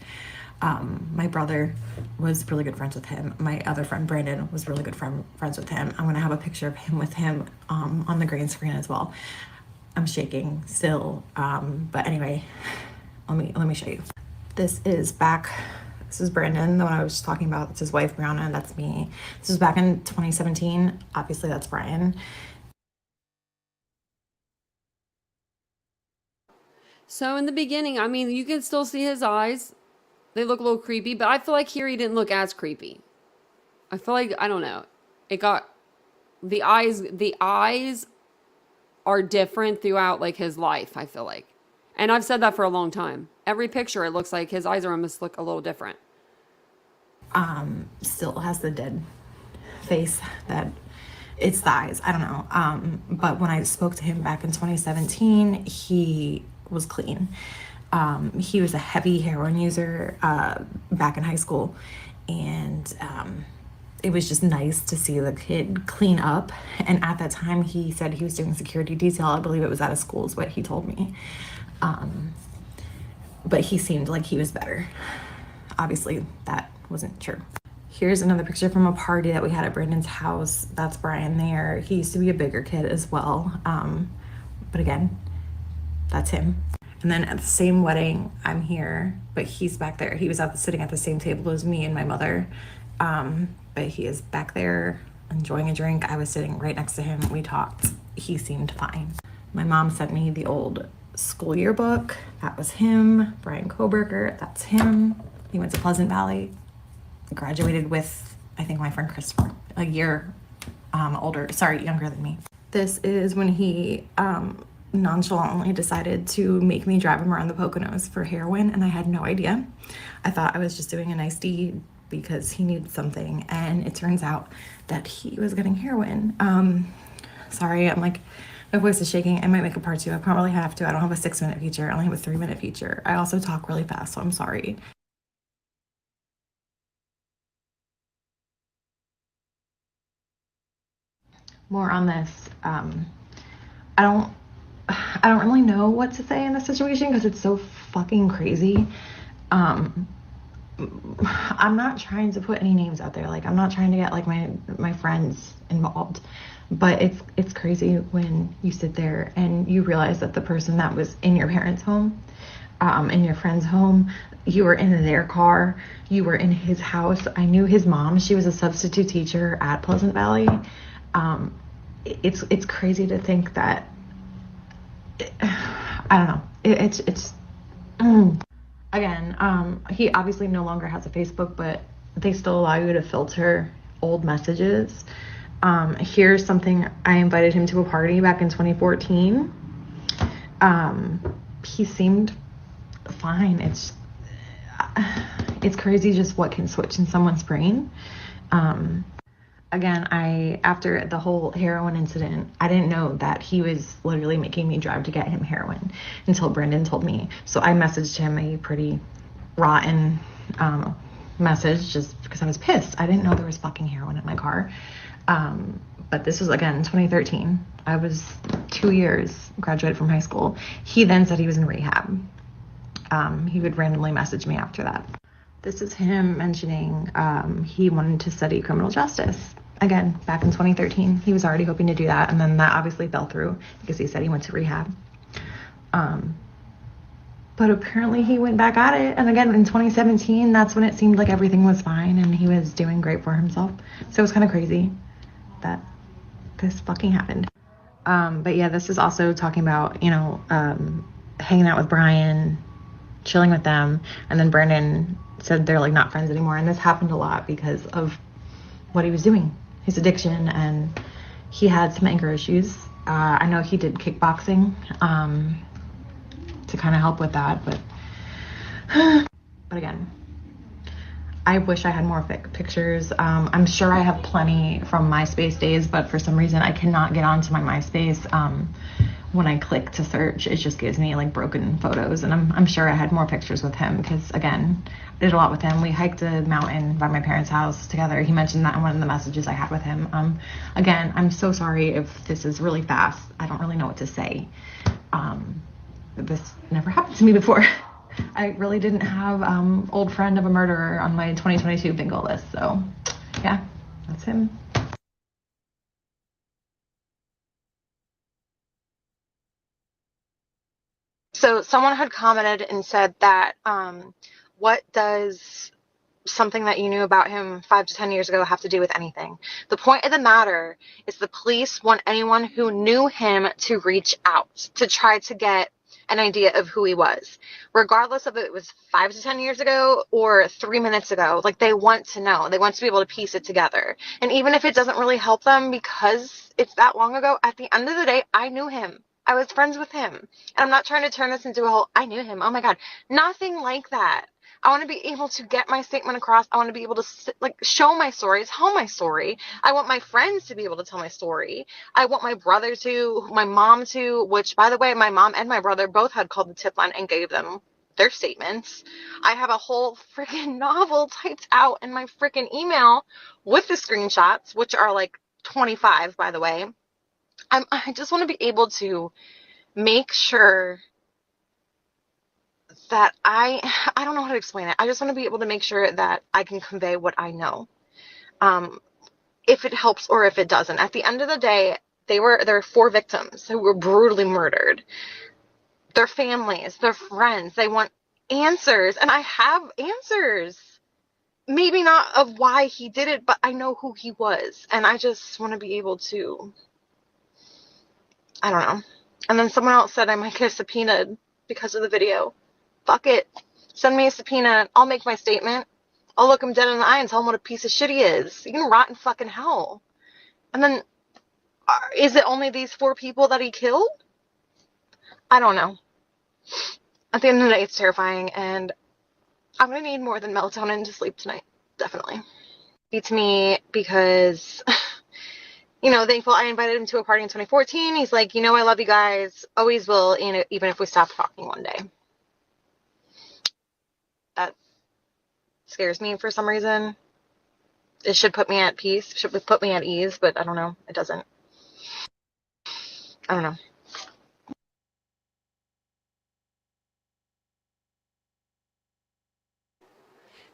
My brother was really good friends with him. My other friend Brandon was really good friends with him. I'm gonna have a picture of him with him on the green screen as well. I'm shaking still, but anyway, let me show you. This is Brandon, the one I was just talking about. That's his wife, Brianna, and that's me. This was back in 2017. Obviously, that's Bryan. So in the beginning, I mean, you can still see his eyes. They look a little creepy, but I feel like here he didn't look as creepy. I feel like, I don't know. It got The eyes are different throughout like his life, I feel like. And I've said that for a long time. Every picture, it looks like his eyes are almost look a little different. Still has the dead face that it's the eyes. I don't know. But when I spoke to him back in 2017, he was clean. He was a heavy heroin user back in high school. And it was just nice to see the kid clean up. And at that time, he said he was doing security detail. I believe it was out of school is what he told me. But he seemed like he was better. Obviously, that wasn't true. Here's another picture from a party that we had at Brandon's house. That's Bryan there. He used to be a bigger kid as well. But again, that's him. And then at the same wedding, I'm here, but he's back there. He was sitting at the same table as me and my mother. But he is back there enjoying a drink. I was sitting right next to him. We talked. He seemed fine. My mom sent me the old school yearbook. That was him. Bryan Kohberger, that's him. He went to Pleasant Valley. Graduated with, I think, my friend Christopher, a year younger than me. This is when he nonchalantly decided to make me drive him around the Poconos for heroin, and I had no idea. I thought I was just doing a nice deed because he needed something, and it turns out that he was getting heroin. Sorry, I'm like, my voice is shaking. I might make a part 2. I probably have to. I don't have a 6-minute feature. I only have a 3-minute feature. I also talk really fast, so I'm sorry. More on this. I don't really know what to say in this situation because it's so fucking crazy. I'm not trying to put any names out there. Like, I'm not trying to get like my friends involved, but it's crazy when you sit there and you realize that the person that was in your parents' home, in your friend's home, you were in their car, you were in his house. I knew his mom. She was a substitute teacher at Pleasant Valley. It's crazy to think that, I don't know. It's again, he obviously no longer has a Facebook, but they still allow you to filter old messages. Here's something. I invited him to a party back in 2014. He seemed fine. It's crazy just what can switch in someone's brain. Again, after the whole heroin incident, I didn't know that he was literally making me drive to get him heroin until Brandon told me. So I messaged him a pretty rotten message just because I was pissed. I didn't know there was fucking heroin in my car. But this was, again, 2013. I was 2 years, graduated from high school. He then said he was in rehab. He would randomly message me after that. This is him mentioning he wanted to study criminal justice. Again, back in 2013, he was already hoping to do that, and then that obviously fell through because he said he went to rehab. But apparently he went back at it, and again, in 2017, that's when it seemed like everything was fine and he was doing great for himself. So it was kind of crazy that this fucking happened. But yeah, this is also talking about, hanging out with Bryan, chilling with them, and then Brandon said they're like not friends anymore, and this happened a lot because of what he was doing, his addiction, and he had some anger issues. I know he did kickboxing to kind of help with that, but again, I wish I had more pictures. I'm sure I have plenty from MySpace days, but for some reason I cannot get onto my MySpace. When I click to search, it just gives me like broken photos, and I'm sure I had more pictures with him because, again, I did a lot with him. We hiked a mountain by my parents' house together. He mentioned that in one of the messages I had with him. Again, I'm so sorry if this is really fast. I don't really know what to say. This never happened to me before. I really didn't have old friend of a murderer on my 2022 bingo list, so yeah, that's him. So someone had commented and said that, what does something that you knew about him 5 to 10 years ago have to do with anything? The point of the matter is the police want anyone who knew him to reach out, to try to get an idea of who he was, regardless of if it was 5 to 10 years ago or 3 minutes ago. Like, they want to know. They want to be able to piece it together. And even if it doesn't really help them because it's that long ago, at the end of the day, I knew him. I was friends with him. And I'm not trying to turn this into a whole, I knew him. Oh my God. Nothing like that. I want to be able to get my statement across. I want to be able to show my story, tell my story. I want my friends to be able to tell my story. I want my brother to, my mom to, which, by the way, my mom and my brother both had called the tip line and gave them their statements. I have a whole freaking novel typed out in my freaking email with the screenshots, which are like 25, by the way. I just want to be able to make sure that I don't know how to explain it. I just want to be able to make sure that I can convey what I know. If it helps or if it doesn't. At the end of the day, there are 4 victims who were brutally murdered. Their families, their friends, they want answers, and I have answers. Maybe not of why he did it, but I know who he was, and I just want to be able to, I don't know. And then someone else said I might get subpoenaed because of the video. Fuck it. Send me a subpoena. I'll make my statement. I'll look him dead in the eye and tell him what a piece of shit he is. He can rot in fucking hell. And then, is it only these 4 people that he killed? I don't know. At the end of the day, it's terrifying, and I'm going to need more than melatonin to sleep tonight. Definitely. Beats me because, you know, thankful I invited him to a party in 2014. He's like, you know, I love you guys. Always will, even if we stop talking one day. That scares me for some reason. It should put me at peace, should put me at ease, but I don't know. It doesn't. I don't know.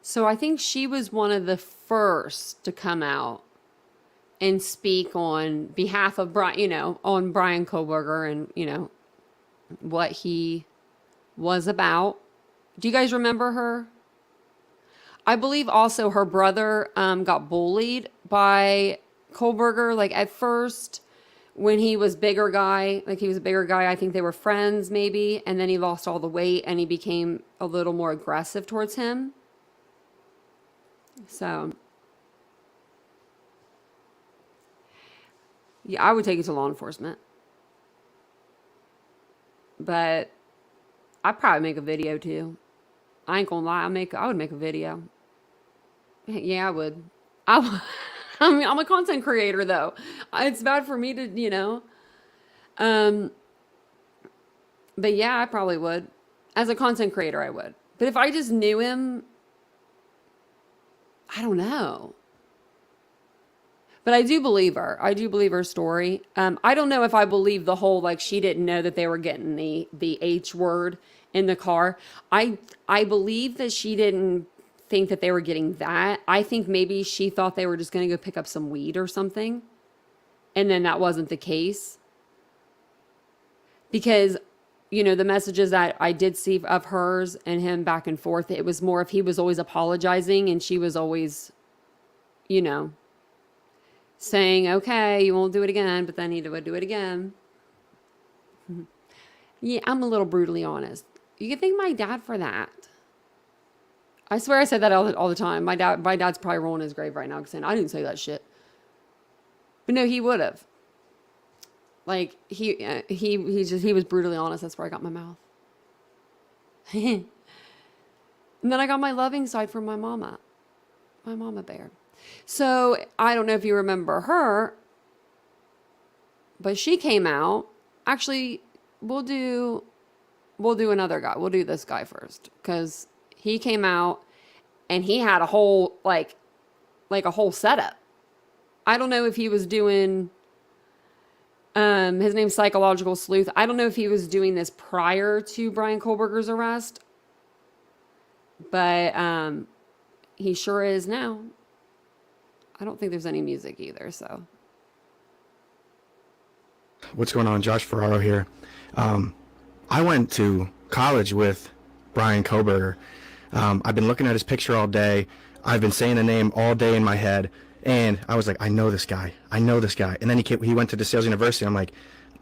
So I think she was one of the first to come out and speak on behalf of Bryan Kohberger and, what he was about. Do you guys remember her? I believe also her brother got bullied by Kohberger. Like, at first, when he was bigger guy, I think they were friends maybe, and then he lost all the weight and he became a little more aggressive towards him. So, yeah, I would take it to law enforcement. But I'd probably make a video too. I ain't gonna lie, I would make a video. Yeah, I would. I mean, I'm a content creator though. It's bad for me to, but yeah, I probably would. As a content creator, I would. But if I just knew him, I don't know. But I do believe her. I do believe her story. I don't know if I believe the whole, like, she didn't know that they were getting the H word in the car. I believe that she didn't think that they were getting that. I think maybe she thought they were just going to go pick up some weed or something. And then that wasn't the case. Because, the messages that I did see of hers and him back and forth, it was more if he was always apologizing and she was always, saying, okay, you won't do it again, but then he would do it again. Yeah, I'm a little brutally honest. You can thank my dad for that. I swear I said that all the time. My dad's probably rolling his grave right now saying, I didn't say that shit. But no, he would have. Like, he was brutally honest. That's where I got my mouth. And then I got my loving side from my mama bear. So I don't know if you remember her, but she came out. Actually, we'll do another guy. We'll do this guy first, because he came out and he had a whole like a whole setup. I don't know if he was doing his name's Psychological Sleuth. I don't know if he was doing this prior to Bryan Kohberger's arrest, but he sure is now. I don't think there's any music either, so. What's going on? Josh Ferraro here. I went to college with Bryan Kohberger. I've been looking at his picture all day. I've been saying the name all day in my head, and I was like, I know this guy. And then he went to DeSales University. I'm like,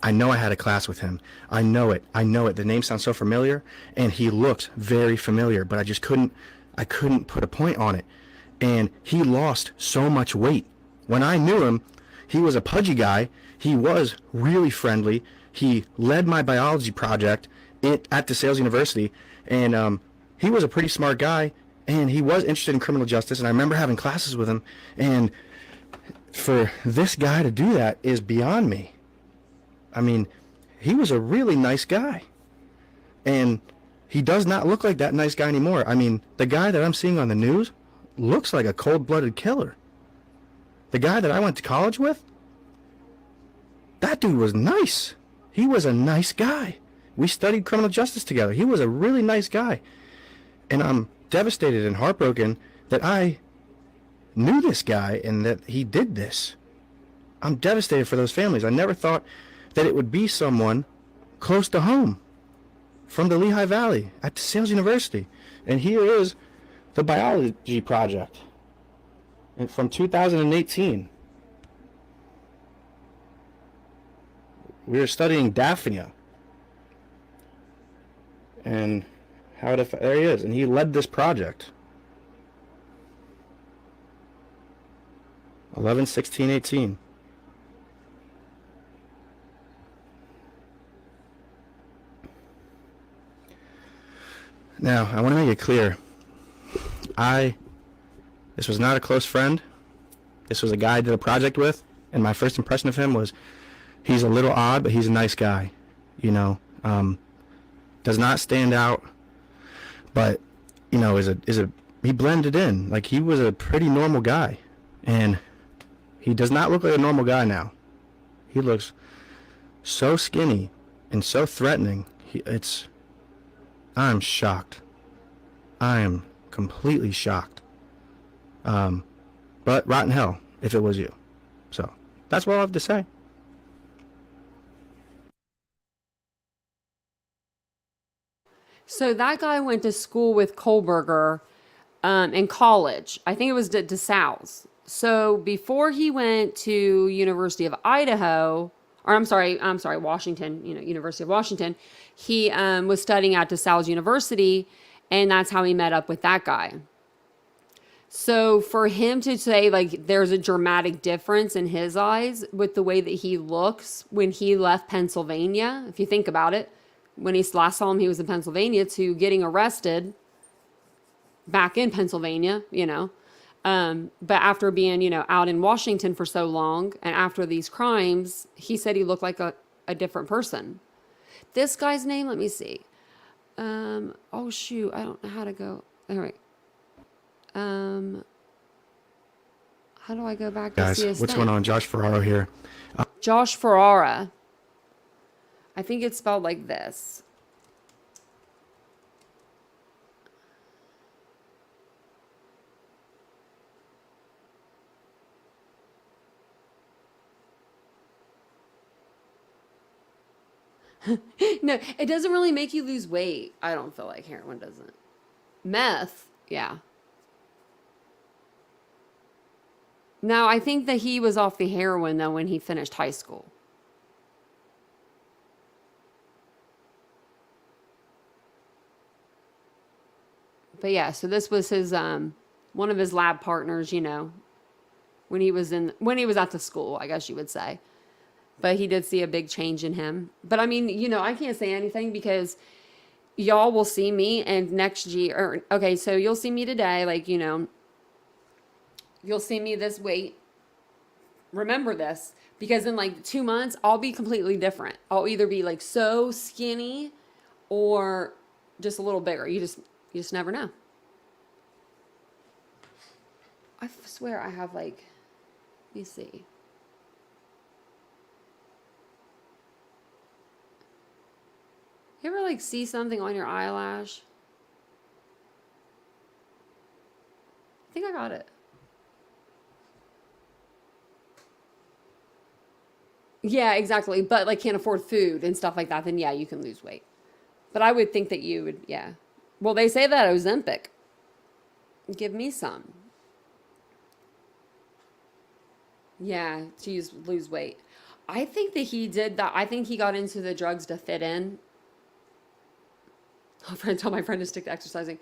I know I had a class with him. I know it. I know it. The name sounds so familiar, and he looks very familiar, but I couldn't put a point on it. And he lost so much weight. When I knew him, he was a pudgy guy. He was really friendly. He led my biology project at DeSales University, and he was a pretty smart guy, and he was interested in criminal justice, and I remember having classes with him, and for this guy to do that is beyond me. I mean, he was a really nice guy, and he does not look like that nice guy anymore. I mean, the guy that I'm seeing on the news looks like a cold-blooded killer. The guy that I went to college with, that dude was nice. He was a nice guy. We studied criminal justice together. He was a really nice guy. And I'm devastated and heartbroken that I knew this guy and that he did this. I'm devastated for those families. I never thought that it would be someone close to home from the Lehigh Valley at DeSales University. And here is the biology project from 2018. We were studying Daphnia and how there he is, and he led this project. 11/16/18. Now, I want to make it clear. This was not a close friend. This was a guy I did a project with, and my first impression of him was he's a little odd, but he's a nice guy. You know, does not stand out, but you know, he blended in. Like, he was a pretty normal guy, and he does not look like a normal guy now. He looks so skinny and so threatening. I'm shocked. I am completely shocked. But rotten hell if it was you. So that's what I have to say. So that guy went to school with Kohberger in college. I think it was at DeSales. So before he went to University of Idaho, or I'm sorry, Washington, University of Washington, he was studying at DeSales University, and that's how he met up with that guy. So for him to say, like, there's a dramatic difference in his eyes with the way that he looks when he left Pennsylvania, if you think about it, when he last saw him, he was in Pennsylvania, to getting arrested back in Pennsylvania, but after being, out in Washington for so long, and after these crimes, he said he looked like a different person. This guy's name, let me see. Oh shoot, I don't know how to go. All right. How do I go back to see his What's thing? going on? Josh Ferraro here. Josh Ferrara. I think it's spelled like this. No, it doesn't really make you lose weight. I don't feel like heroin doesn't. Meth, yeah. Now, I think that he was off the heroin, though, when he finished high school. But yeah, so this was his one of his lab partners, when he was at the school, I guess you would say. But he did see a big change in him. But I mean, I can't say anything because y'all will see me and next year, okay, so you'll see me today, like, you'll see me this weight. Remember this, because in like 2 months, I'll be completely different. I'll either be like so skinny or just a little bigger. You just never know. I swear I have like, let me see. You ever like see something on your eyelash? I think I got it. Yeah, exactly. But like can't afford food and stuff like that, then yeah, you can lose weight. But I would think that you would, yeah. Well, they say that Ozempic. Give me some. Yeah, to lose weight. I think that he did that. I think he got into the drugs to fit in. Tell my friend to stick to exercising.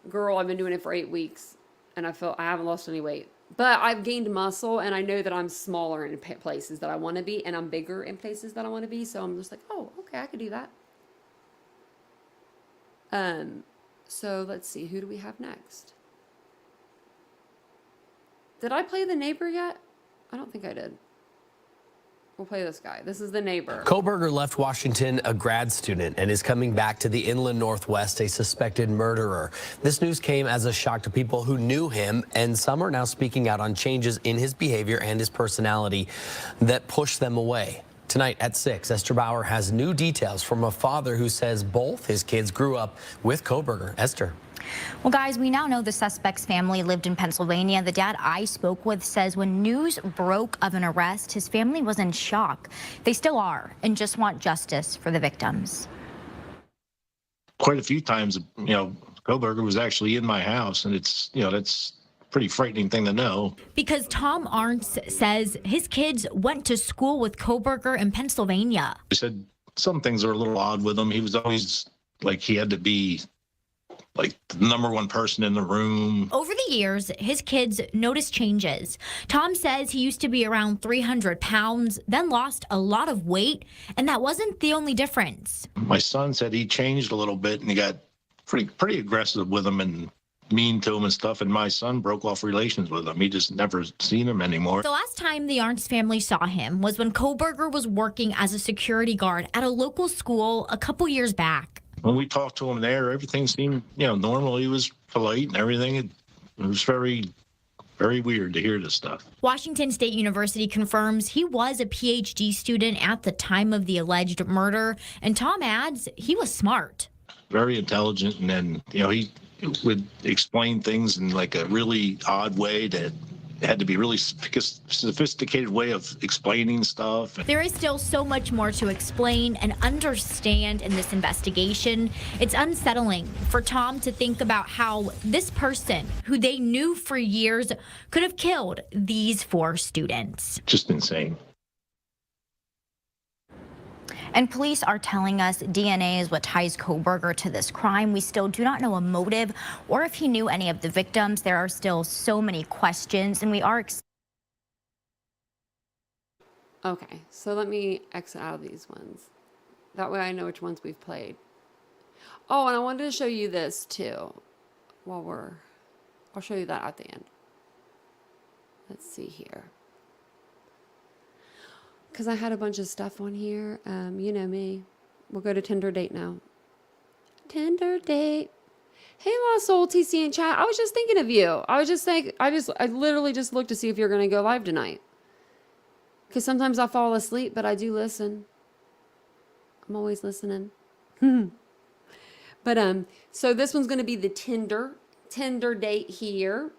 Girl, I've been doing it for 8 weeks and I haven't lost any weight. But I've gained muscle and I know that I'm smaller in places that I want to be and I'm bigger in places that I want to be. So I'm just like, oh, okay, I could do that. So let's see, who do we have next? Did I play the neighbor yet? I don't think I did. We'll play this guy. This is the neighbor. Kohberger left Washington a grad student and is coming back to the inland Northwest, a suspected murderer. This news came as a shock to people who knew him, and some are now speaking out on changes in his behavior and his personality that push them away. Tonight at 6, Esther Bauer has new details from a father who says both his kids grew up with Kohberger. Esther. Well, guys, we now know the suspect's family lived in Pennsylvania. The dad I spoke with says when news broke of an arrest, his family was in shock. They still are and just want justice for the victims. Quite a few times, Kohberger was actually in my house, and it's, that's a pretty frightening thing to know. Because Tom Arntz says his kids went to school with Kohberger in Pennsylvania. He said some things are a little odd with him. He was always like he had to be like the number one person in the room. Over the years, his kids noticed changes. Tom says he used to be around 300 pounds, then lost a lot of weight, and that wasn't the only difference. My son said he changed a little bit and he got pretty aggressive with him and mean to him and stuff, and my son broke off relations with him. He just never seen him anymore. The last time the Arntz family saw him was when Kohberger was working as a security guard at a local school a couple years back. When we talked to him there, everything seemed, normal. He was polite and everything. It was very, very weird to hear this stuff. Washington State University confirms he was a PhD student at the time of the alleged murder, and Tom adds he was smart. Very intelligent, and then, he would explain things in like a really odd way that had to be really sophisticated way of explaining stuff. There is still so much more to explain and understand in this investigation. It's unsettling for Tom to think about how this person, who they knew for years, could have killed these 4 students. Just insane. And police are telling us DNA is what ties Kohberger to this crime. We still do not know a motive or if he knew any of the victims. There are still so many questions, and we are... Okay, so let me exit out of these ones. That way I know which ones we've played. Oh, and I wanted to show you this too. I'll show you that at the end. Let's see here. Because I had a bunch of stuff on here. You know me. We'll go to Tinder date now. Tinder date. Hey, Lost Soul TC in chat. I was just thinking of you. I was just saying, I literally just looked to see if you're going to go live tonight. Because sometimes I fall asleep, but I do listen. I'm always listening. But, so this one's going to be the Tinder date here.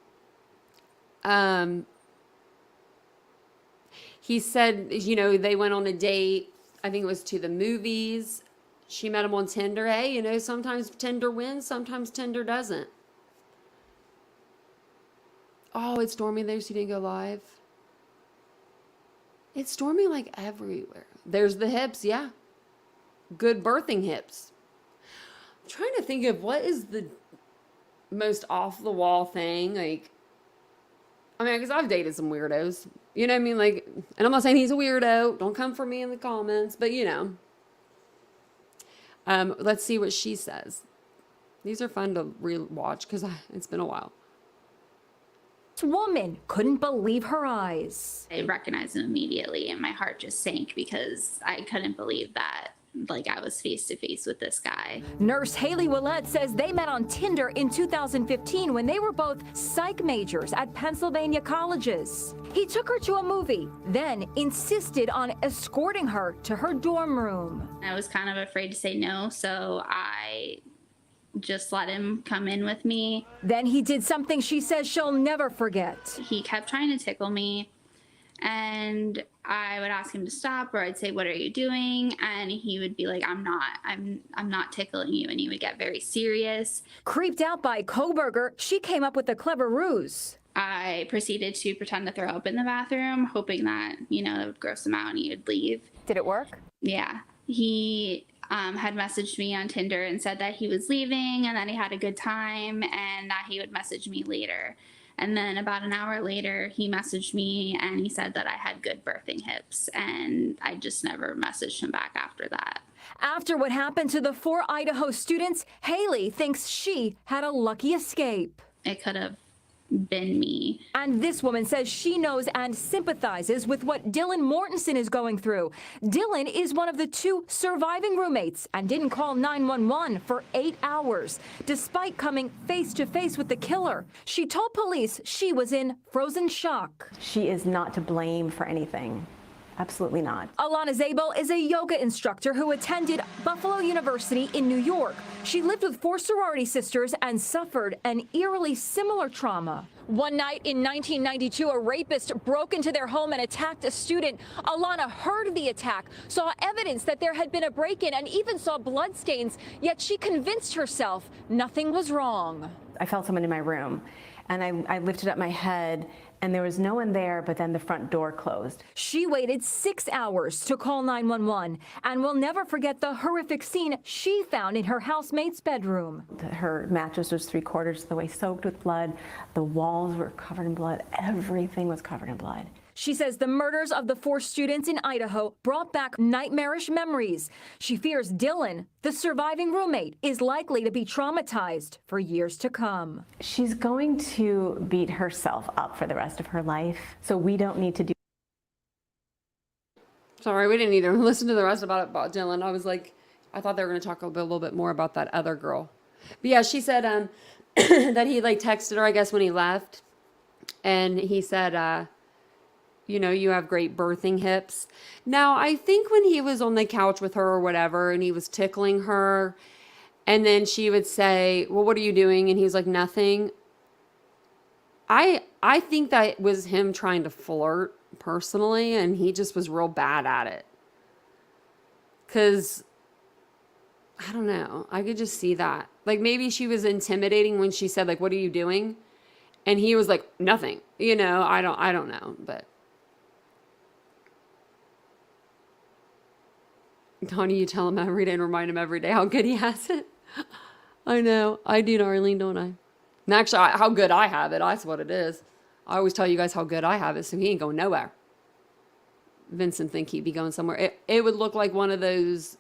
He said, they went on a date. I think it was to the movies. She met him on Tinder. Hey, sometimes Tinder wins, sometimes Tinder doesn't. Oh, it's stormy there, so you didn't go live. It's stormy like everywhere. There's the hips, yeah. Good birthing hips. I'm trying to think of what is the most off-the-wall thing. Because I've dated some weirdos. You know what I mean? And I'm not saying he's a weirdo. Don't come for me in the comments. But, let's see what she says. These are fun to re-watch because it's been a while. This woman couldn't believe her eyes. I recognized him immediately and my heart just sank because I couldn't believe that. I was face to face with this guy. Nurse Haley Willett says they met on Tinder in 2015 when they were both psych majors at Pennsylvania colleges. He took her to a movie, then insisted on escorting her to her dorm room. I was kind of afraid to say no, so I just let him come in with me. Then he did something she says she'll never forget. He kept trying to tickle me, and I would ask him to stop, or I'd say, "What are you doing?" And he would be like, I'm not tickling you. And he would get very serious. Creeped out by Kohberger, she came up with a clever ruse. I proceeded to pretend to throw up in the bathroom, hoping that, it would gross him out and he would leave. Did it work? Yeah. He had messaged me on Tinder and said that he was leaving and that he had a good time and that he would message me later. And then about an hour later, he messaged me and he said that I had good birthing hips. And I just never messaged him back after that. After what happened to the 4 Idaho students, Haley thinks she had a lucky escape. It could have been me. And this woman says she knows and sympathizes with what Dylan Mortensen is going through. Dylan is one of the 2 surviving roommates and didn't call 911 for 8 hours, despite coming face to face with the killer. She told police she was in frozen shock. She is not to blame for anything. Absolutely not. Alana Zabel is a yoga instructor who attended Buffalo University in New York. She lived with 4 sorority sisters and suffered an eerily similar trauma. One night in 1992, a rapist broke into their home and attacked a student. Alana heard the attack, saw evidence that there had been a break-in, and even saw bloodstains, yet she convinced herself nothing was wrong. I felt someone in my room, and I lifted up my head, and there was no one there, but then the front door closed. She waited 6 hours to call 911 and will never forget the horrific scene she found in her housemate's bedroom. Her mattress was 3/4 of the way soaked with blood. The walls were covered in blood. Everything was covered in blood. She says the murders of the 4 students in Idaho brought back nightmarish memories. She fears Dylan, the surviving roommate, is likely to be traumatized for years to come. She's going to beat herself up for the rest of her life, so we don't need to do. Sorry, we didn't need to listen to the rest about Dylan. I was like, I thought they were going to talk a little bit more about that other girl. But yeah, she said that he texted her, I guess, when he left. And he said, you have great birthing hips. Now, I think when he was on the couch with her or whatever, and he was tickling her, and then she would say, well, what are you doing? And he was like, nothing. I think that was him trying to flirt personally, and he just was real bad at it. Because, I don't know. I could just see that. Maybe she was intimidating when she said, what are you doing? And he was like, nothing. I don't know, but. Donnie, you tell him every day and remind him every day how good he has it. I know. I do, Arlene, don't I? And actually, how good I have it, that's what it is. I always tell you guys how good I have it, so he ain't going nowhere. Vincent think he'd be going somewhere. It would look like one of those,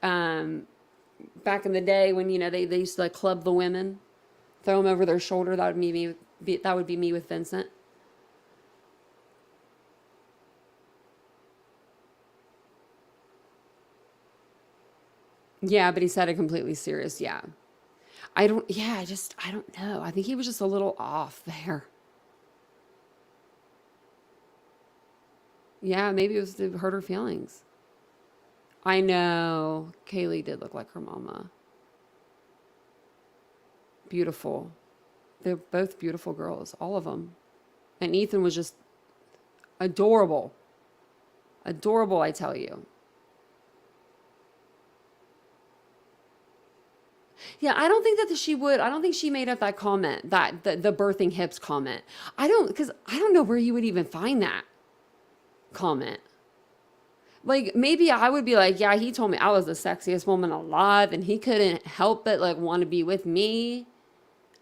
back in the day when, they used to club the women, throw them over their shoulder. That would be me with Vincent. Yeah, but he said it completely serious. Yeah. I don't know. I think he was just a little off there. Yeah, maybe it was to hurt her feelings. I know. Kaylee did look like her mama. Beautiful. They're both beautiful girls, all of them. And Ethan was just adorable. Adorable, I tell you. Yeah, I don't think that she would. I don't think she made up that comment, that the birthing hips comment. Because I don't know where you would even find that comment. Maybe I would be like, yeah, he told me I was the sexiest woman alive and he couldn't help but want to be with me.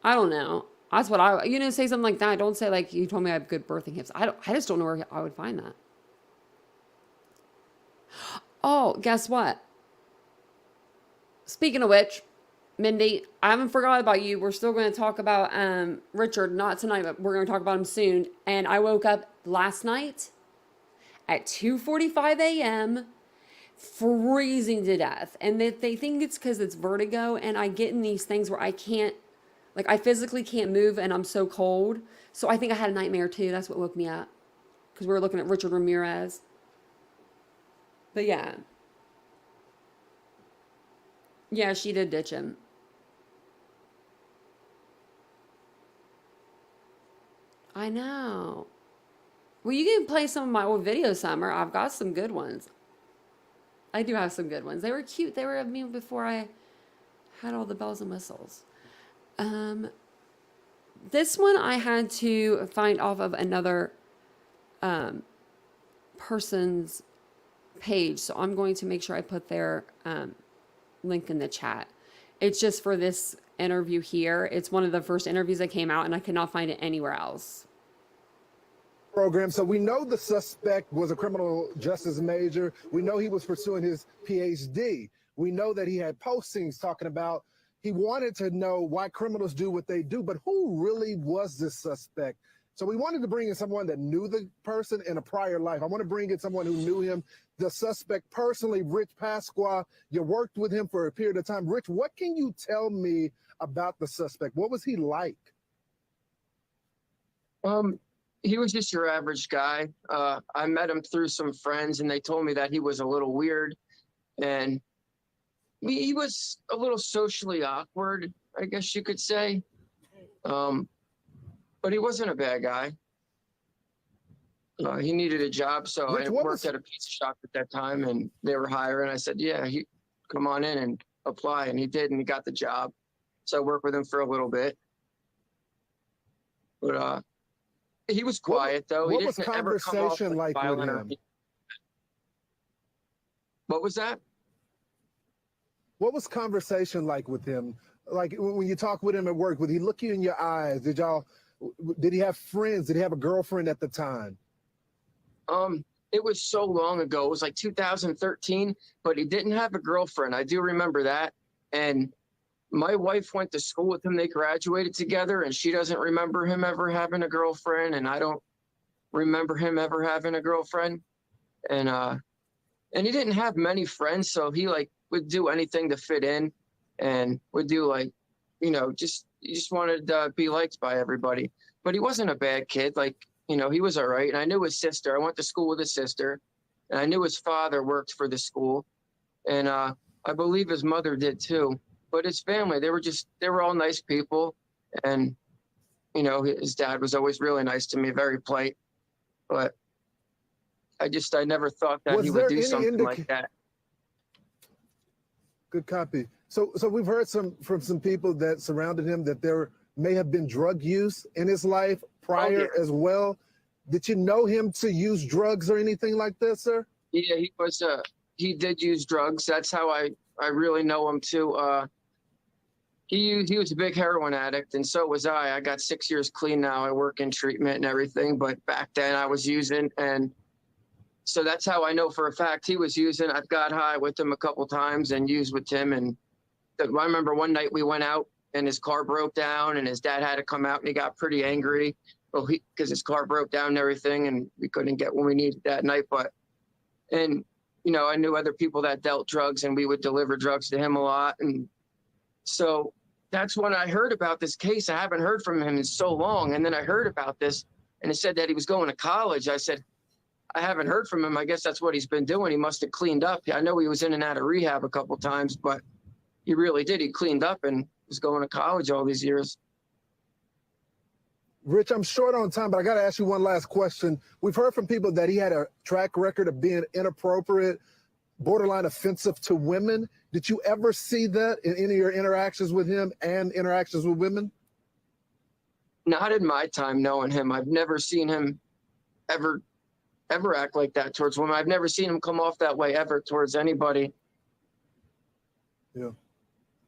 I don't know. That's what say something like that. Don't say you told me I have good birthing hips. I just don't know where I would find that. Oh, guess what? Speaking of which, Mindy, I haven't forgot about you. We're still going to talk about Richard, not tonight, but we're going to talk about him soon. And I woke up last night at 2:45 a.m. freezing to death. And they think it's because it's vertigo. And I get in these things where I can't, I physically can't move and I'm so cold. So I think I had a nightmare too. That's what woke me up. Because we were looking at Richard Ramirez. But yeah. Yeah, she did ditch him. I know. Well, you can play some of my old videos, Summer. I've got some good ones. I do have some good ones. They were cute. They were of me before I had all the bells and whistles. This one I had to find off of another person's page, so I'm going to make sure I put their link in the chat. It's just for this interview here. It's one of the first interviews that came out, and I could not find it anywhere else. Program. So we know the suspect was a criminal justice major. We know he was pursuing his PhD. We know that he had postings talking about he wanted to know why criminals do what they do, but who really was this suspect? So we wanted to bring in someone that knew the person in a prior life. I want to bring in someone who knew him, the suspect personally, Rich Pasqua. You worked with him for a period of time. Rich, what can you tell me about the suspect? What was he like? He was just your average guy. I met him through some friends, and they told me that he was a little weird, and he was a little socially awkward, I guess you could say. But he wasn't a bad guy. He needed a job, so I worked at a pizza shop at that time, and they were hiring. I said, "Yeah, come on in and apply," and he did, and he got the job. So I worked with him for a little bit, but he was quiet though. What He was didn't ever come off conversation like with violent or him? What was that? What was conversation like with him? Like when you talk with him at work, would he look you in your eyes? Did he have friends? Did he have a girlfriend at the time? It was so long ago. It was like 2013, but he didn't have a girlfriend. I do remember that. And my wife went to school with him. They graduated together, and she doesn't remember him ever having a girlfriend, and I don't remember him ever having a girlfriend. And he didn't have many friends, so he would do anything to fit in, and would do he just wanted to be liked by everybody. But he wasn't a bad kid. He was all right. And I knew his sister. I went to school with his sister, and I knew his father worked for the school, and I believe his mother did too. But his family, they were all nice people. And, his dad was always really nice to me, very polite. But I never thought that he would do something like that. Good copy. So we've heard from some people that surrounded him that there may have been drug use in his life prior as well. Did you know him to use drugs or anything like this, sir? Yeah, he did use drugs. That's how I really know him too. He was a big heroin addict, and so was I. I got 6 years clean now. I work in treatment and everything, but back then I was using, and so that's how I know for a fact he was using. I've got high with him a couple times and used with him, and I remember one night we went out and his car broke down, and his dad had to come out, and he got pretty angry. Well, because his car broke down and everything, and we couldn't get what we needed that night. I knew other people that dealt drugs, and we would deliver drugs to him a lot. And so that's when I heard about this case. I haven't heard from him in so long. And then I heard about this, and it said that he was going to college. I said, I haven't heard from him. I guess that's what he's been doing. He must have cleaned up. I know he was in and out of rehab a couple times, but he really did. He cleaned up and was going to college all these years. Rich, I'm short on time, but I got to ask you one last question. We've heard from people that he had a track record of being inappropriate, borderline offensive to women. Did you ever see that in any of your interactions with him and interactions with women? Not in my time knowing him. I've never seen him ever act like that towards women. I've never seen him come off that way ever towards anybody. Yeah.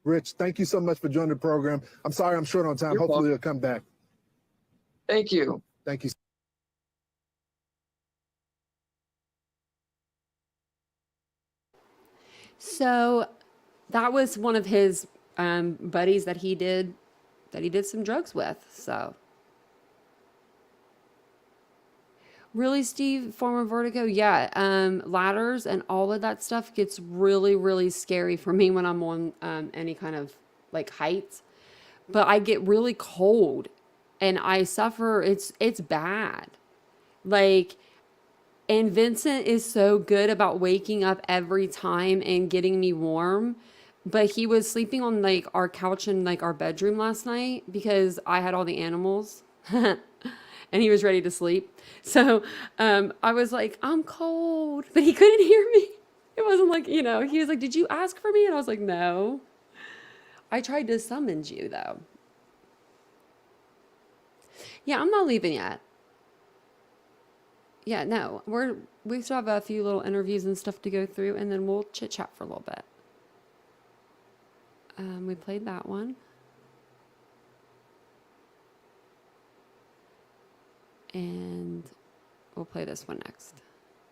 Rich, thank you so much for joining the program. I'm sorry I'm short on time. Hopefully welcome. you'll come back. Thank you. Thank you. So that was one of his buddies that he did some drugs with. So really, Steve, former vertigo? Yeah. Ladders and all of that stuff gets really, really scary for me when I'm on any kind of heights. But I get really cold and I suffer. It's bad. And Vincent is so good about waking up every time and getting me warm. But he was sleeping on our couch in our bedroom last night because I had all the animals and he was ready to sleep. So I was like, I'm cold, but he couldn't hear me. It wasn't he was like, did you ask for me? And I was like, no. I tried to summon you though. Yeah, I'm not leaving yet. Yeah, no, we still have a few little interviews and stuff to go through, and then we'll chit chat for a little bit. We played that one. And we'll play this one next.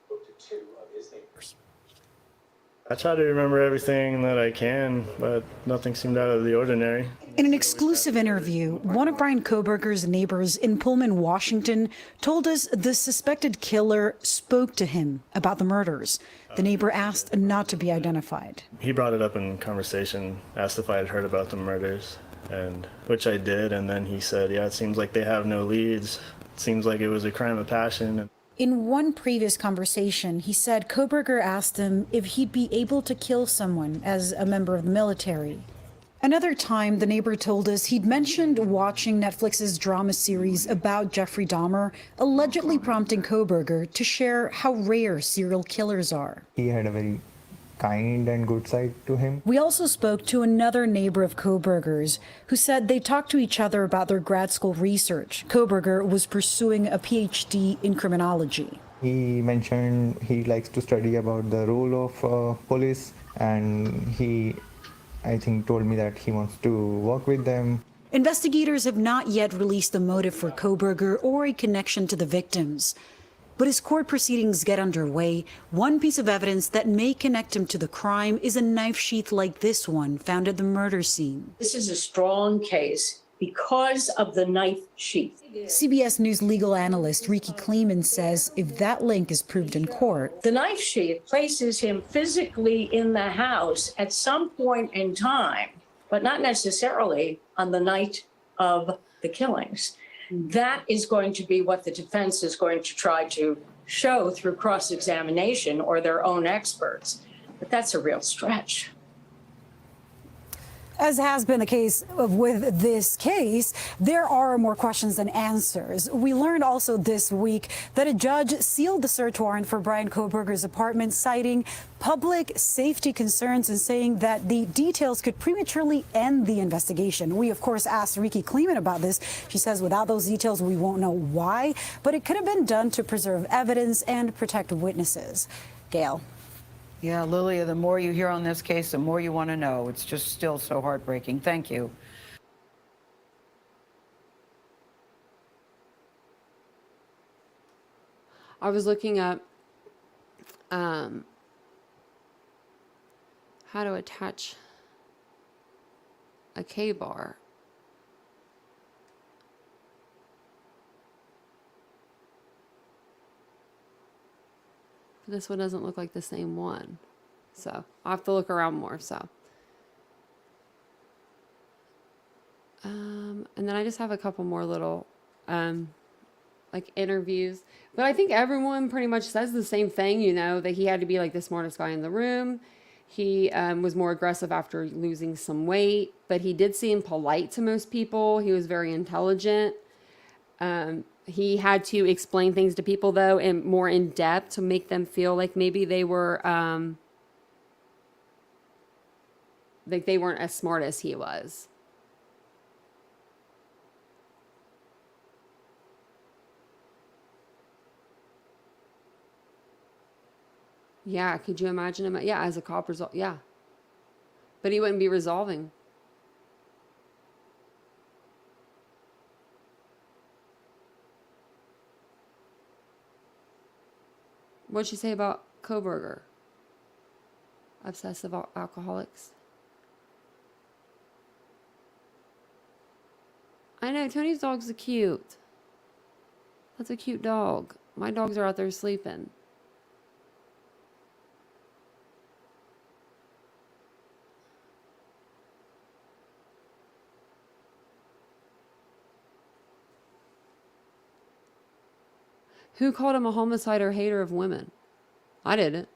Spoke to two of his neighbors. I try to remember everything that I can, but nothing seemed out of the ordinary. In an exclusive interview, one of Bryan Kohberger's neighbors in Pullman, Washington, told us the suspected killer spoke to him about the murders. The neighbor asked not to be identified. He brought it up in conversation, asked if I had heard about the murders, and which I did, and then he said, yeah, it seems like they have no leads. It seems like it was a crime of passion. In one previous conversation, he said Kohberger asked him if he'd be able to kill someone as a member of the military. Another time, the neighbor told us he'd mentioned watching Netflix's drama series about Jeffrey Dahmer, allegedly prompting Kohberger to share how rare serial killers are. He had a very kind and good side to him. We also spoke to another neighbor of Kohberger's who said they talked to each other about their grad school research. Kohberger was pursuing a PhD in criminology. He mentioned he likes to study about the role of police, and he, I think, told me that he wants to work with them. Investigators have not yet released a motive for Kohberger or a connection to the victims. But as court proceedings get underway, one piece of evidence that may connect him to the crime is a knife sheath like this one found at the murder scene. This is a strong case because of the knife sheath. CBS News legal analyst Ricky Kleeman says if that link is proved in court, The knife sheath places him physically in the house at some point in time, but not necessarily on the night of the killings. That is going to be what the defense is going to try to show through cross-examination or their own experts. But that's a real stretch. as has been the case with this case, there are more questions than answers. We learned also this week that a judge sealed the search warrant for Bryan Kohberger's apartment, citing public safety concerns and saying that the details could prematurely end the investigation. We, of course, asked Ricky Kleeman about this. She says without those details, we won't know why, but it could have been done to preserve evidence and protect witnesses. Gail. Yeah, Lilia, the more you hear on this case, the more you want to know. It's just still so heartbreaking. Thank you. I was looking up how to attach a K-bar. This one doesn't look like the same one. So I'll have to look around more. So, and then I just have a couple more little, like interviews, but I think everyone pretty much says the same thing, you know, that he had to be like the smartest guy in the room. He was more aggressive after losing some weight, but he did seem polite to most people. He was very intelligent. He had to explain things to people, though, and more in depth to make them feel like maybe they were, like they weren't as smart as he was. Yeah, could you imagine him? Yeah, as a cop, yeah. But he wouldn't be resolving. What'd she say about Kohberger? Obsessive alcoholics. I know, Tony's dog's cute. That's a cute dog. My dogs are out there sleeping. Who called him a homicide or hater of women? I didn't.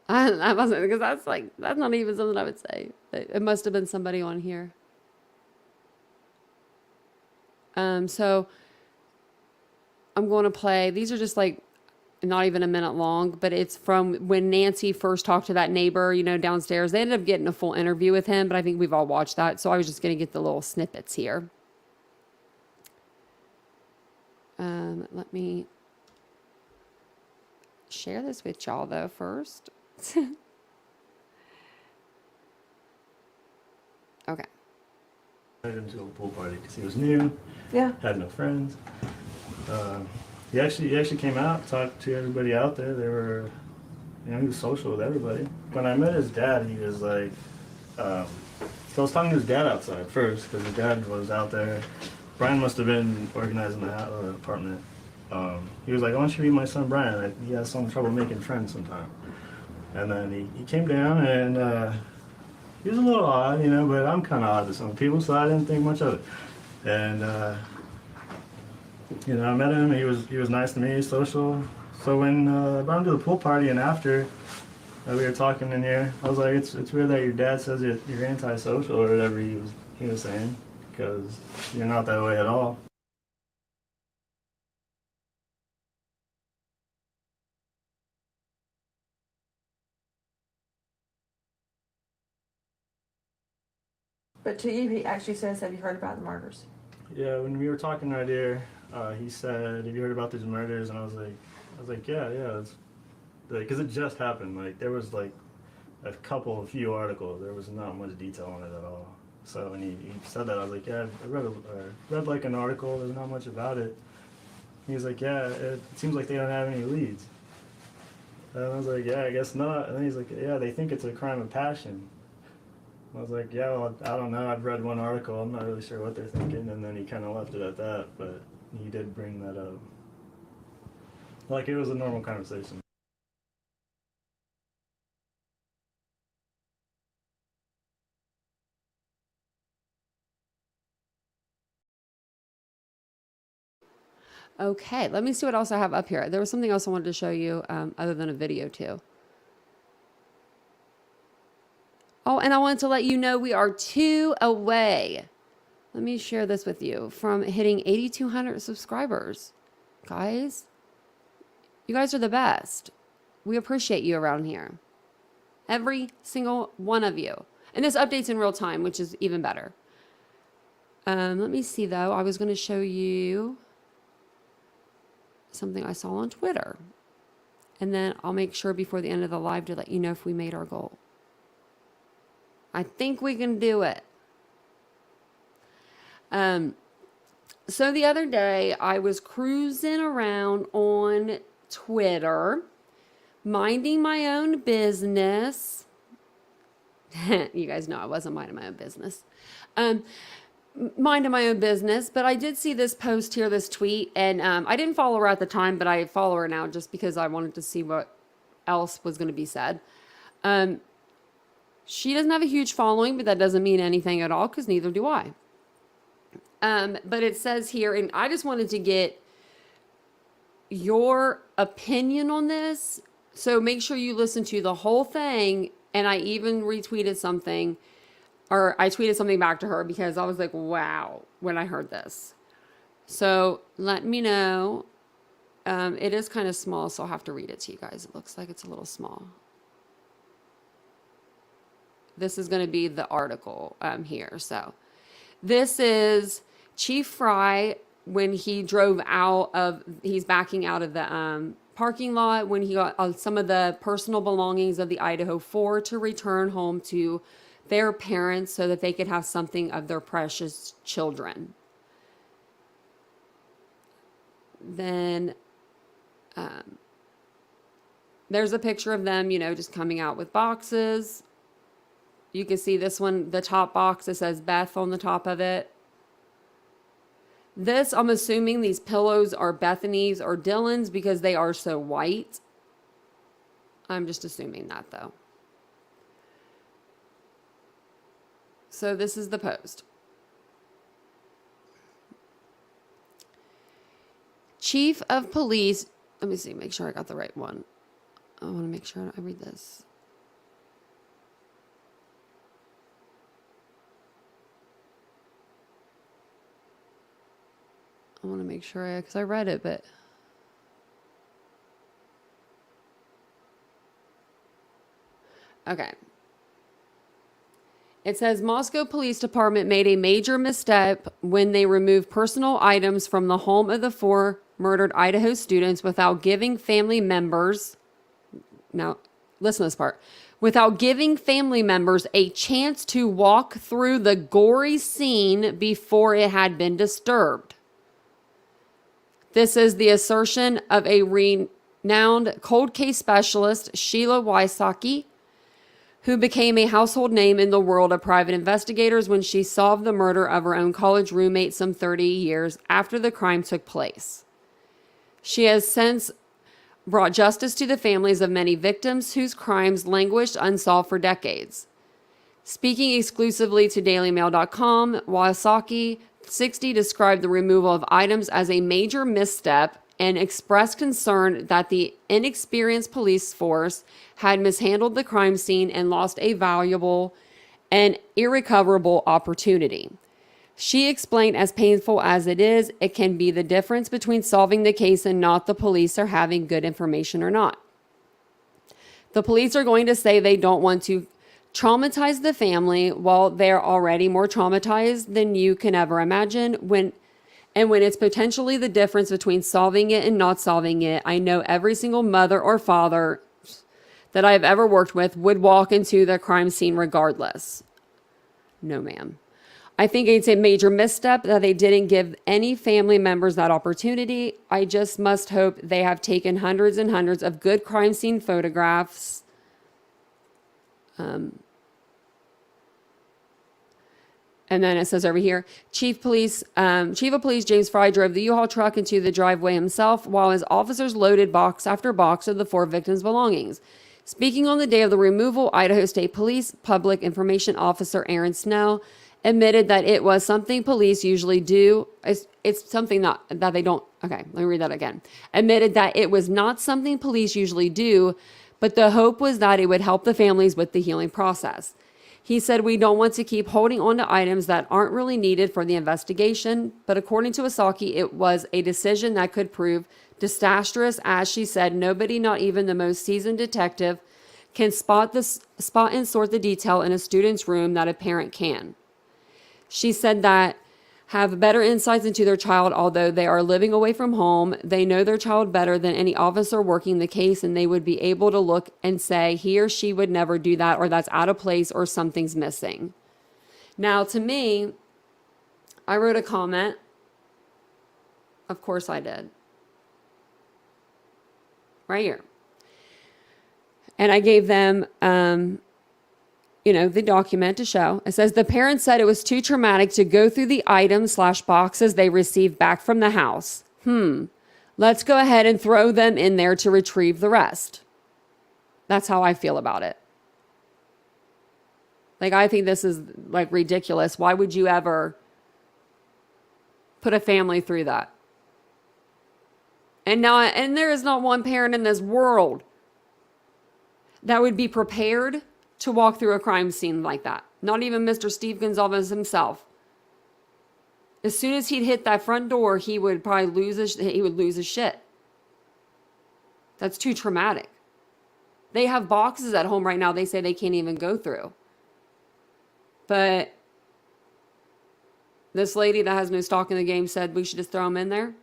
I wasn't, because that's not even something I would say. It must have been somebody on here. So I'm going to play. These are just like not even a minute long, but it's from when Nancy first talked to that neighbor, you know, downstairs. They ended up getting a full interview with him, but I think we've all watched that. So I was just going to get the little snippets here. Let me share this with y'all though first. Okay. Invited him to a pool party because he was new. Yeah. Had no friends. He actually came out, talked to everybody out there. They were, you know, he was social with everybody. When I met his dad, he was like, so I was talking to his dad outside first because his dad was out there. Bryan must have been organizing the apartment. He was like, "Why don't you meet my son Bryan? Like, he has some trouble making friends sometimes." And then he came down and he was a little odd, you know, but I'm kind of odd to some people, so I didn't think much of it. And you know, I met him. He was nice to me, social. So when I brought him to the pool party and after we were talking in here, I was like, "It's weird that your dad says you're antisocial or whatever he was saying, because you're not that way at all." But to you, he actually says, "Have you heard about the murders?" Yeah, when we were talking right here, he said, "Have you heard about these murders?" And I was like, "Yeah, it's because it just happened. Like there was like a few articles. There was not much detail on it at all." So when he said that, I was like, "Yeah, I read like an article. There's not much about it." He was like, "Yeah, it seems like they don't have any leads." And I was like, "Yeah, I guess not." And then he's like, "Yeah, they think it's a crime of passion." I was like, "Yeah, well, I don't know. I've read one article. I'm not really sure what they're thinking." And then he kind of left it at that, but he did bring that up. Like it was a normal conversation. Okay, let me see what else I have up here. There was something else I wanted to show you other than a video too. Oh, and I wanted to let you know we are 2 away. Let me share this with you from hitting 8,200 subscribers. Guys, you guys are the best. We appreciate you around here. Every single one of you. And this updates in real time, which is even better. Let me see though. I was going to show you something I saw on Twitter. And then I'll make sure before the end of the live to let you know if we made our goal. I think we can do it. So the other day I was cruising around on Twitter, minding my own business. You guys know I wasn't minding my own business. Minding my own business, but I did see this post here, this tweet, and I didn't follow her at the time, but I follow her now just because I wanted to see what else was going to be said. She doesn't have a huge following, but that doesn't mean anything at all because neither do I. But it says here, and I just wanted to get your opinion on this. So make sure you listen to the whole thing. And I even retweeted something, or I tweeted something back to her because I was like, wow, when I heard this. So let me know. It is kind of small, so I'll have to read it to you guys. It looks like it's a little small. This is going to be the article here. So this is Chief Fry when he drove out of, he's backing out of the parking lot when he got some of the personal belongings of the Idaho 4 to return home to their parents so that they could have something of their precious children. Then there's a picture of them, you know, just coming out with boxes. You can see this one, the top box, it says Beth on the top of it. This, I'm assuming these pillows are Bethany's or Dylan's because they are so white. I'm just assuming that though. So this is the post. Chief of Police, let me see, make sure I got the right one. I want to make sure I read this. I want to make sure because I read it, but Okay. It says Moscow Police Department made a major misstep when they removed personal items from the home of the 4 murdered Idaho students without giving family members, now listen to this part, without giving family members a chance to walk through the gory scene before it had been disturbed. This is the assertion of a renowned cold case specialist, Sheila Wysocki, who became a household name in the world of private investigators when she solved the murder of her own college roommate some 30 years after the crime took place. She has since brought justice to the families of many victims whose crimes languished unsolved for decades. Speaking exclusively to DailyMail.com, Wysocki, 60, described the removal of items as a major misstep and expressed concern that the inexperienced police force had mishandled the crime scene and lost a valuable and irrecoverable opportunity. She explained, as painful as it is, it can be the difference between solving the case and not the police are having good information or not. The police are going to say they don't want to traumatize the family while they're already more traumatized than you can ever imagine. When it's potentially the difference between solving it and not solving it, I know every single mother or father that I've ever worked with would walk into the crime scene regardless. No, ma'am. I think it's a major misstep that they didn't give any family members that opportunity. I just must hope they have taken hundreds and hundreds of good crime scene photographs. And then it says over here, Chief of Police James Fry drove the U-Haul truck into the driveway himself while his officers loaded box after box of the 4 victims' belongings. Speaking on the day of the removal, Idaho State Police Public Information Officer Aaron Snell admitted that it was something police usually do. It's something that they don't. Okay, let me read that again. Admitted that it was not something police usually do, but the hope was that it would help the families with the healing process. He said, we don't want to keep holding on to items that aren't really needed for the investigation, but according to Wysocki, it was a decision that could prove disastrous. As she said, nobody, not even the most seasoned detective, can spot and sort the detail in a student's room that a parent can. She said that have better insights into their child, although they are living away from home. They know their child better than any officer working the case, and they would be able to look and say, he or she would never do that, or that's out of place, or something's missing. Now, to me, I wrote a comment. Of course I did. Right here. And I gave them, the document to show. It says the parents said it was too traumatic to go through the items/boxes they received back from the house. Let's go ahead and throw them in there to retrieve the rest. That's how I feel about it. Like, I think this is like ridiculous. Why would you ever put a family through that? And there is not one parent in this world that would be prepared to walk through a crime scene like that. Not even Mr. Steve Gonzalez himself. As soon as he'd hit that front door, he would probably lose his shit. That's too traumatic. They have boxes at home right now they say they can't even go through. But this lady that has no stock in the game said we should just throw them in there.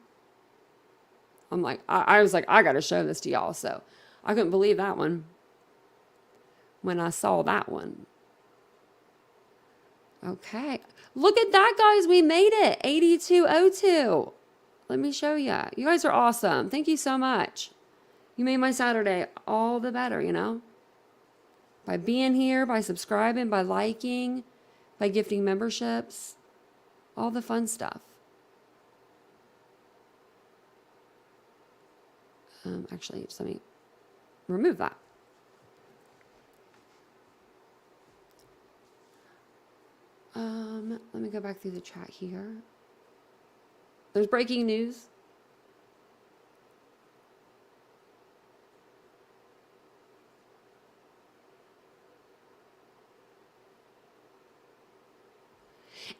I'm like, I was like, I got to show this to y'all. So I couldn't believe that one when I saw that one. Okay. Look at that, guys. We made it. 8202. Let me show you. You guys are awesome. Thank you so much. You made my Saturday all the better, by being here, by subscribing, by liking, by gifting memberships, all the fun stuff. Actually, just let me remove that. Let me go back through the chat here. There's breaking news.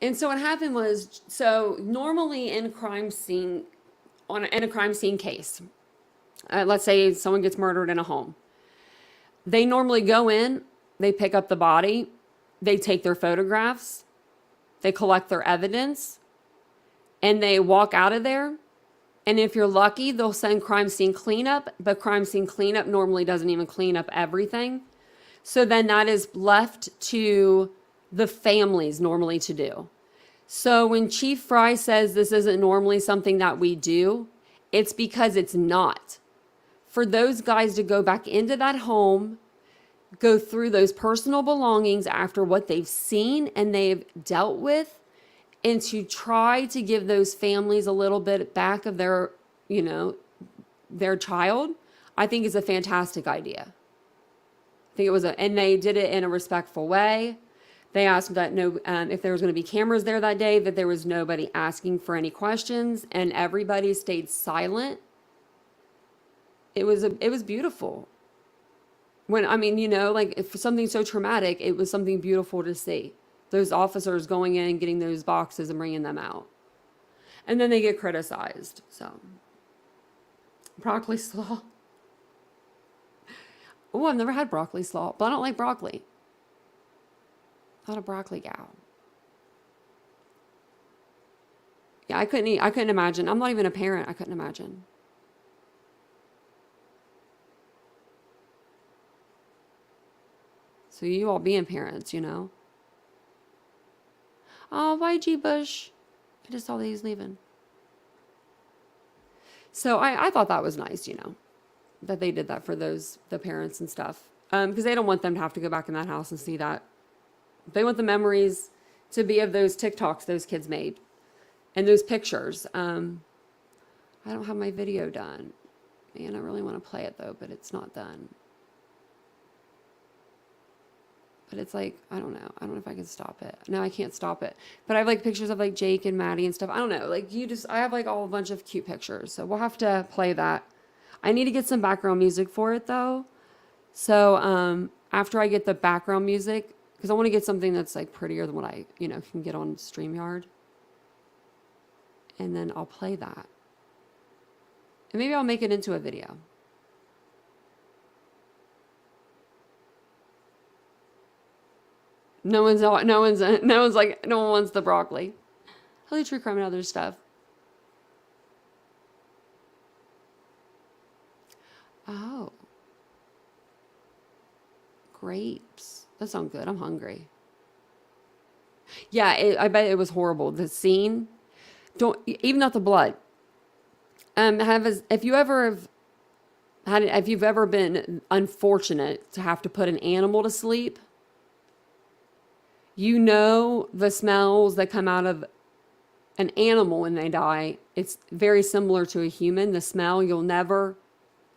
And so what happened was, normally in a crime scene case, let's say someone gets murdered in a home. They normally go in They pick up the body, they take their photographs, they collect their evidence, and they walk out of there. And if you're lucky, they'll send crime scene cleanup, but crime scene cleanup normally doesn't even clean up everything. So then that is left to the families normally to do. So when Chief Fry says this isn't normally something that we do, it's because it's not. For those guys to go back into that home, go through those personal belongings after what they've seen and they've dealt with, and to try to give those families a little bit back of their, you know, their child, I think is a fantastic idea. I think it was and they did it in a respectful way. They asked that if there was going to be cameras there that day, that there was nobody asking for any questions, and everybody stayed silent. It was beautiful. When, I mean, you know, like if something so traumatic, it was something beautiful to see. Those officers going in and getting those boxes and bringing them out. And then they get criticized. So, broccoli slaw. Oh, I've never had broccoli slaw, but I don't like broccoli. Not a broccoli gal. Yeah, I couldn't imagine. I'm not even a parent. I couldn't imagine. So you all being parents, you know. Oh, bye, G. Bush. I just saw that he's leaving. So I thought that was nice, you know, that they did that for the parents and stuff. Because they don't want them to have to go back in that house and see that. They want the memories to be of those TikToks those kids made and those pictures. I don't have my video done. Man, I really want to play it though, but it's not done. But it's like, I don't know. I don't know if I can stop it. No, I can't stop it. But I have like pictures of like Jake and Maddie and stuff. I don't know. Like I have like a bunch of cute pictures. So we'll have to play that. I need to get some background music for it though. So after I get the background music, because I want to get something that's like prettier than what I, you know, can get on StreamYard. And then I'll play that. And maybe I'll make it into a video. No one wants the broccoli. Holy true crime and other stuff. Oh. Grapes. That sounds good. I'm hungry. Yeah, I bet it was horrible. The scene. Even not the blood. If you've ever been unfortunate to have to put an animal to sleep, you know the smells that come out of an animal when they die. It's very similar to a human. The smell, you'll never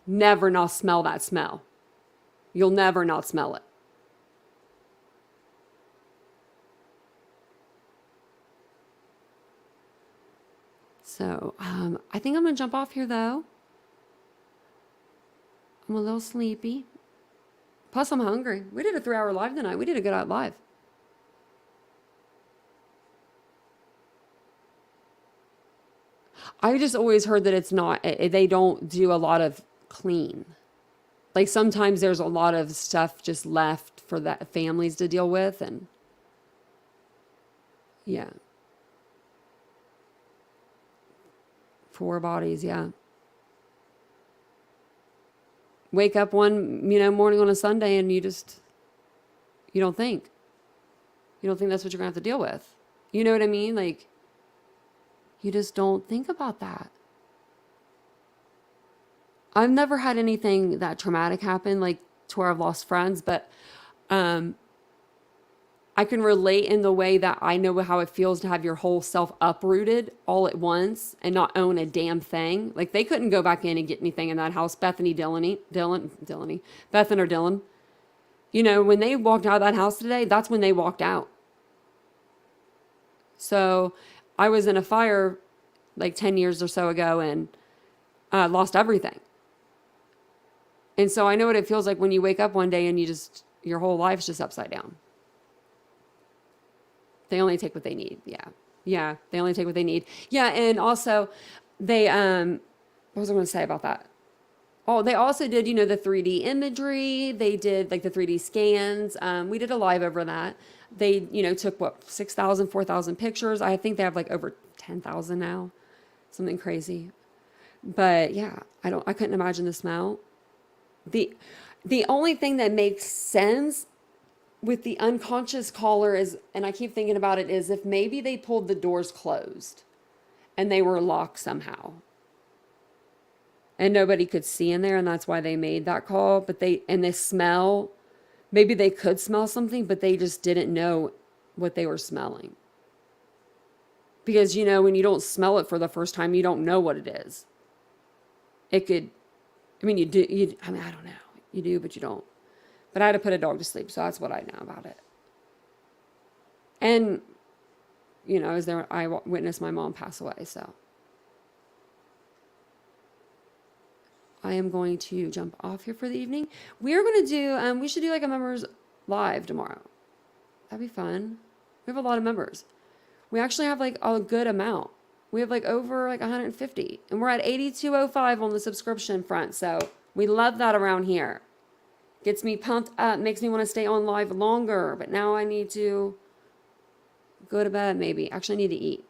not smell that smell. You'll never not smell it. So, I think I'm going to jump off here, though. I'm a little sleepy. Plus, I'm hungry. We did a 3-hour live tonight. We did a good live. I just always heard that it's not, they don't do a lot of clean. Like sometimes there's a lot of stuff just left for the families to deal with, and yeah. 4 bodies, yeah. Wake up one, morning on a Sunday and you don't think. You don't think that's what you're going to have to deal with. You know what I mean? Like, you just don't think about that. I've never had anything that traumatic happen, like to where I've lost friends, but I can relate in the way that I know how it feels to have your whole self uprooted all at once and not own a damn thing. Like they couldn't go back in and get anything in that house. Bethan or Dylan. When they walked out of that house today, that's when they walked out. So I was in a fire like 10 years or so ago and lost everything. And so I know what it feels like when you wake up one day and your whole life's just upside down. They only take what they need. Yeah. They only take what they need. Yeah. And also what was I going to say about that? Oh, they also did, you know, the 3D imagery. They did like the 3D scans. We did a live over that. They, you know, took what, 6,000, 4,000 pictures. I think they have like over 10,000 now. Something crazy. But yeah, I couldn't imagine the smell. The only thing that makes sense with the unconscious caller is, and I keep thinking about it, is if maybe they pulled the doors closed and they were locked somehow and nobody could see in there, and that's why they made that call. But they smell, maybe they could smell something, but they just didn't know what they were smelling. Because, you know, when you don't smell it for the first time, you don't know what it is. It could, I mean, I don't know. You do, but you don't. But I had to put a dog to sleep, so that's what I know about it. And, you know, I witnessed my mom pass away, so. I am going to jump off here for the evening. We're going to do, we should do like a members live tomorrow. That'd be fun. We have a lot of members. We actually have like a good amount. We have like over like 150, and we're at 8205 on the subscription front. So we love that around here. Gets me pumped up, makes me want to stay on live longer. But now I need to go to bed maybe. Actually, I need to eat.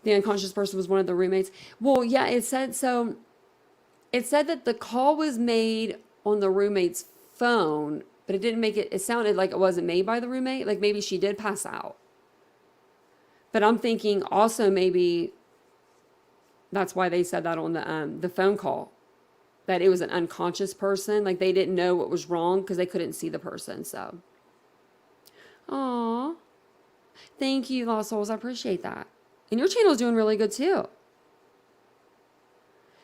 The unconscious person was one of the roommates. Well, yeah, it said so. It said that the call was made on the roommate's phone, but it didn't make it, it sounded like it wasn't made by the roommate. Like maybe she did pass out. But I'm thinking also maybe that's why they said that on the phone call, that it was an unconscious person. Like they didn't know what was wrong because they couldn't see the person. So, aw, thank you, Lost Souls. I appreciate that. And your channel is doing really good too.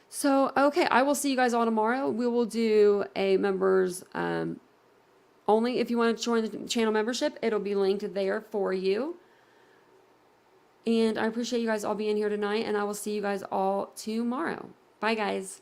So, okay, I will see you guys all tomorrow. We will do a members only. If you want to join the channel membership, it'll be linked there for you. And I appreciate you guys all being here tonight, and I will see you guys all tomorrow. Bye, guys.